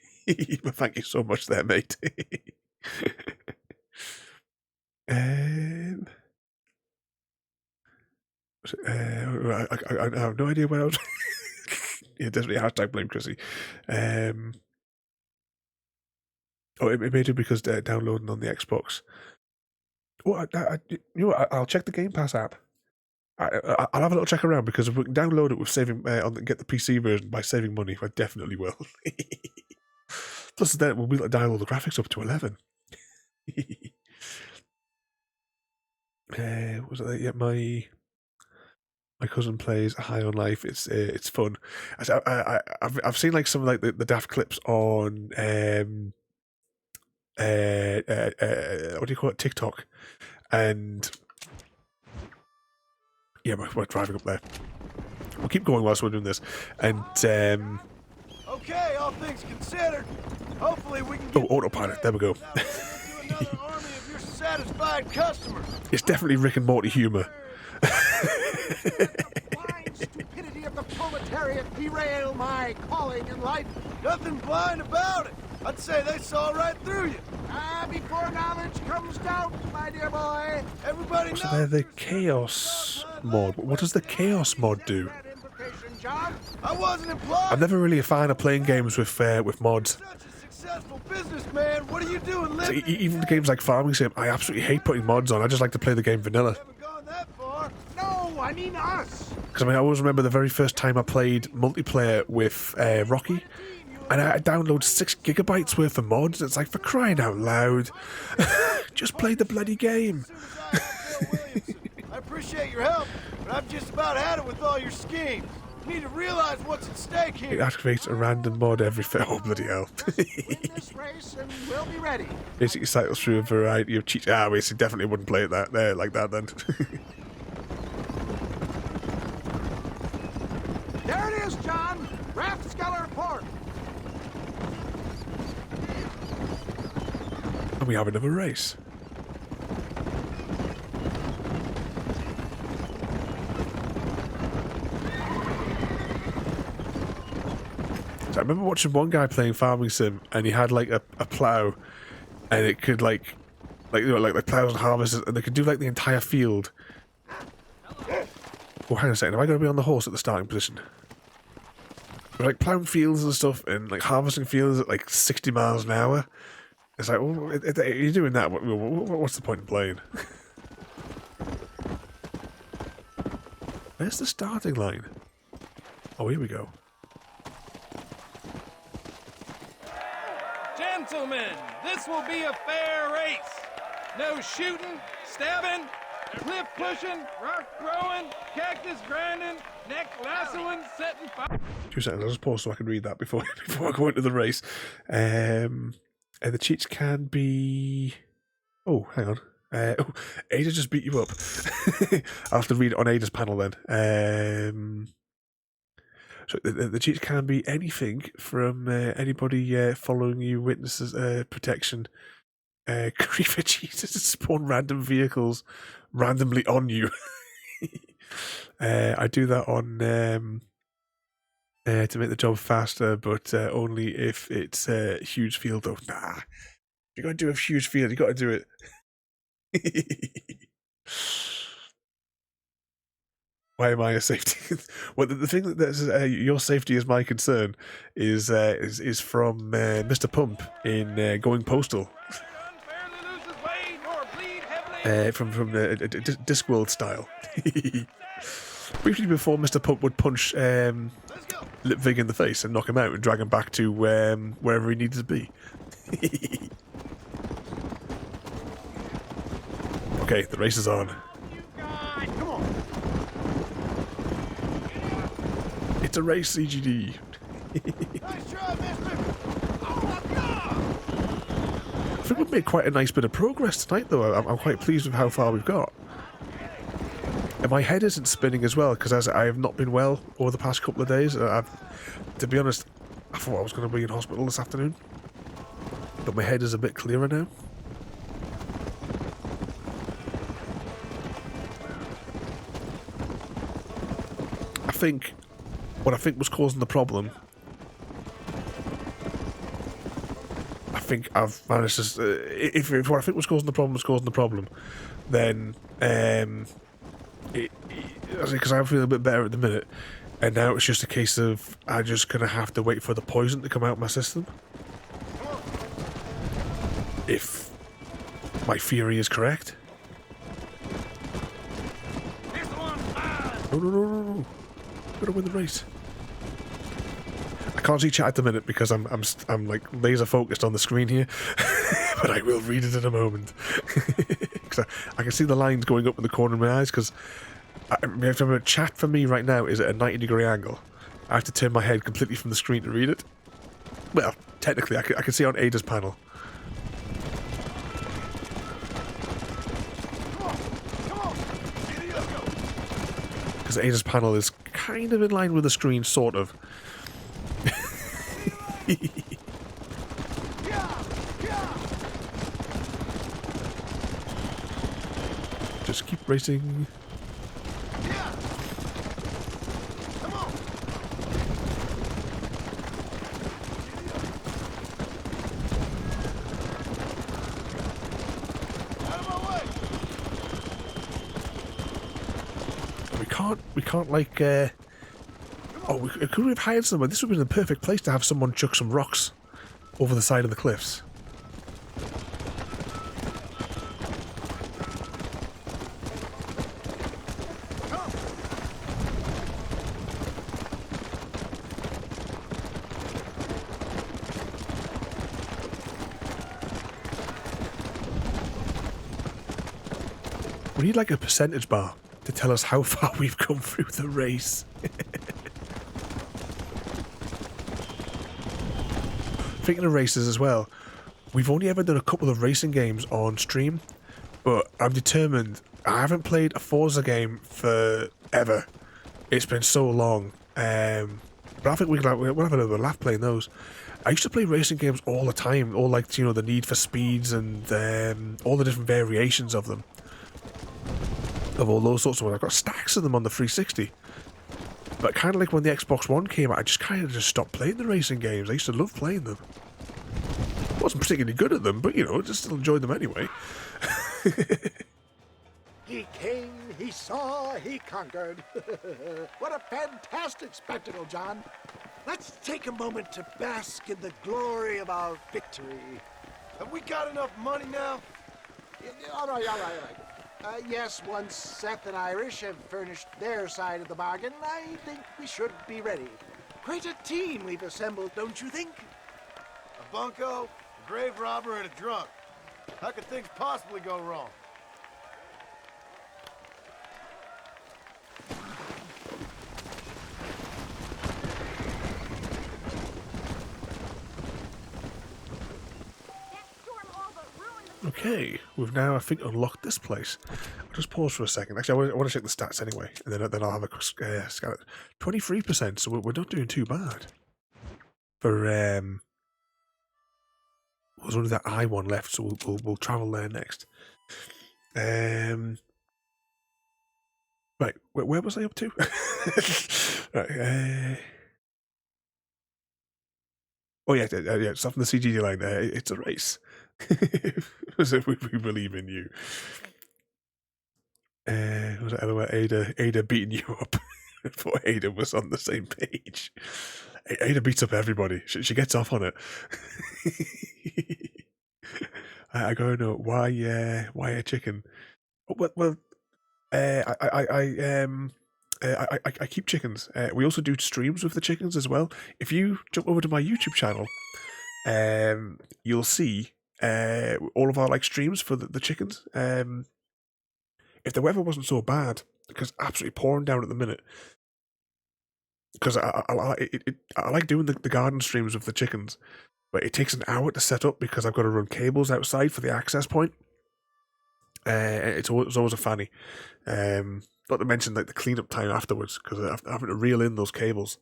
But thank you so much there, mate. I have no idea where I was. Yeah, definitely hashtag blame Chrissy. It may do because they're downloading on the Xbox. Oh, I'll check the Game Pass app. I'll have a little check around, because if we can download it with saving get the PC version by saving money, I definitely will. Plus, then we'll be able to dial all the graphics up to 11. Was it? Yeah, my cousin plays High on Life. It's fun. I've seen like some of like the daft clips on what do you call it, TikTok, and yeah, we're driving up there. We'll keep going whilst we're doing this, and Okay, all things considered, hopefully we can get autopilot. There we go. another army of your satisfied customers. It's definitely Rick and Morty humor. Blind stupidity of the proletariat derail my calling in life. Nothing blind about it. I'd say they saw right through you. Before knowledge comes doubt, my dear boy. Everybody knows. So they're the Chaos mod. What does the Chaos mod do? I wasn't implied. I'm never really a fan of playing games with mods. Such a successful businessman. What are you doing So living? even the games like Farming Sim, I absolutely hate putting mods on. I just like to play the game vanilla. Gone that far. No, I mean us. Because I always remember the very first time I played multiplayer with Rocky, and I downloaded 6 gigabytes worth of mods. It's like, for crying out loud, just play the bloody game. I appreciate your help, but I've just about had it with all your schemes. You need to realize what's at stake It here. activates a random mod every oh bloody hell. This race and we'll be ready. Basically cycles through a variety of cheats. Basically definitely wouldn't play it like that then. There it is, John. Rathskeller Port. And we have another race. So I remember watching one guy playing Farming Sim, and he had like a plow, and it could like plows and harvesters, and they could do like the entire field. Oh, hang on a second, am I going to be on the horse at the starting position? But, like plowing fields and stuff, and like harvesting fields at like 60 miles an hour. It's like, well, you're doing that. What's the point in playing? Where's the starting line? Oh, here we go. Gentlemen, this will be a fair race. No shooting, stabbing, cliff pushing, rock throwing, cactus grinding, neck lassoing, setting fire. 2 seconds, I'll just pause so I can read that before I go into the race. The cheats can be... Oh, hang on. Ada just beat you up. I'll have to read it on Ada's panel then. So the cheats can be anything from anybody following you, witnesses, protection, creeper cheats to spawn random vehicles randomly on you. I do that on to make the job faster, but only if it's a huge field though. Nah, you got to do a huge field. You got to do it. Why am I a safety? Well, the thing that says your safety is my concern is from Mr. Pump in Going Postal. From the Discworld style. Briefly before Mr. Pump would punch Litvig in the face and knock him out and drag him back to wherever he needed to be. Okay, the race is on. It's a race, CGD. I think we've made quite a nice bit of progress tonight, though. I'm quite pleased with how far we've got. And my head isn't spinning as well, because as I have not been well over the past couple of days. To be honest, I thought I was going to be in hospital this afternoon. But my head is a bit clearer now. What I think was causing the problem, I think I've managed to... If what I think was causing the problem then... Because I'm feeling a bit better at the minute, and now it's just a case of I'm just going to have to wait for the poison to come out of my system. If my theory is correct. No. Gotta win the race. I can't see chat at the minute because I'm like laser focused on the screen here, but I will read it in a moment. Because I can see the lines going up in the corner of my eyes. Because chat for me right now is at a 90-degree angle. I have to turn my head completely from the screen to read it. Well, technically, I can see on Ada's panel. Because Ada's panel is kind of in line with the screen, sort of. Just keep racing. We can't like, could we have hired someone? This would have been the perfect place to have someone chuck some rocks over the side of the cliffs. We need like a percentage bar to tell us how far we've come through the race. Thinking of races as well, we've only ever done a couple of racing games on stream, but I'm determined. I haven't played a Forza game forever. It's been so long. But I think we'll have another laugh playing those. I used to play racing games all the time, all like, you know, the Need for Speeds and all the different variations of them. Of all those sorts of ones. I've got stacks of them on the 360. But kind of like when the Xbox One came out, I just kind of stopped playing the racing games. I used to love playing them. Wasn't particularly good at them, but you know, just still enjoyed them anyway. He came, he saw, he conquered. What a fantastic spectacle, John. Let's take a moment to bask in the glory of our victory. Have we got enough money now? All right. Yes, once Seth and Irish have furnished their side of the bargain, I think we should be ready. Quite a team we've assembled, don't you think? A bunco, a grave robber, and a drunk. How could things possibly go wrong? Okay, we've now, I think, unlocked this place. I'll just pause for a second. Actually, I want to check the stats anyway, and then I'll have a scan. 23%, so we're not doing too bad. For there's only that I one left, so we'll travel there next. Right, where was I up to? Right. Oh yeah, stuff in the CGD line. It's a race. As if we believe in you. Was it otherwise Ada beating you up? I thought Ada was on the same page. Ada beats up everybody. She gets off on it. I gotta know why a chicken. Well, I keep chickens. We also do streams with the chickens as well. If you jump over to my YouTube channel, you'll see all of our like streams for the chickens. If the weather wasn't so bad, because it's absolutely pouring down at the minute, because I like doing the garden streams with the chickens, but it takes an hour to set up because I've got to run cables outside for the access point. It's always a fanny. Not to mention like the cleanup time afterwards, because having to reel in those cables.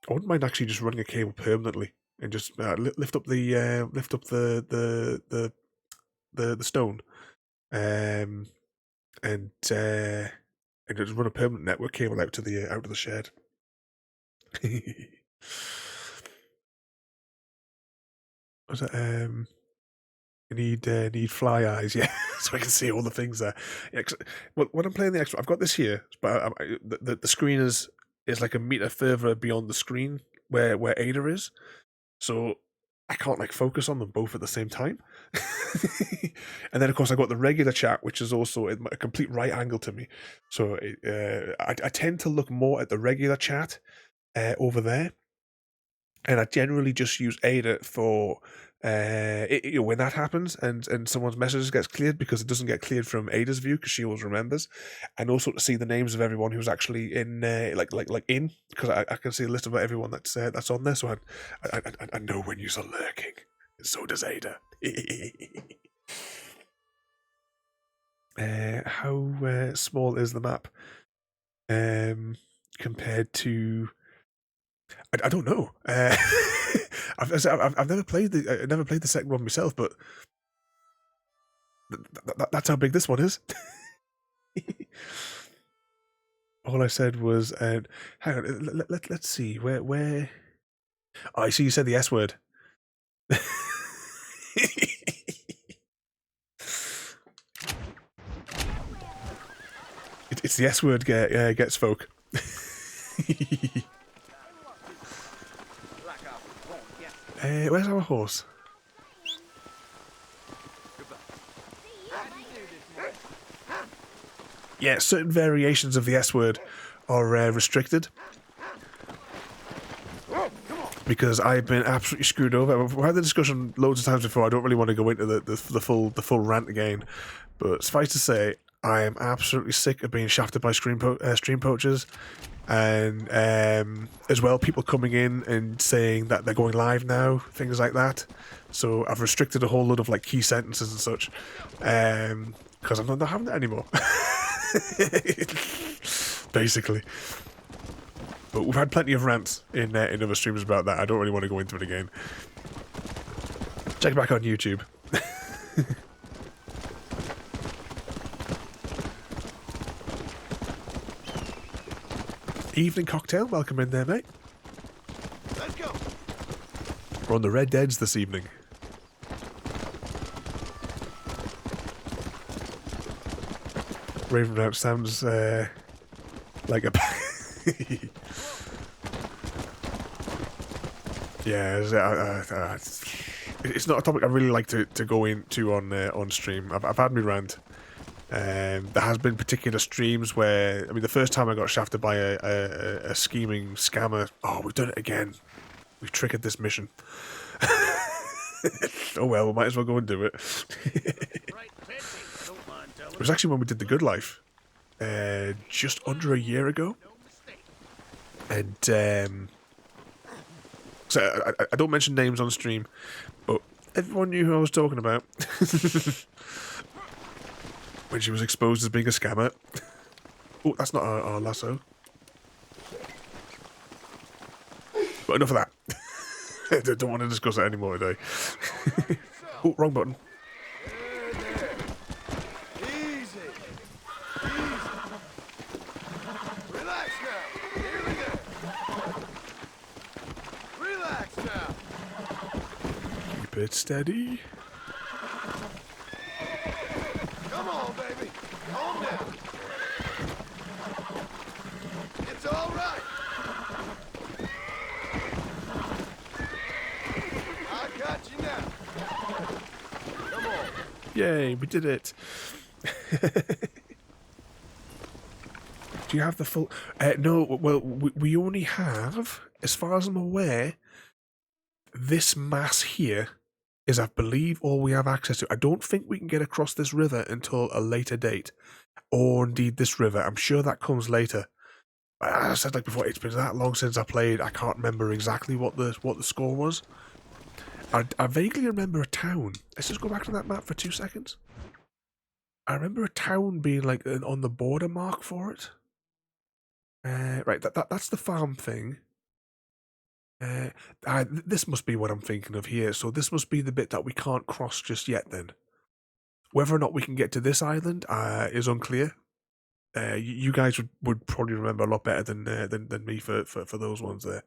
I wouldn't mind actually just running a cable permanently and just lift up the stone, and just run a permanent network cable out to the shed. Was it you need fly eyes, yeah, so I can see all the things there. Yeah, well, when I'm playing the Xbox, I've got this here, but the screen is like a meter further beyond the screen where Ada is, so I can't like focus on them both at the same time. And then of course I got the regular chat, which is also a complete right angle to me. So I tend to look more at the regular chat over there, and I generally just use Ada for when that happens and someone's message gets cleared, because it doesn't get cleared from Ada's view because she always remembers, and also to see the names of everyone who's actually in in, because I can see a list of everyone that's on there, so I know when you're lurking, and so does Ada. How small is the map compared to? I don't know. I've never played the second one myself, but that's how big this one is. All I said was, hang on, let's see where. Oh, I see. You said the S word. It's the S word gets folk. Where's our horse? Yeah, certain variations of the S word are restricted, because I've been absolutely screwed over. We've had the discussion loads of times before. I don't really want to go into the full rant again, but suffice to say, I am absolutely sick of being shafted by stream poachers, and as well people coming in and saying that they're going live now, things like that. So I've restricted a whole lot of like key sentences and such, because I'm not having it anymore. Basically. But we've had plenty of rants in other streams about that. I don't really want to go into it again. Check it back on YouTube. Evening cocktail, welcome in there, mate. Let's go. We're on the Red Deads this evening. Ravenholm sounds like a... yeah, it's not a topic I really like to go into on stream. I've had me rant. There has been particular streams where, I mean, the first time I got shafted by a scheming scammer. Oh, we've done it again. We've triggered this mission. Oh well, we might as well go and do it. It was actually when we did The Good Life, just under a year ago. And so I don't mention names on stream, but everyone knew who I was talking about. When she was exposed as being a scammer. Oh, that's not our lasso. But enough of that. I don't want to discuss it anymore today. Oh, wrong button. Easy. Relax now. Nearly there. Relax now. Keep it steady. Come on, baby. Calm down. It's all right. I got you now. Come on. Yay, we did it. Do you have the full... no, well, we only have, as far as I'm aware, this mass here is, I believe, all we have access to. I don't think we can get across this river until a later date. Or indeed this river. I'm sure that comes later. As I said like before, it's been that long since I played, I can't remember exactly what the score was. I vaguely remember a town. Let's just go back to that map for 2 seconds. I remember a town being like on the border mark for it. Right, that's the farm thing. This must be what I'm thinking of here. So this must be the bit that we can't cross just yet then. Whether or not we can get to this island is unclear. You guys would probably remember a lot better than me for those ones there.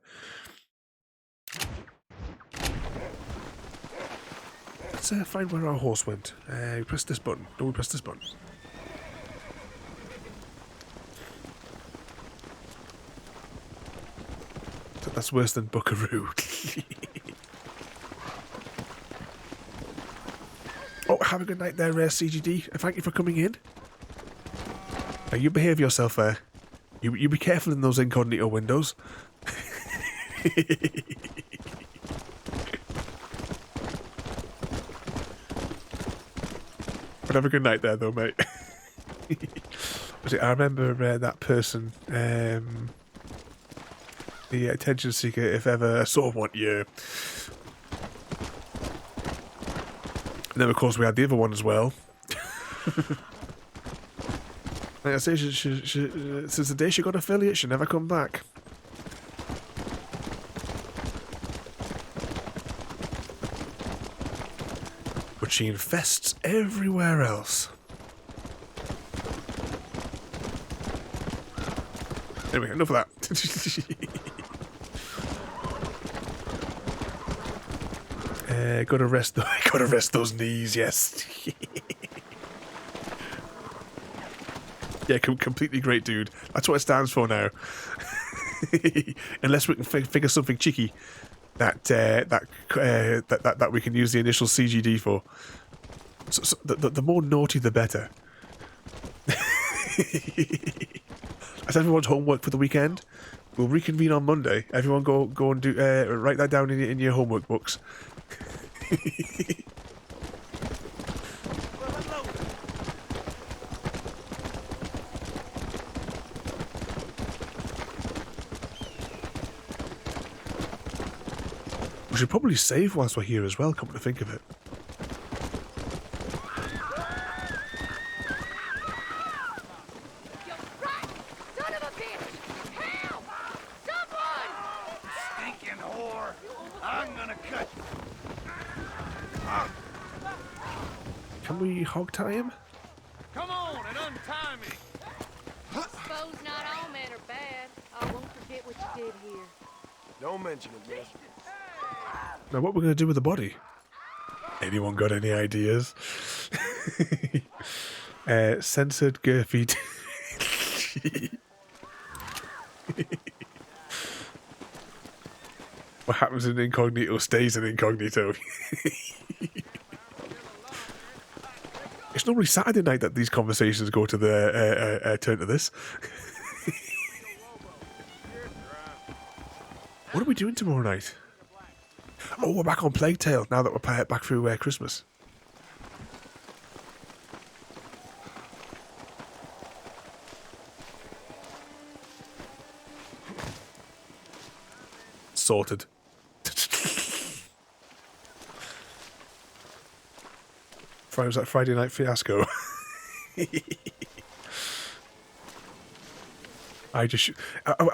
Let's find where our horse went. We press this button. No, we press this button. That's worse than Buckaroo. Oh, have a good night there, CGD. Thank you for coming in. Now, you behave yourself there. You be careful in those incognito windows. But have a good night there, though, mate. I remember that person, the attention seeker, if ever I sort of want you. And then, of course, we had the other one as well. Like I say, since the day she got affiliate, she never come back. But she infests everywhere else. Anyway, enough of that. Gotta rest those knees, yes. Yeah, completely great, dude. That's what it stands for now. Unless we can figure something cheeky that we can use the initial CGD for. So the more naughty, the better. That's everyone's homework for the weekend. We'll reconvene on Monday. Everyone go and do write that down in your homework books. We should probably save whilst we're here as well, come to think of it. Son of a bitch! Help! Someone! Stinking whore! I'm gonna cut you. Can we hog tie him? Come on and untie me. Suppose not all men are bad. I won't Don't mention it, miss. Now, what we're going to do with the body? Anyone got any ideas? Censored girthy. What happens in incognito stays in incognito. It's normally Saturday night that these conversations go to the turn to this. What are we doing tomorrow night? Oh, we're back on Plague Tale now that we're back through Christmas. Sorted. Was that Friday Night Fiasco? I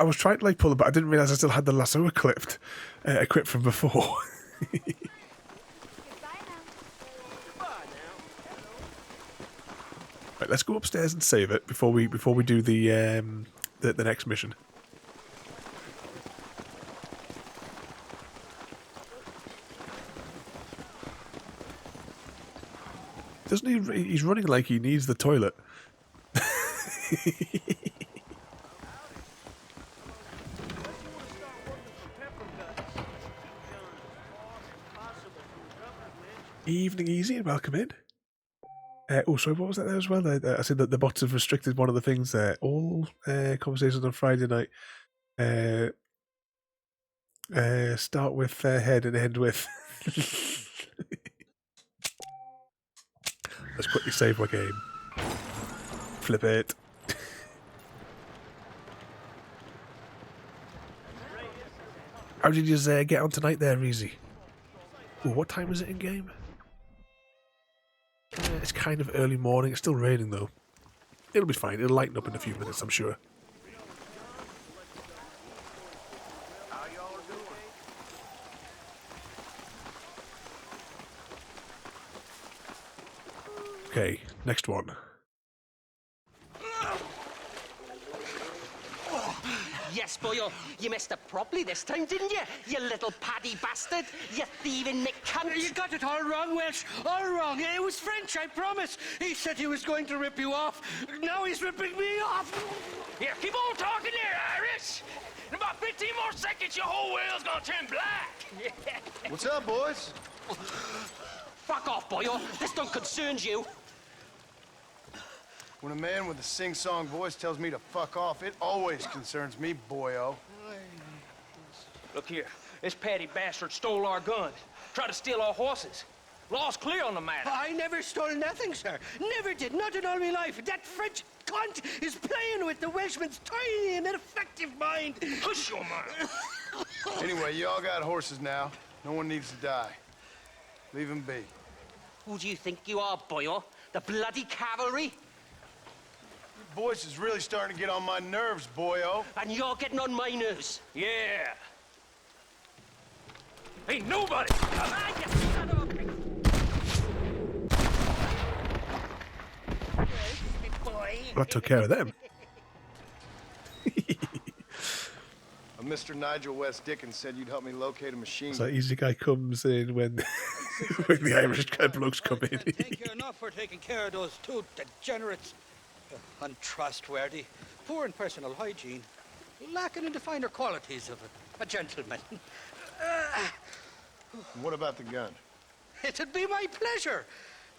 was trying to like pull it, but I didn't realise I still had the lasso equipped from before. Right, let's go upstairs and save it before we do the next mission. Doesn't he? He's running like he needs the toilet. Evening easy and welcome in. Oh, sorry, what was that there as well? I said that the bots have restricted one of the things there. All conversations on Friday night start with head and end with. Let's quickly save my game. Flip it. How did you get on tonight there, Reezy? Ooh, what time is it in game? It's kind of early morning. It's still raining though. It'll be fine. It'll lighten up in a few minutes, I'm sure. Okay, next one. Yes, boyo, you messed up properly this time, didn't you? You little paddy bastard. You thieving McCunt. You got it all wrong, Welsh. All wrong. It was French, I promise. He said he was going to rip you off. Now he's ripping me off. Here, keep on talking there, Irish. In about 15 more seconds, your whole whale's gonna turn black. What's up, boys? Fuck off, boyo. This don't concern you. When a man with a sing-song voice tells me to fuck off, it always concerns me, boyo. Look here, this patty bastard stole our guns, tried to steal our horses. Law's clear on the matter. I never stole nothing, sir. Never did. Not in all my life. That French cunt is playing with the Welshman's tiny and ineffective mind. Hush your mouth. Anyway, you all got horses now. No one needs to die. Leave them be. Who do you think you are, boyo? The bloody cavalry? Your voice is really starting to get on my nerves, boyo. And you're getting on my nerves. Yeah. Ain't nobody. Ah, you son of a... boy. That took care of them. Mr. Nigel West Dickens said you'd help me locate a machine. So easy guy comes in when when the Irish blokes come in. Thank you enough for taking care of those two degenerates. Untrustworthy, poor in personal hygiene, lacking in the finer qualities of a gentleman. What about the gun? It'd be my pleasure.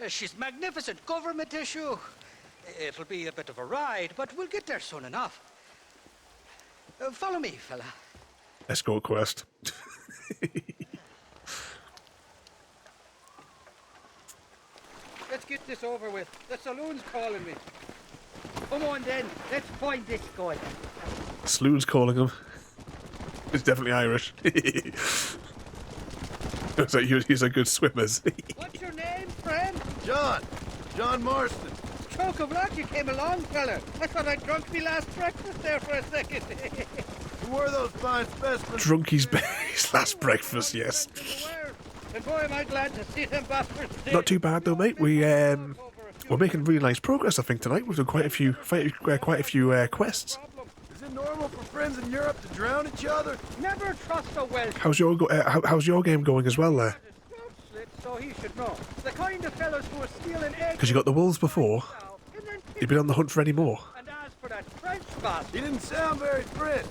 She's magnificent, government issue. It'll be a bit of a ride, but we'll get there soon enough. Follow me, fella. Escort quest. Let's get this over with. The saloon's calling me. Come on then, let's find this guy. Sloon's calling him. He's definitely Irish. So he's a good swimmer. What's your name, friend? John Marston. Choke of luck you came along, fella. I thought I drunk me last breakfast there for a second. Who were those fine specimens? Drunk his last breakfast, yes. And boy, am I glad to see them bastards. Not too bad though, mate. We're making really nice progress, I think, tonight. We've done quite a few quests. Is it normal for friends in Europe to drown each other? Never trust a Welsh. How's your game going as well there? So he should know. The kind of fellas who are stealing eggs. Because you got the wolves before. You've been on the hunt for any more. And as for that French bastard. He didn't sound very French.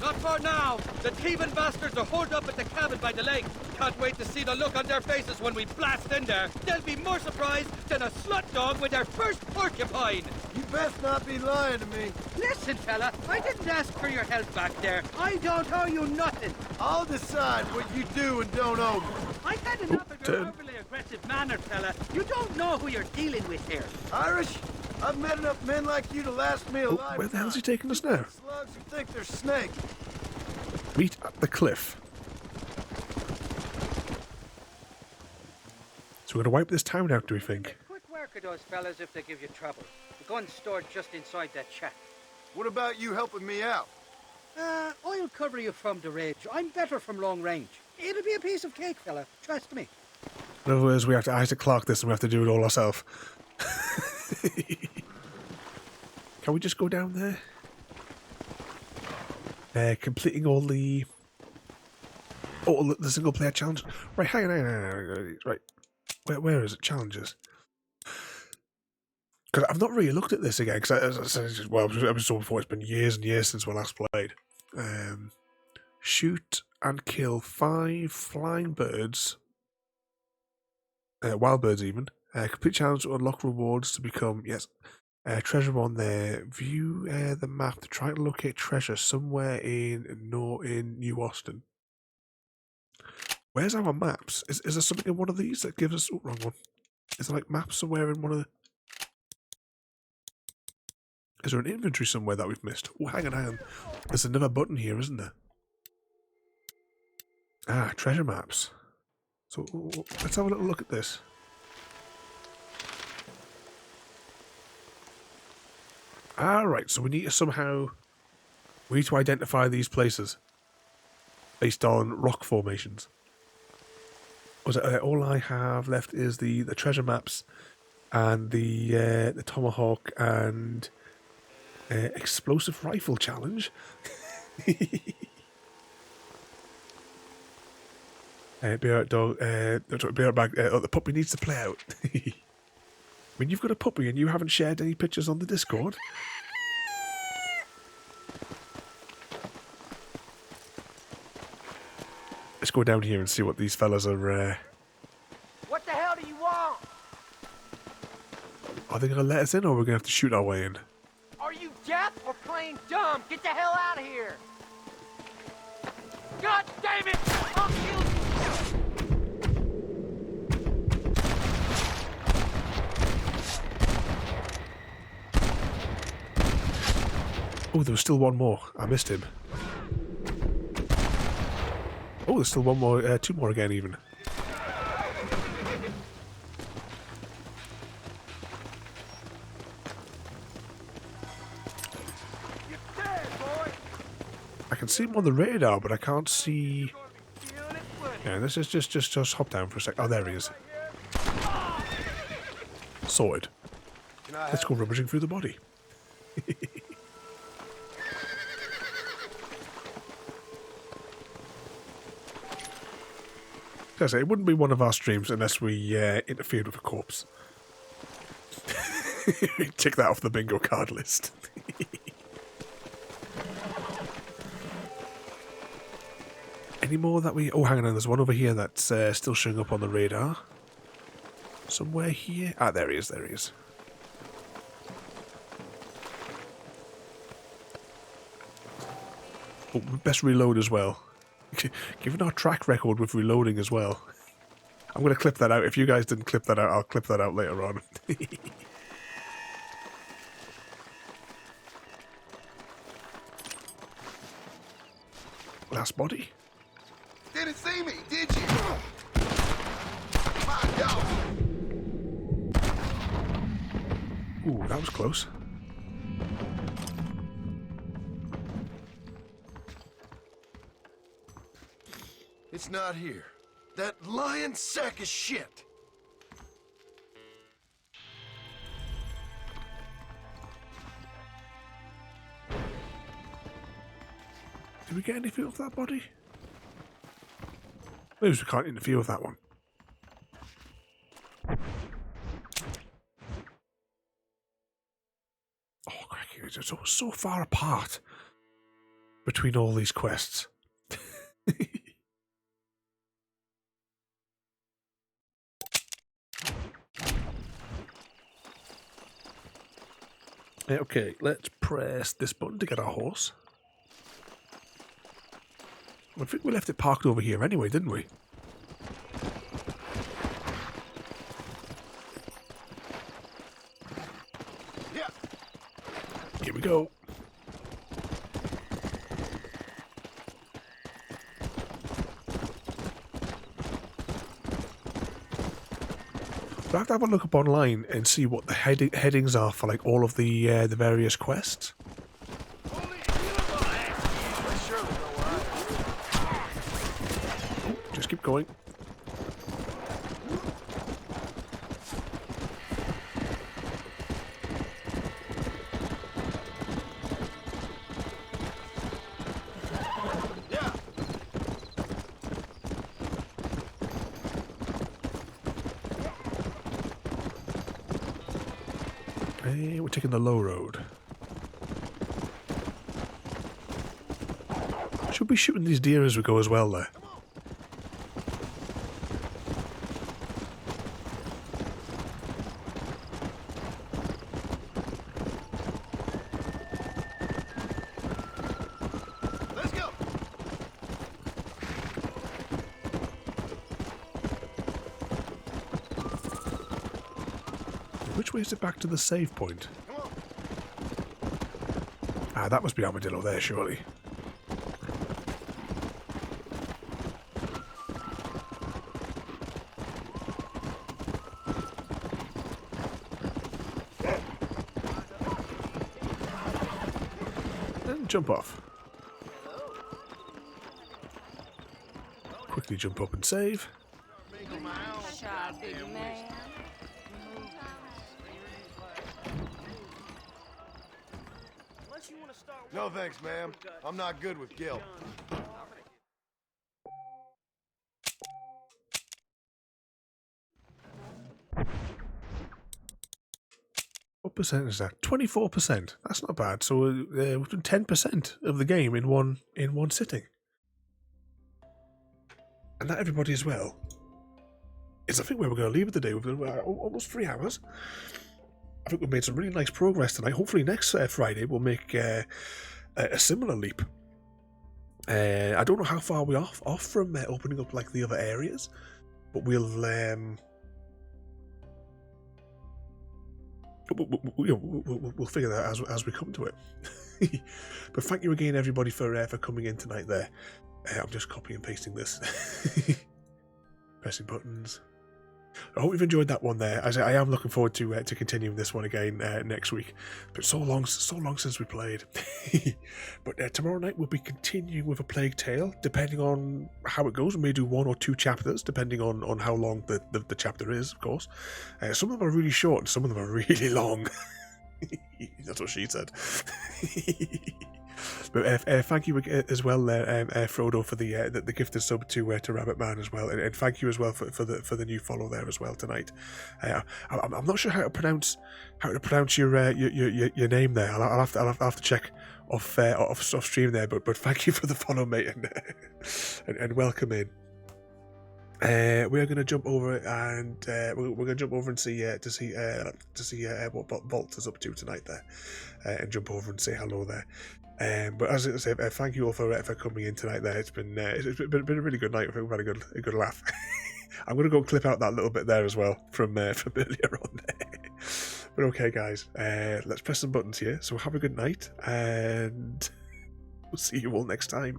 Not for now. The thieving bastards are holed up at the cabin by the lake. Can't wait to see the look on their faces when we blast in there. They'll be more surprised than a slut dog with their first porcupine. You best not be lying to me. Listen, fella, I didn't ask for your help back there. I don't owe you nothing. I'll decide what you do and don't owe me. I've had enough of your overly aggressive manner, fella. You don't know who you're dealing with here. Irish? I've met enough men like you to last me a lifetime. Where the hell's he taking us now? Slugs who think they're snakes. Meet at the cliff. So we're going to wipe this town out, do we think? Quick work of those fellas if they give you trouble. The gun's stored just inside that shack. What about you helping me out? I'll cover you from the ridge. I'm better from long range. It'll be a piece of cake, fella. Trust me. In other words, we have to Isaac Clarke this and we have to do it all ourselves. Can we just go down there? Completing all the single player challenges. Right, hang on. Right, where is it? Challenges. Because I've not really looked at this again. Because I said, well, I was told before, it's been years and years since we last played. Shoot and kill 5 flying birds, wild birds even. Complete challenge to unlock rewards to become treasure on there. View the map to try to locate treasure somewhere in New Austin. Where's our maps? Is there something in one of these that gives us... Oh, wrong one. Is there like maps somewhere in one of the... Is there an inventory somewhere that we've missed? Oh, hang on. There's another button here, isn't there? Ah, treasure maps. So let's have a little look at this. Alright, so we need to identify these places based on rock formations. All I have left is the treasure maps and the tomahawk and explosive rifle challenge. Be right, dog. Be right back. The puppy needs to play out. When you've got a puppy and you haven't shared any pictures on the Discord. Let's go down here and see what these fellas are. What the hell do you want? Are they going to let us in or are we going to have to shoot our way in? Are you deaf or playing dumb? Get the hell out of here! God damn it! I'll kill you! Oh, there was still one more. I missed him. Oh, there's still one more, 2 more again even. I can see him on the radar, but I can't see... Yeah, this is just hop down for a sec. Oh, there he is. Sorted. Let's go rummaging through the body. I say, it wouldn't be one of our streams unless we interfered with a corpse. Tick that off the bingo card list. Any more that we... Oh, hang on, there's one over here that's still showing up on the radar. Somewhere here. Ah, there he is, there he is. Oh, best reload as well. Given our track record with reloading as well. I'm going to clip that out. If you guys didn't clip that out, I'll clip that out later on. Last body. Didn't see me, did you? My God. Ooh, that was close. It's not here. That lying sack of shit. Did we get any feel of that body? Maybe we can't interfere with that one. Oh, crikey, it's so far apart between all these quests. Okay, let's press this button to get our horse. I think we left it parked over here anyway, didn't we? Yeah. Here we go. I have to have a look up online and see what the headings are for like all of the various quests. Just keep going. We're taking the low road. Should be shooting these deer as we go as well there. Let's go. Which way is it back to the save point? Ah, that must be Armadillo there, surely. And jump off. Quickly jump up and save. No thanks, ma'am. I'm not good with guilt. What percent is that? 24%. That's not bad. So we've done 10% of the game in one sitting. And that everybody as well. Is I think where we're going to leave it today. We've done almost 3 hours. I think we've made some really nice progress tonight. Hopefully next Friday we'll make a similar leap. I don't know how far we're off from opening up like the other areas, but we'll figure that out as we come to it. But thank you again, everybody, for coming in tonight. There, I'm just copying and pasting this, pressing buttons. I hope you've enjoyed that one there. As I am looking forward to continuing this one again next week. But so long since we played. But tomorrow night we'll be continuing with A Plague Tale, depending on how it goes. We may do 1 or 2 chapters, depending on how long the chapter is, of course. Some of them are really short, and some of them are really long. That's what she said. But thank you as well, Frodo, for the gifted sub to Rabbit Man as well, and thank you as well for the new follow there as well tonight. I'm not sure how to pronounce your name there. I'll have to check off stream there. But thank you for the follow, mate, and welcome in. We're going to jump over and we're going to jump over and see what Bolt is up to tonight there, and jump over and say hello there. But as I say, thank you all for coming in tonight there. It's been a really good night. I think we've had a good laugh. I'm going to go and clip out that little bit there as well from earlier on there. But okay, guys, let's press some buttons here. So have a good night, and we'll see you all next time.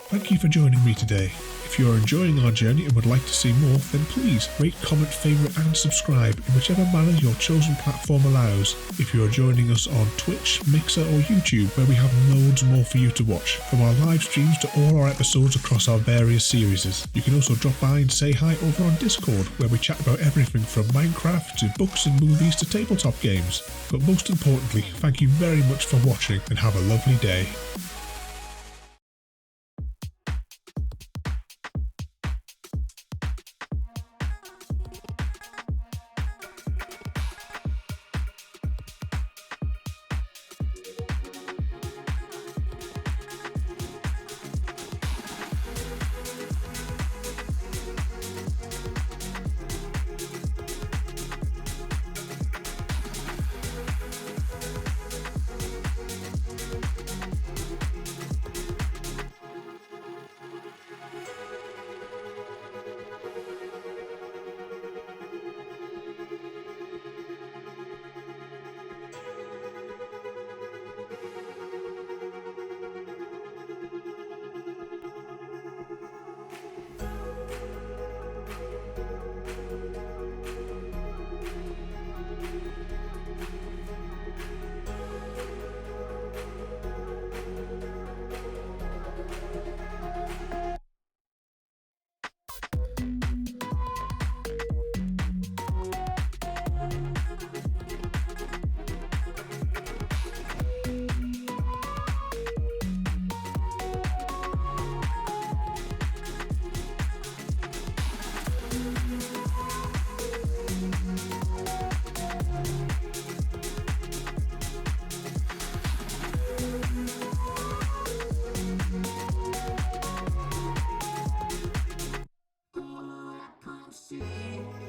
Thank you for joining me today. If you are enjoying our journey and would like to see more, then please rate, comment, favourite and subscribe in whichever manner your chosen platform allows. If you are joining us on Twitch, Mixer or YouTube, where we have loads more for you to watch, from our live streams to all our episodes across our various series. You can also drop by and say hi over on Discord, where we chat about everything from Minecraft to books and movies to tabletop games. But most importantly, thank you very much for watching and have a lovely day. see.